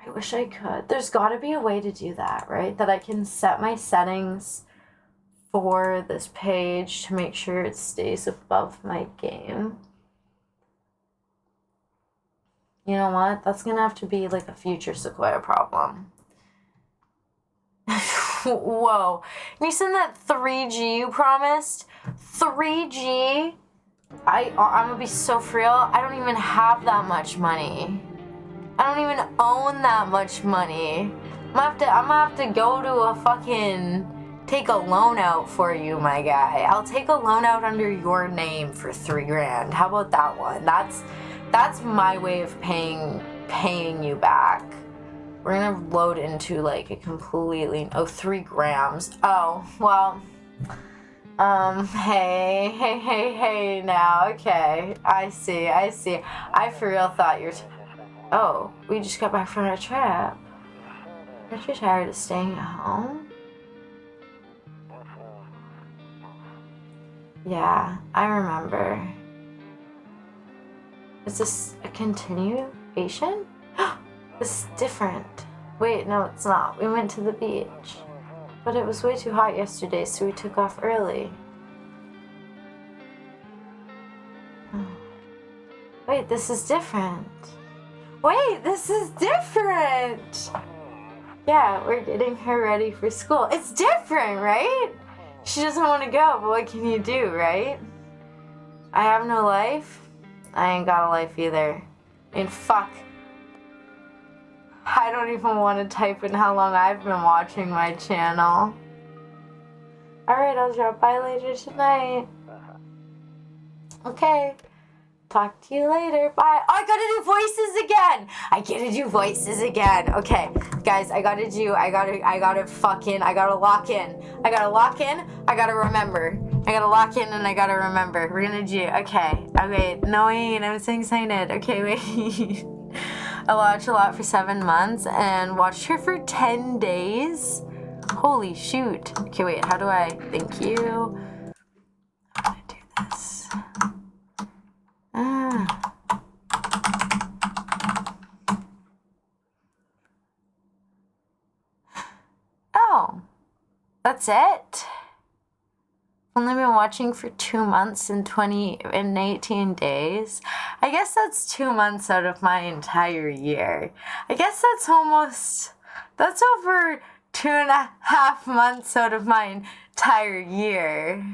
[SPEAKER 1] I wish I could. There's gotta be a way to do that, right? That I can set my settings for this page to make sure it stays above my game. You know what? That's gonna have to be like a future Sequoia problem. Whoa. You said that 3G you promised? 3G? I'm gonna be so for real. I don't even have that much money. I don't even own that much money. I'm gonna have to go to a fucking take a loan out for you, my guy. I'll take a loan out under your name for $3 grand. How about that one? That's my way of paying you back. We're gonna load into like a completely 3 grams. Oh, well. Hey now, okay. I see. I for real thought you're oh, we just got back from our trip. Aren't you tired of staying at home? Yeah, I remember. Is this a continuation? This is different. Wait, no, it's not. We went to the beach. But it was way too hot yesterday, so we took off early. Wait, this is different. Wait, this is different! Yeah, we're getting her ready for school. It's different, right? She doesn't want to go, but what can you do, right? I have no life. I ain't got a life either. I mean, fuck. I don't even want to type in how long I've been watching my channel. Alright, I'll drop by later tonight. Okay. Talk to you later. Bye. Oh, I gotta do voices again. Okay, guys, I gotta lock in. I gotta remember. We're gonna do, okay. No, wait, I'm so excited. Okay, wait. I watched a lot for 7 months and watched her for 10 days. Holy shoot. Okay, wait, how do I, thank you. How do I do this? Oh, that's it? Only been watching for 2 months and 18 days. I guess that's 2 months out of my entire year. I guess that's over 2.5 months out of my entire year.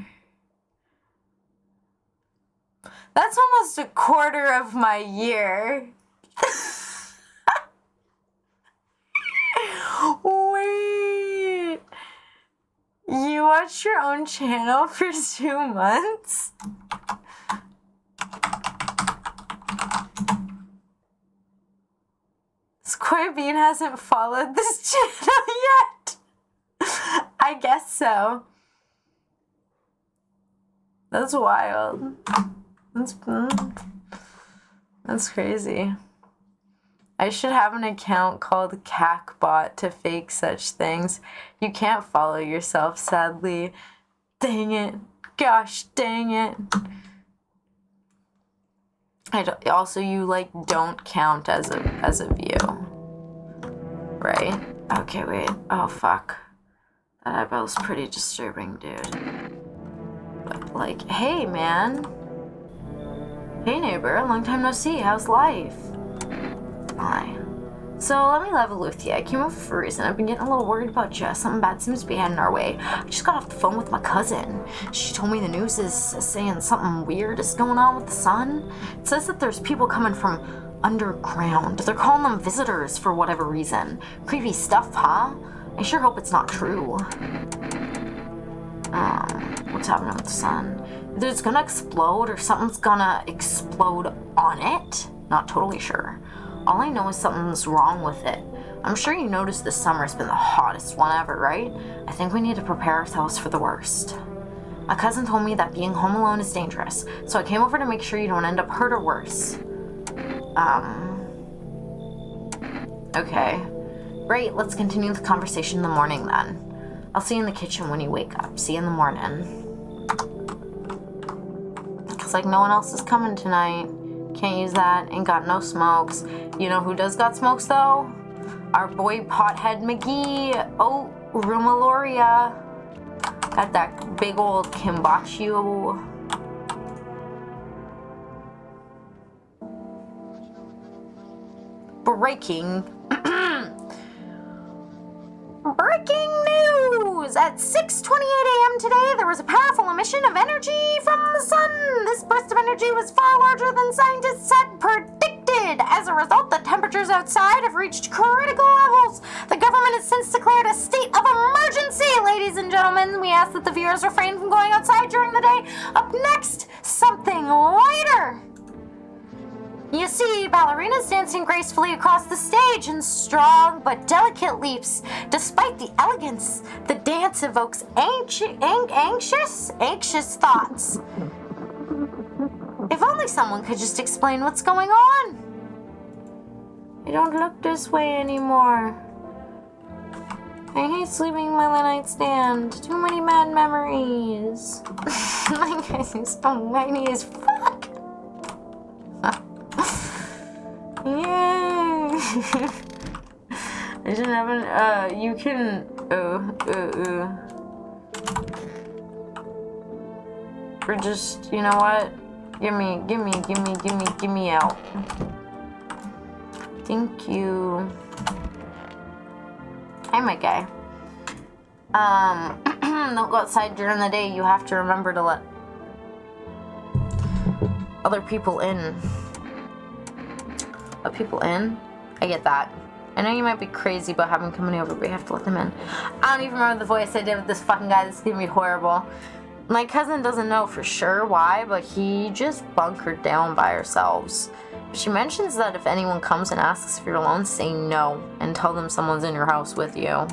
[SPEAKER 1] That's almost a quarter of my year. Wait. You watched your own channel for 2 months? Square Bean hasn't followed this channel yet. I guess so. That's wild. That's crazy. I should have an account called CACBot to fake such things. You can't follow yourself, sadly. Dang it. Gosh, dang it. Also, you, don't count as a view. Right? Okay, wait. Oh, fuck. That eyeball's pretty disturbing, dude. But, hey, man. Hey, neighbor. Long time no see. How's life? Hi. So let me level with you. I came over for a reason. I've been getting a little worried about you. Something bad seems to be heading our way. I just got off the phone with my cousin. She told me the news is saying something weird is going on with the sun. It says that there's people coming from underground. They're calling them visitors for whatever reason. Creepy stuff, huh? I sure hope it's not true. What's happening with the sun? Either it's gonna explode or something's gonna explode on it. Not totally sure. All I know is something's wrong with it. I'm sure you noticed this summer's been the hottest one ever, right? I think we need to prepare ourselves for the worst. My cousin told me that being home alone is dangerous, so I came over to make sure you don't end up hurt or worse. Okay. Great, let's continue the conversation in the morning then. I'll see you in the kitchen when you wake up. See you in the morning. Looks like no one else is coming tonight. Can't use that. Ain't got no smokes. You know who does got smokes though? Our boy Pothead McGee. Oh, Rumaloria. Got that big old Kimbachu. Breaking news! At 6:28 a.m. today, there was a powerful emission of energy from the sun. This burst of energy was far larger than scientists had predicted. As a result, the temperatures outside have reached critical levels. The government has since declared a state of emergency. Ladies and gentlemen, we ask that the viewers refrain from going outside during the day. Up next, something lighter. You see ballerinas dancing gracefully across the stage in strong but delicate leaps. Despite the elegance, the dance evokes anxious thoughts. If only someone could just explain what's going on. I don't look this way anymore. I hate sleeping in my nightstand. Too many bad memories. My guys are so whiny as fuck. Yay! I should have you can, or just, you know what? Give me out. Thank you. Hi, my guy. Don't go outside during the day. You have to remember to let other people in. Let people in? I get that. I know you might be crazy about having company over, but you have to let them in. I don't even remember the voice I did with this fucking guy. This is gonna be horrible. My cousin doesn't know for sure why, but he just bunkered down by ourselves. She mentions that if anyone comes and asks if you're alone, say no and tell them someone's in your house with you.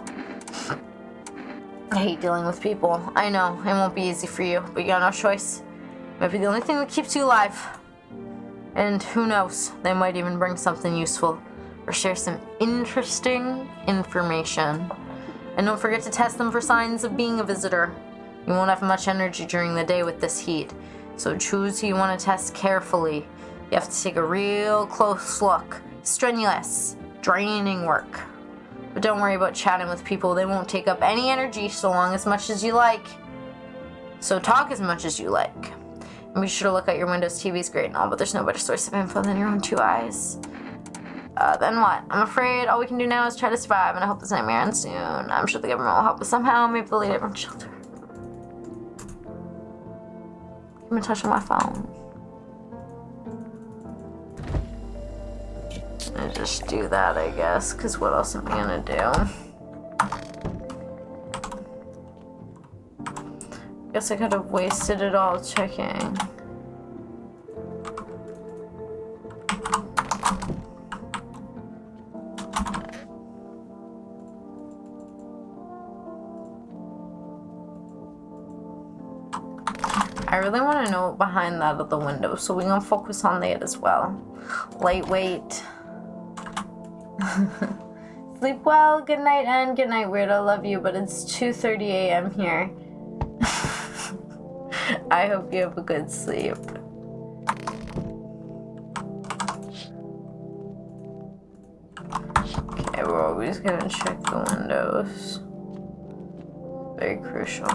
[SPEAKER 1] I hate dealing with people. I know, it won't be easy for you, but you got no choice. It might be the only thing that keeps you alive. And who knows, they might even bring something useful or share some interesting information. And don't forget to test them for signs of being a visitor. You won't have much energy during the day with this heat, so choose who you want to test carefully. You have to take a real close look. Strenuous, draining work. But don't worry about chatting with people. They won't take up any energy so long as much as you like. So talk as much as you like. And be sure to look out your windows. TV's great and all, but there's no better source of info than your own two eyes. Then what? I'm afraid all we can do now is try to survive, and I hope this nightmare ends soon. I'm sure the government will help us somehow. Maybe they'll lead everyone to shelter. I'm in touch with my phone. I just do that, I guess, because what else am I gonna do? Guess I could have wasted it all checking. I really want to know what's behind that other window, so we're gonna focus on that as well. Lightweight. Sleep well, good night, and good night, weirdo. Love you, but it's 2:30 a.m. here. I hope you have a good sleep. Okay, we're always gonna check the windows. Very crucial.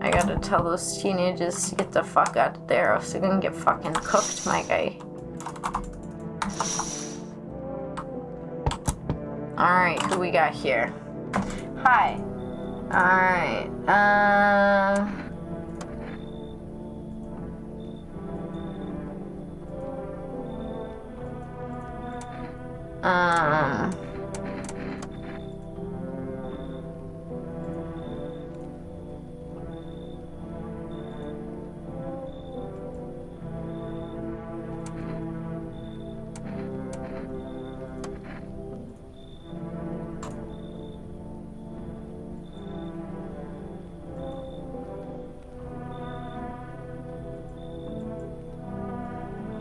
[SPEAKER 1] I gotta tell those teenagers to get the fuck out of there, or else they're gonna get fucking cooked, my guy. Alright, who we got here? Hi. Alright,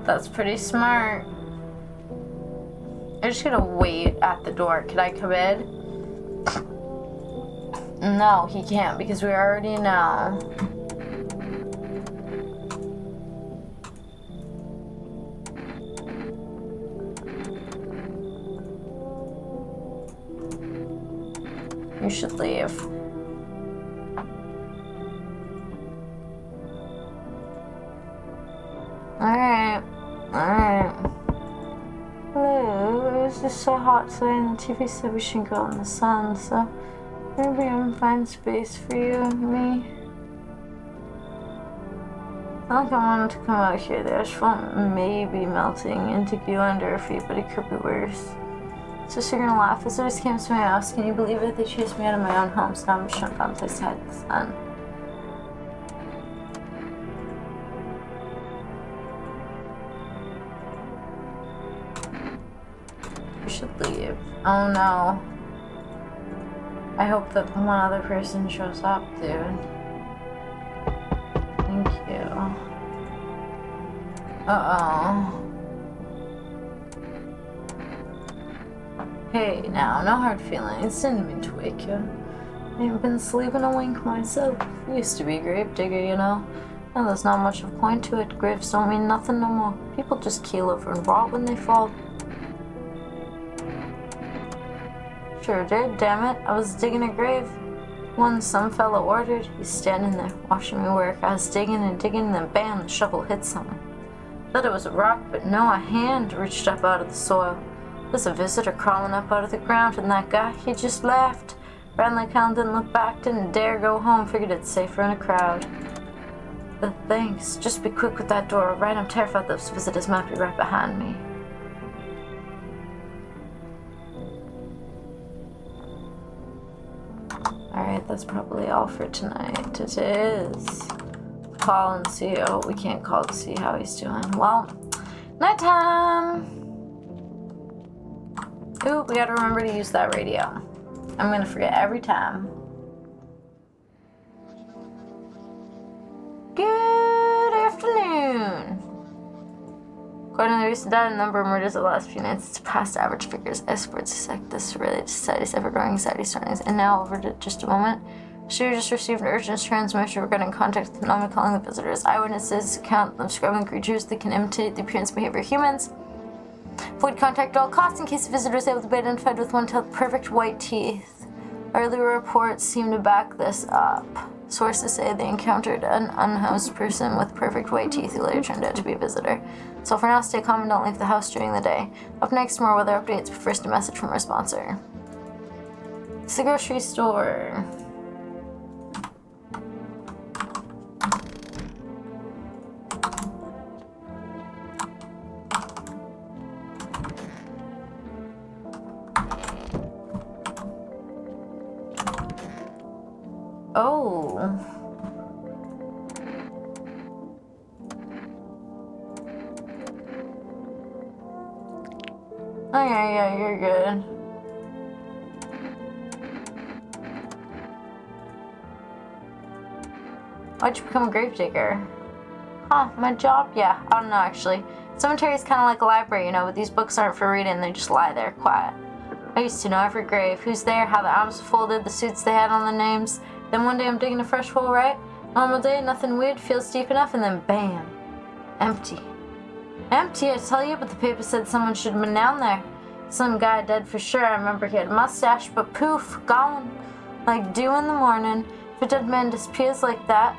[SPEAKER 1] That's pretty smart. I'm just gonna wait at the door. Can I come in? No, he can't because we already know. You should leave. Alright. Hello, it was just so hot today and the TV said we shouldn't go out in the sun, so maybe I'm find space for you and me. Not like I wanted to come out here. The asphalt may be melting into glue under our feet, but it could be worse. So you're gonna laugh. Visitors came to my house. Can you believe it? They chased me out of my own home, so now I'm just trying to find a place to hide the sun. We should leave. Oh no. I hope that one other person shows up, dude. Thank you. Uh-oh. Hey, now, no hard feelings. Didn't mean to wake you. I've been sleeping a wink myself. Used to be a grave digger, you know. Now there's not much of a point to it. Graves don't mean nothing no more. People just keel over and rot when they fall. Sure did, damn it. I was digging a grave. One some fella ordered. He's standing there, watching me work. I was digging and digging, then bam, the shovel hit something. Thought it was a rock, but no, a hand reached up out of the soil. There's a visitor crawling up out of the ground, and that guy, he just laughed. Ran like hell, didn't look back, didn't dare go home, figured it's safer in a crowd. But thanks, just be quick with that door, right? I'm terrified those visitors might be right behind me. Alright, that's probably all for tonight. It is. Call and see. Oh, we can't call to see how he's doing. Well, nighttime! Ooh, we gotta remember to use that radio. I'm gonna forget every time. Good afternoon. According to the recent data, the number of murders of the last few nights is past average figures. Experts suspect this related to society's ever-growing anxiety surroundings. And now, over to just a moment. Shooter just received an urgent transmission regarding contact with the anomaly calling the visitors. Eyewitnesses account of describing creatures that can imitate the appearance and behavior of humans. Avoid contact at all costs in case the visitor is able to be identified with one with perfect white teeth. Earlier reports seem to back this up. Sources say they encountered an unhoused person with perfect white teeth who later turned out to be a visitor. So for now, stay calm and don't leave the house during the day. Up next, more weather updates, but first a message from our sponsor. It's the grocery store. Oh. Oh yeah, you're good. Why'd you become a gravedigger? Huh, my job? Yeah, I don't know actually. Cemetery is kind of like a library, you know, but these books aren't for reading, they just lie there, quiet. I used to know every grave, who's there, how the arms were folded, the suits they had on the names. Then one day I'm digging a fresh hole, right? Normal day, nothing weird, feels deep enough, and then bam. Empty. Empty, I tell you, but the paper said someone should have been down there. Some guy dead for sure. I remember he had a mustache, but poof, gone. Like dew in the morning. If a dead man disappears like that,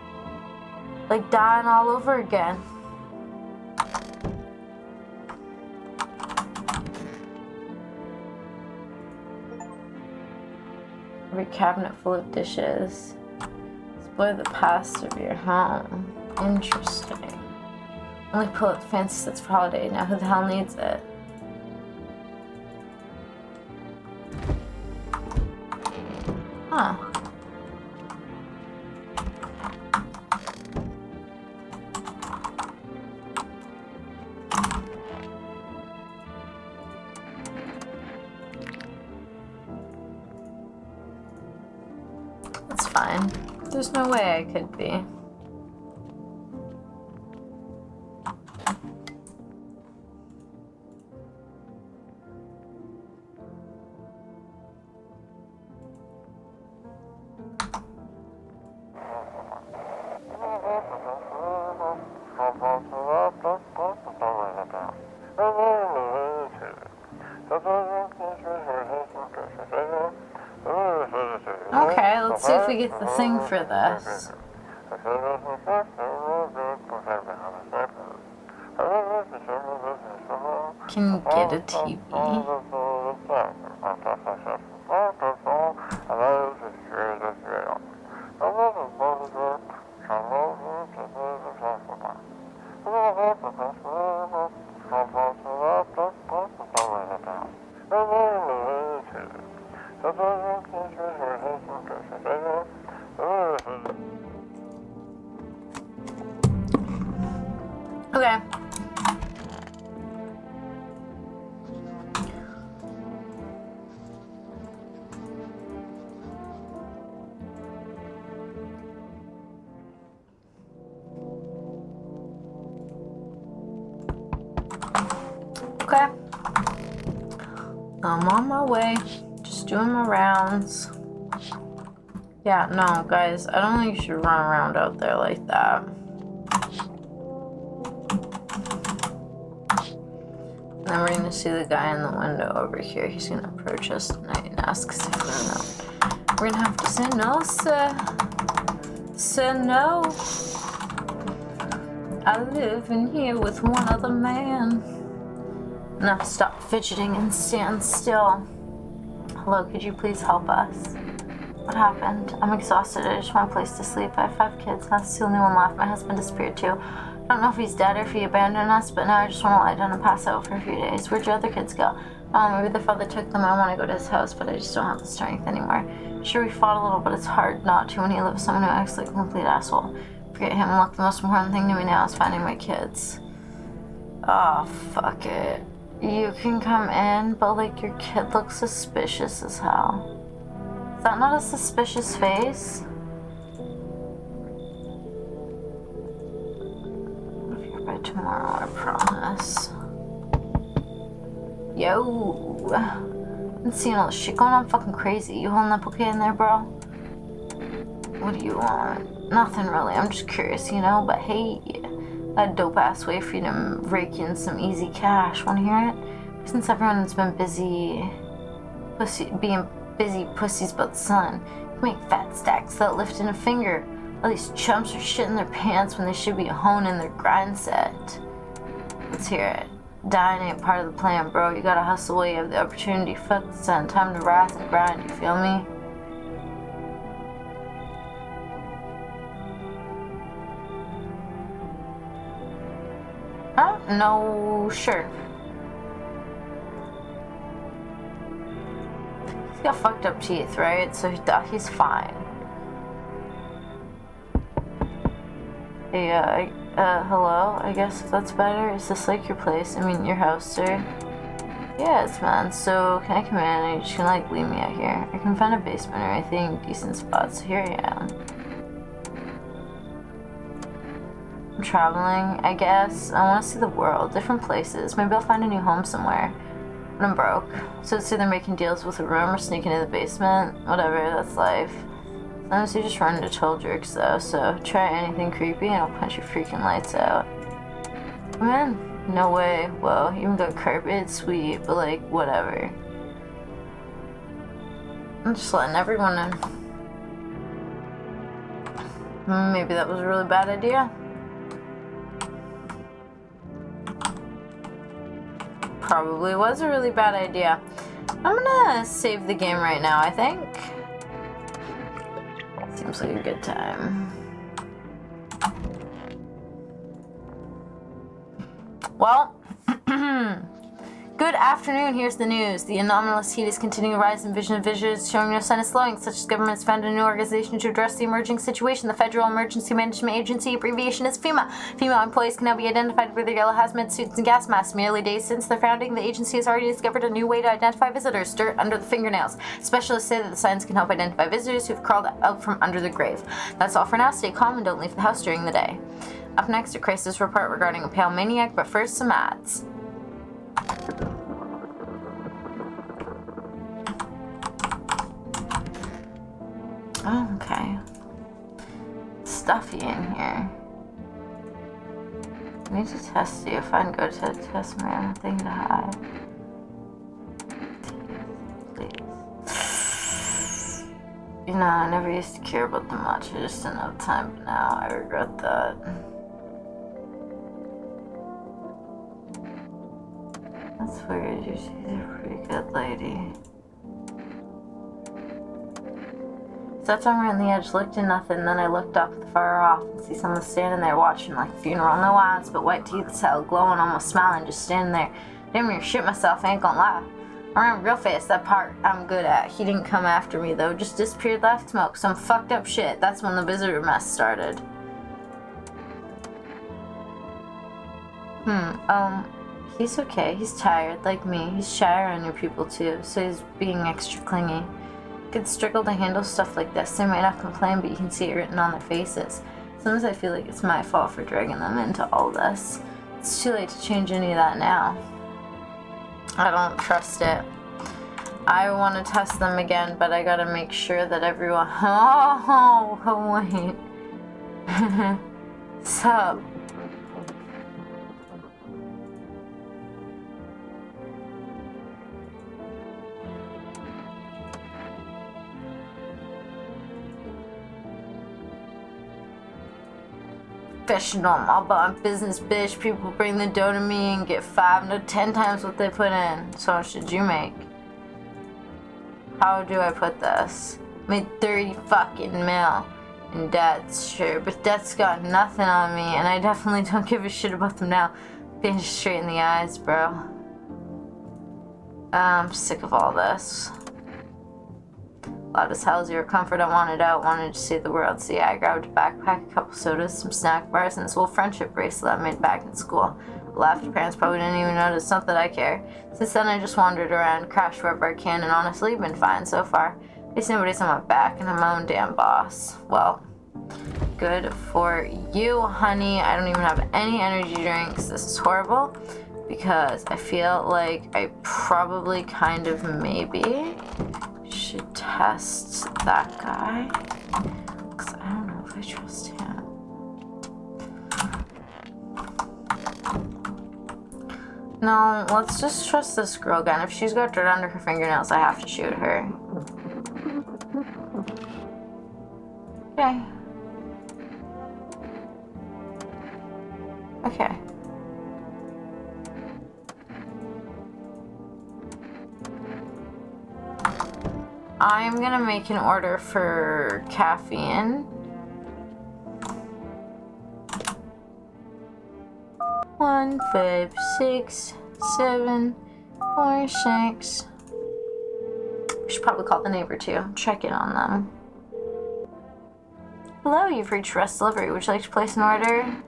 [SPEAKER 1] like dying all over again. Every cabinet full of dishes. Display the past of your home. Interesting. Only pull out the fancy sets for holiday. Now who the hell needs it? Huh. That's fine. There's no way I could be. get the thing for this. Can you get a TV? Okay. Okay. I'm on my way. Just doing my rounds. Yeah, no, guys, I don't think you should run around out there like that. And then we're gonna see the guy in the window over here. He's gonna approach us tonight and ask us if we're no. We're gonna have to say no, sir. Sir, no. I live in here with one other man. Now stop fidgeting and stand still. Hello, could you please help us? What happened? I'm exhausted. I just want a place to sleep. I have 5 kids. That's the only one left. My husband disappeared too. I don't know if he's dead or if he abandoned us, but now I just want to lie down and pass out for a few days. Where'd your other kids go? Oh, maybe their father took them. I want to go to his house, but I just don't have the strength anymore. Sure, we fought a little, but it's hard not to when you live with someone who acts like a complete asshole. Forget him. Look, the most important thing to me now is finding my kids. Oh, fuck it. You can come in, but like your kid looks suspicious as hell. Is that not a suspicious face? I'll be here by tomorrow, I promise. Yo! I'm seeing all this shit going on, fucking crazy. You holding up okay in there, bro? What do you want? Nothing really, I'm just curious, you know? But hey, that dope ass way for you to rake in some easy cash. Wanna hear it? Since everyone's been being busy pussies about the sun, you make fat stacks without lifting a finger. All these chumps are shitting their pants when they should be honing their grind set. Let's hear it. Dying ain't part of the plan, bro. You gotta hustle while you have the opportunity. Fuck the sun. Time to rise and grind, you feel me? Oh, no, sure. He's got fucked up teeth, right? So he's fine. Hey, hello? I guess if that's better. Is this like your place? I mean, your house, sir? Yes, man. So, can I come in? Or you just gonna like leave me out here? I can find a basement or anything, decent spot, so here I am. I'm traveling, I guess. I want to see the world, different places. Maybe I'll find a new home somewhere. But I'm broke. So it's either making deals with a room or sneaking into the basement. Whatever, that's life. Sometimes you just run into total jerks though, so try anything creepy and I'll punch your freaking lights out. Come in. No way. Whoa, even got carpet, sweet, but like, whatever. I'm just letting everyone in. Maybe that was a really bad idea. Probably was a really bad idea. I'm gonna save the game right now, I think. Seems like a good time. Well, good afternoon, here's the news. The anomalous heat is continuing to rise in vision of visitors showing no sign of slowing. Such as government's founded a new organization to address the emerging situation. The Federal Emergency Management Agency, abbreviation is FEMA. FEMA employees can now be identified with their yellow hazmat suits and gas masks. Merely days since their founding, the agency has already discovered a new way to identify visitors: dirt under the fingernails. Specialists say that the signs can help identify visitors who've crawled out from under the grave. That's all for now. Stay calm and don't leave the house during the day. Up next, a crisis report regarding a pale maniac, but first some ads. Oh, okay. Stuffy in here. I need to test you. If I can go to test my thing to hide. Please. You know, I never used to care about them much. I just didn't have time, but now I regret that. That's weird. She's a pretty good lady. Sat somewhere on the edge, looked at nothing, then I looked up far off and see someone standing there watching like a funeral. No eyes, but white teeth as hell, glowing, almost smiling, just standing there. Damn near shit myself, I ain't gonna lie. I remember real fast, that part I'm good at. He didn't come after me though, just disappeared like smoke. Some fucked up shit. That's when the visitor mess started. He's okay. He's tired, like me. He's shy around your people too, so he's being extra clingy. Kids struggle to handle stuff like this. They might not complain, but you can see it written on their faces. Sometimes I feel like it's my fault for dragging them into all this. It's too late to change any of that now. I don't trust it. I want to test them again, but I gotta make sure that everyone... Oh, wait. Sup? Professional, I'm all about my business, bitch. People bring the dough to me and get 5 to 10 times what they put in. So much did you make? How do I put this? Made 30 fucking mil in debts, sure, but debt's got nothing on me, and I definitely don't give a shit about them now. Being straight in the eyes, bro. I'm sick of all this. Loud as hell, zero comfort. I wanted out, wanted to see the world. So yeah, I grabbed a backpack, a couple sodas, some snack bars, and this little friendship bracelet I made back in school. I laughed. Parents probably didn't even notice. Not that I care. Since then, I just wandered around, crashed wherever I can, and honestly, been fine so far. At least nobody's on my back, and I'm my own damn boss. Well, good for you, honey. I don't even have any energy drinks. This is horrible, because I feel like I probably kind of maybe should test that guy, because I don't know if I trust him. No, let's just trust this girl again. If she's got dirt under her fingernails, I have to shoot her. Okay. Okay. I'm gonna make an order for caffeine. 1, 5, 6, 7, 4, 6. We should probably call the neighbor too. Check in on them. Hello, you've reached Rest Delivery. Would you like to place an order?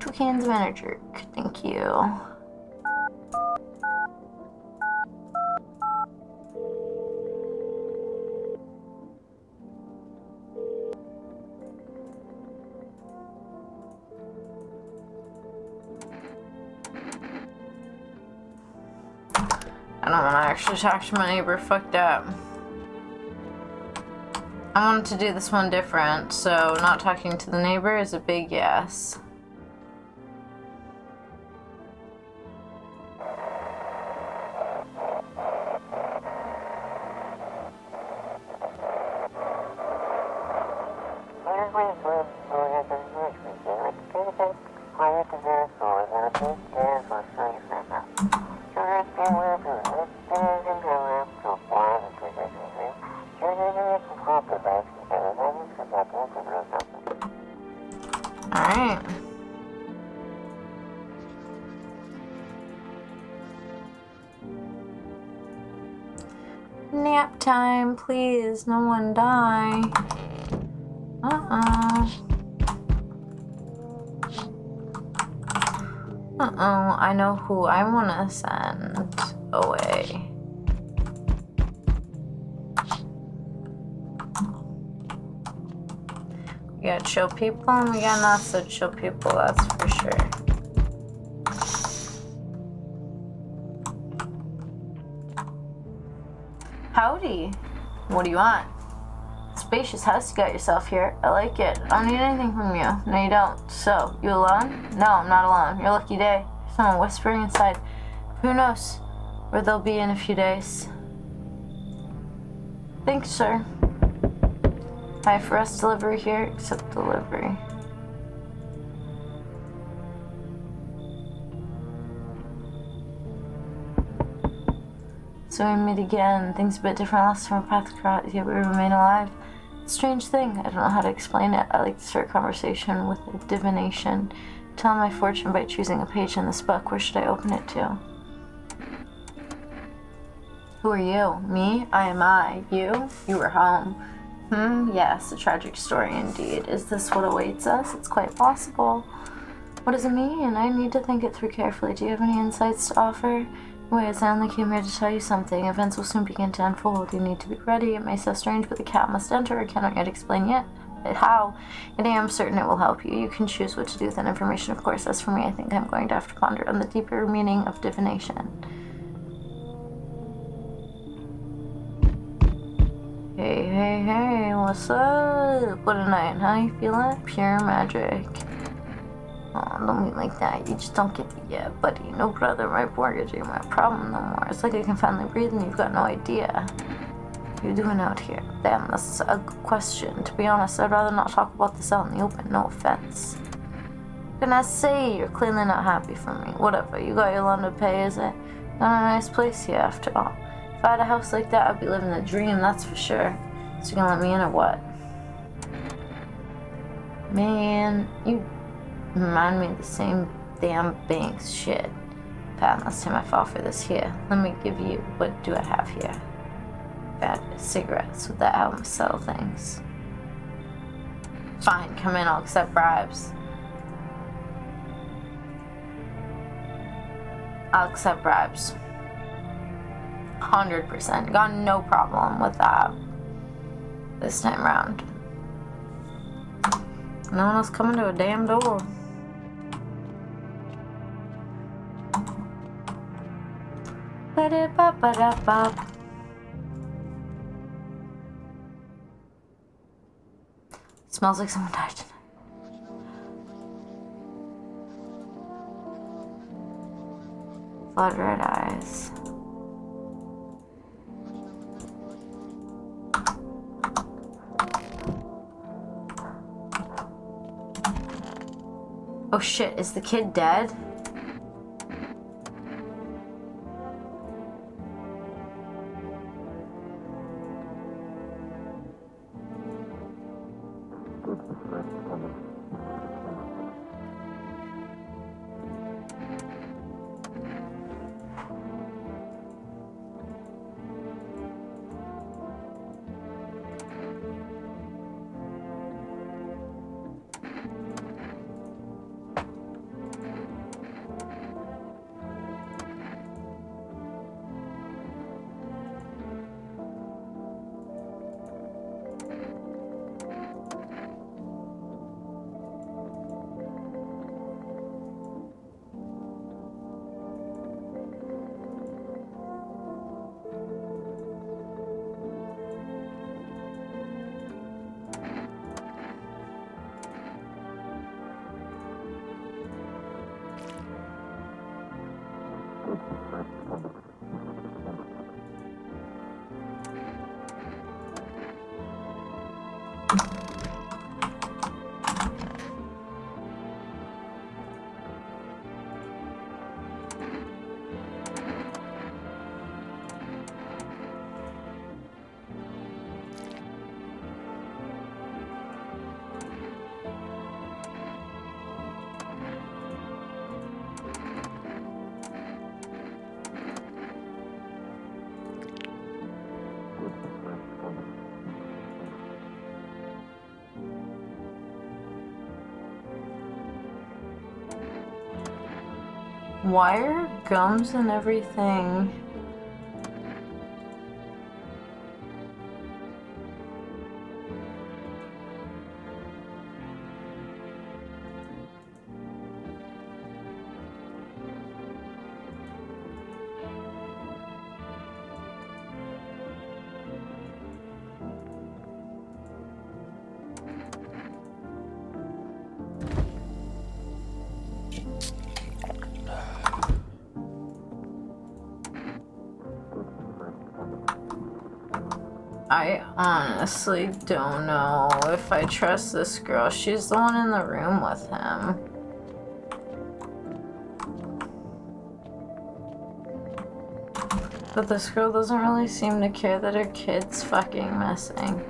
[SPEAKER 1] 2 cans of energy drink. Thank you. I don't want to actually talk to my neighbor. Fucked up. I wanted to do this one different, so not talking to the neighbor is a big yes. Alright. Nap time, please. No one die. I know who I want to send away. We got chill people and we got not so chill people, that's for sure. Howdy. What do you want? Spacious house you got yourself here. I like it. I don't need anything from you. No, you don't. So, you alone? No, I'm not alone. Your lucky day. Someone whispering inside. Who knows where they'll be in a few days. Thanks, sir. Hi, for us delivery here, accept delivery. So we meet again. Things a bit different last time our paths crossed, yet we remain alive. It's a strange thing. I don't know how to explain it. I like to start a conversation with a divination. Tell my fortune by choosing a page in this book. Where should I open it to? Who are you? Me? I am I. You? You were home. Yes, a tragic story indeed. Is this what awaits us? It's quite possible. What does it mean? I need to think it through carefully. Do you have any insights to offer? Wait, I only came here to tell you something. Events will soon begin to unfold. You need to be ready. It may sound strange, but the cat must enter. I cannot yet explain yet how. Yet I am certain it will help you. You can choose what to do with that information, of course. As for me, I think I'm going to have to ponder on the deeper meaning of divination. Hey, what's up? What a night. How you feeling? Pure magic. Oh, don't be like that. You just don't get it yet, buddy. No brother, my mortgage ain't my problem no more. It's like I can finally breathe and you've got no idea. What are you doing out here? Damn, that's a good question. To be honest, I'd rather not talk about this out in the open. No offense. What can I say? You're clearly not happy for me. Whatever. You got your loan to pay, is it? Not a nice place here, after all. If I had a house like that, I'd be living the dream, that's for sure. So you gonna let me in or what? Man, you remind me of the same damn banks shit. Pat, last time I fought for this here. Let me give you, what do I have here? Bad cigarettes. With that, how I sell things. Fine, come in, I'll accept bribes. I'll accept bribes. 100%. Got no problem with that. This time around. No one else coming to a damn door. Ba-da-ba-ba-da-ba. Smells like someone died tonight. Blood red eyes. Oh shit, is the kid dead? Wire, gums, and everything. I honestly don't know if I trust this girl. She's the one in the room with him. But this girl doesn't really seem to care that her kid's fucking missing.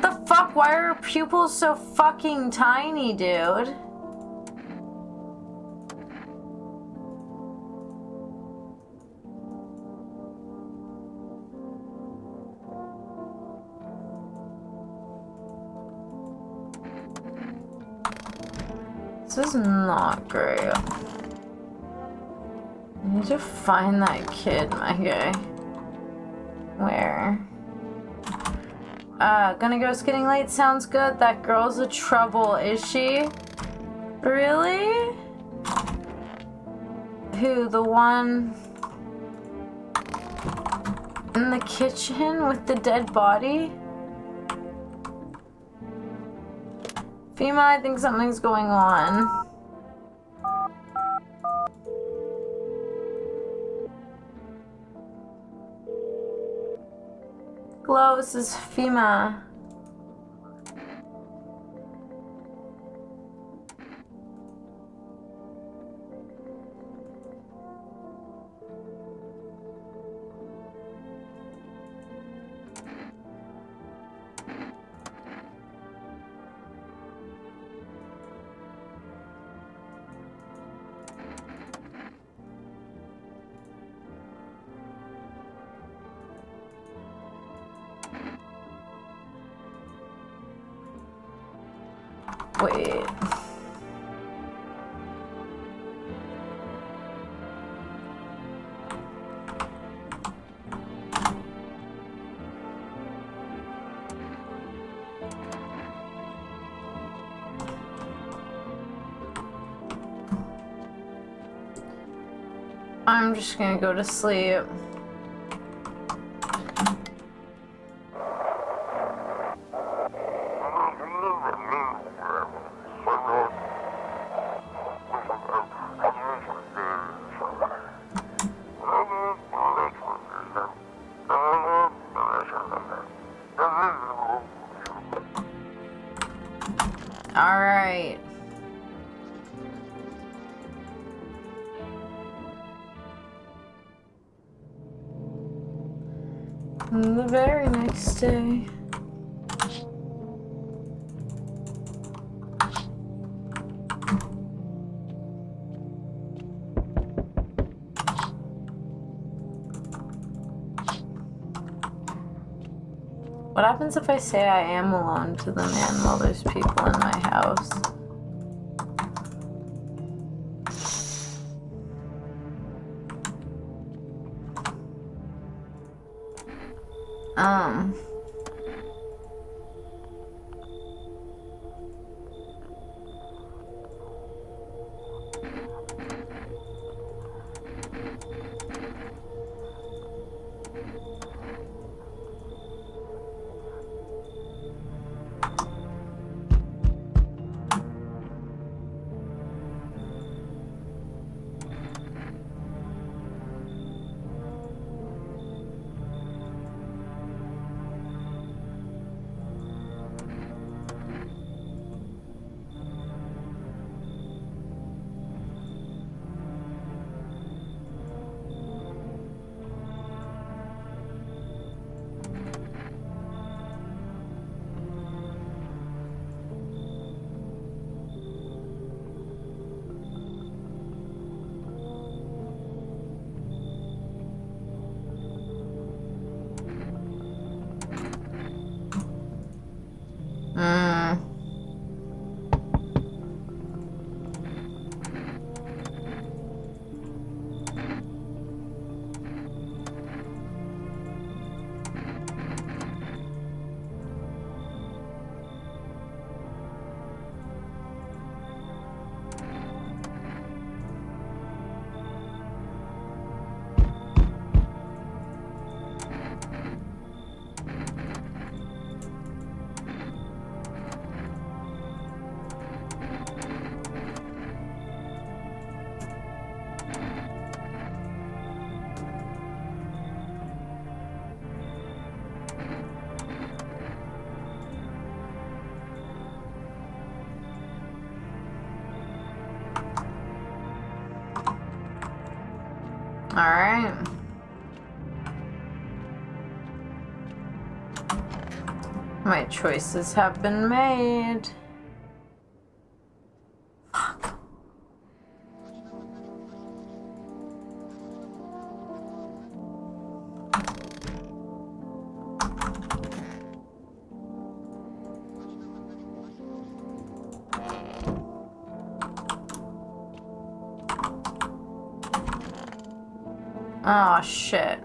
[SPEAKER 1] The fuck? Why are her pupils so fucking tiny, dude? This is not great. I need to find that kid, my guy. Where? Gonna go, it's getting late. Sounds good. That girl's a trouble, is she? Really? Who? The one in the kitchen with the dead body? Fema, I think something's going on. Hello, this is Fema. Wait. I'm just gonna go to sleep. All right. And the very next day. What happens if I say I am alone to the man while there's people in my house? Alright. My choices have been made. Fuck. Oh, shit.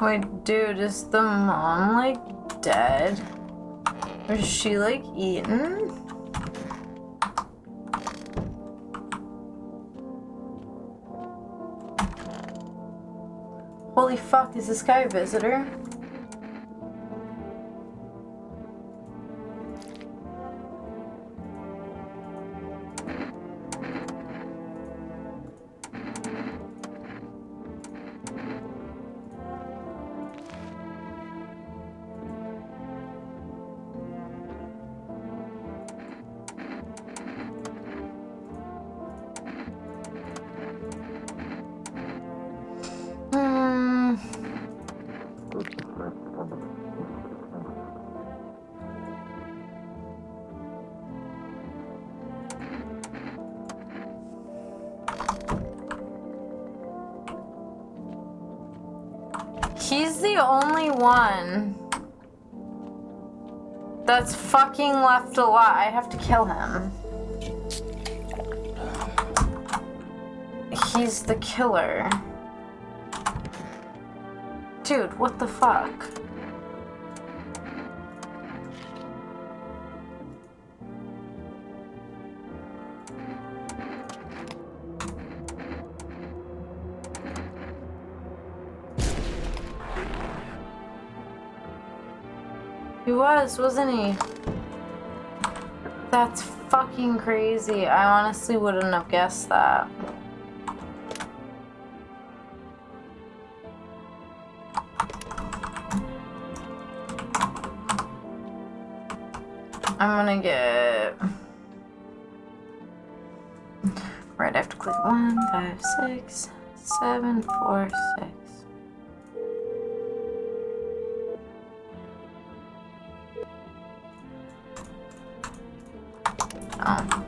[SPEAKER 1] Wait, dude, is the mom, like, dead? Or is she, like, eaten? Holy fuck, is this guy a visitor? He's the only one that's fucking left alive. I have to kill him. He's the killer. Dude, what the fuck? He was, wasn't he? That's fucking crazy. I honestly wouldn't have guessed that. I'm gonna get... Right, I have to click 1, 5, 6, 7, 4, 6. Oh.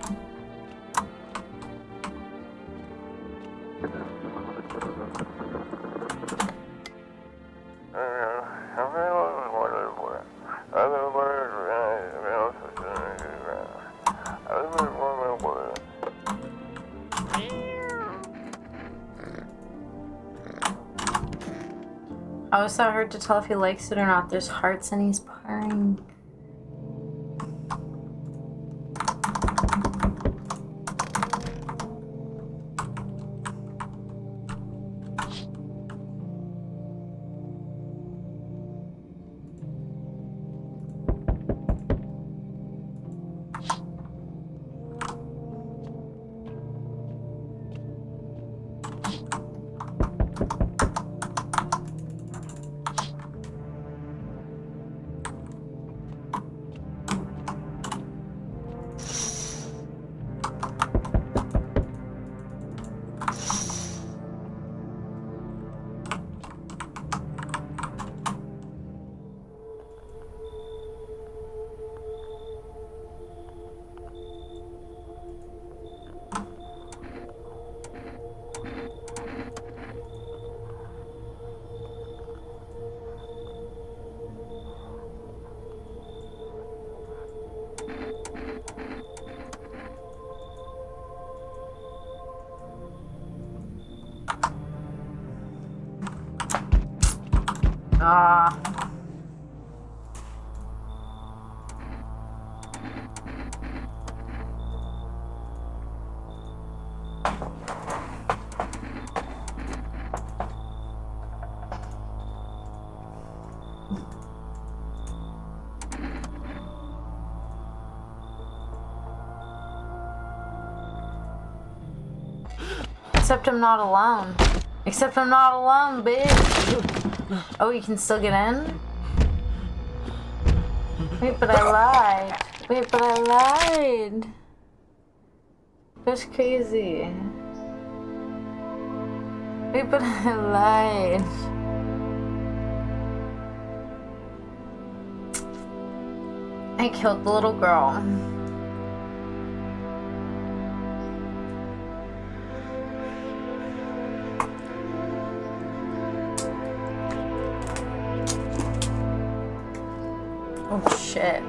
[SPEAKER 1] Oh, it's so hard to tell if he likes it or not. There's hearts and he's purring. Ah. Except I'm not alone. Except I'm not alone, bitch. Oh, you can still get in? Wait, but I lied. Wait, but I lied. That's crazy. Wait, but I lied. I killed the little girl. Oh shit.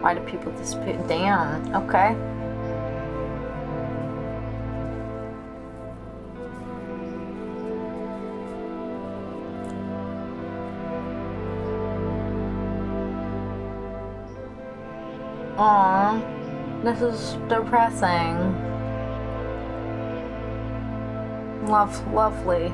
[SPEAKER 1] Why do people disappear? Damn. Okay. Aww. This is depressing. Lovely.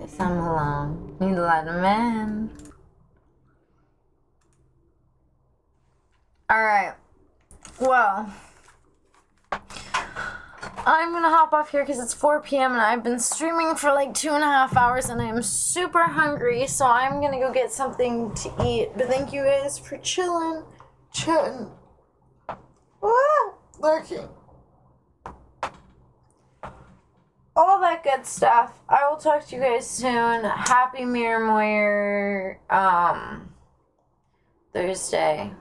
[SPEAKER 1] Guess I'm alone. Need to let him in. Alright. Well, I'm gonna hop off here because it's 4 p.m. and I've been streaming for like 2.5 hours and I'm super hungry, so I'm gonna go get something to eat. But thank you guys for chilling, chatting, lurking, all that good stuff. I will talk to you guys soon. Happy Mirror Moyer Thursday.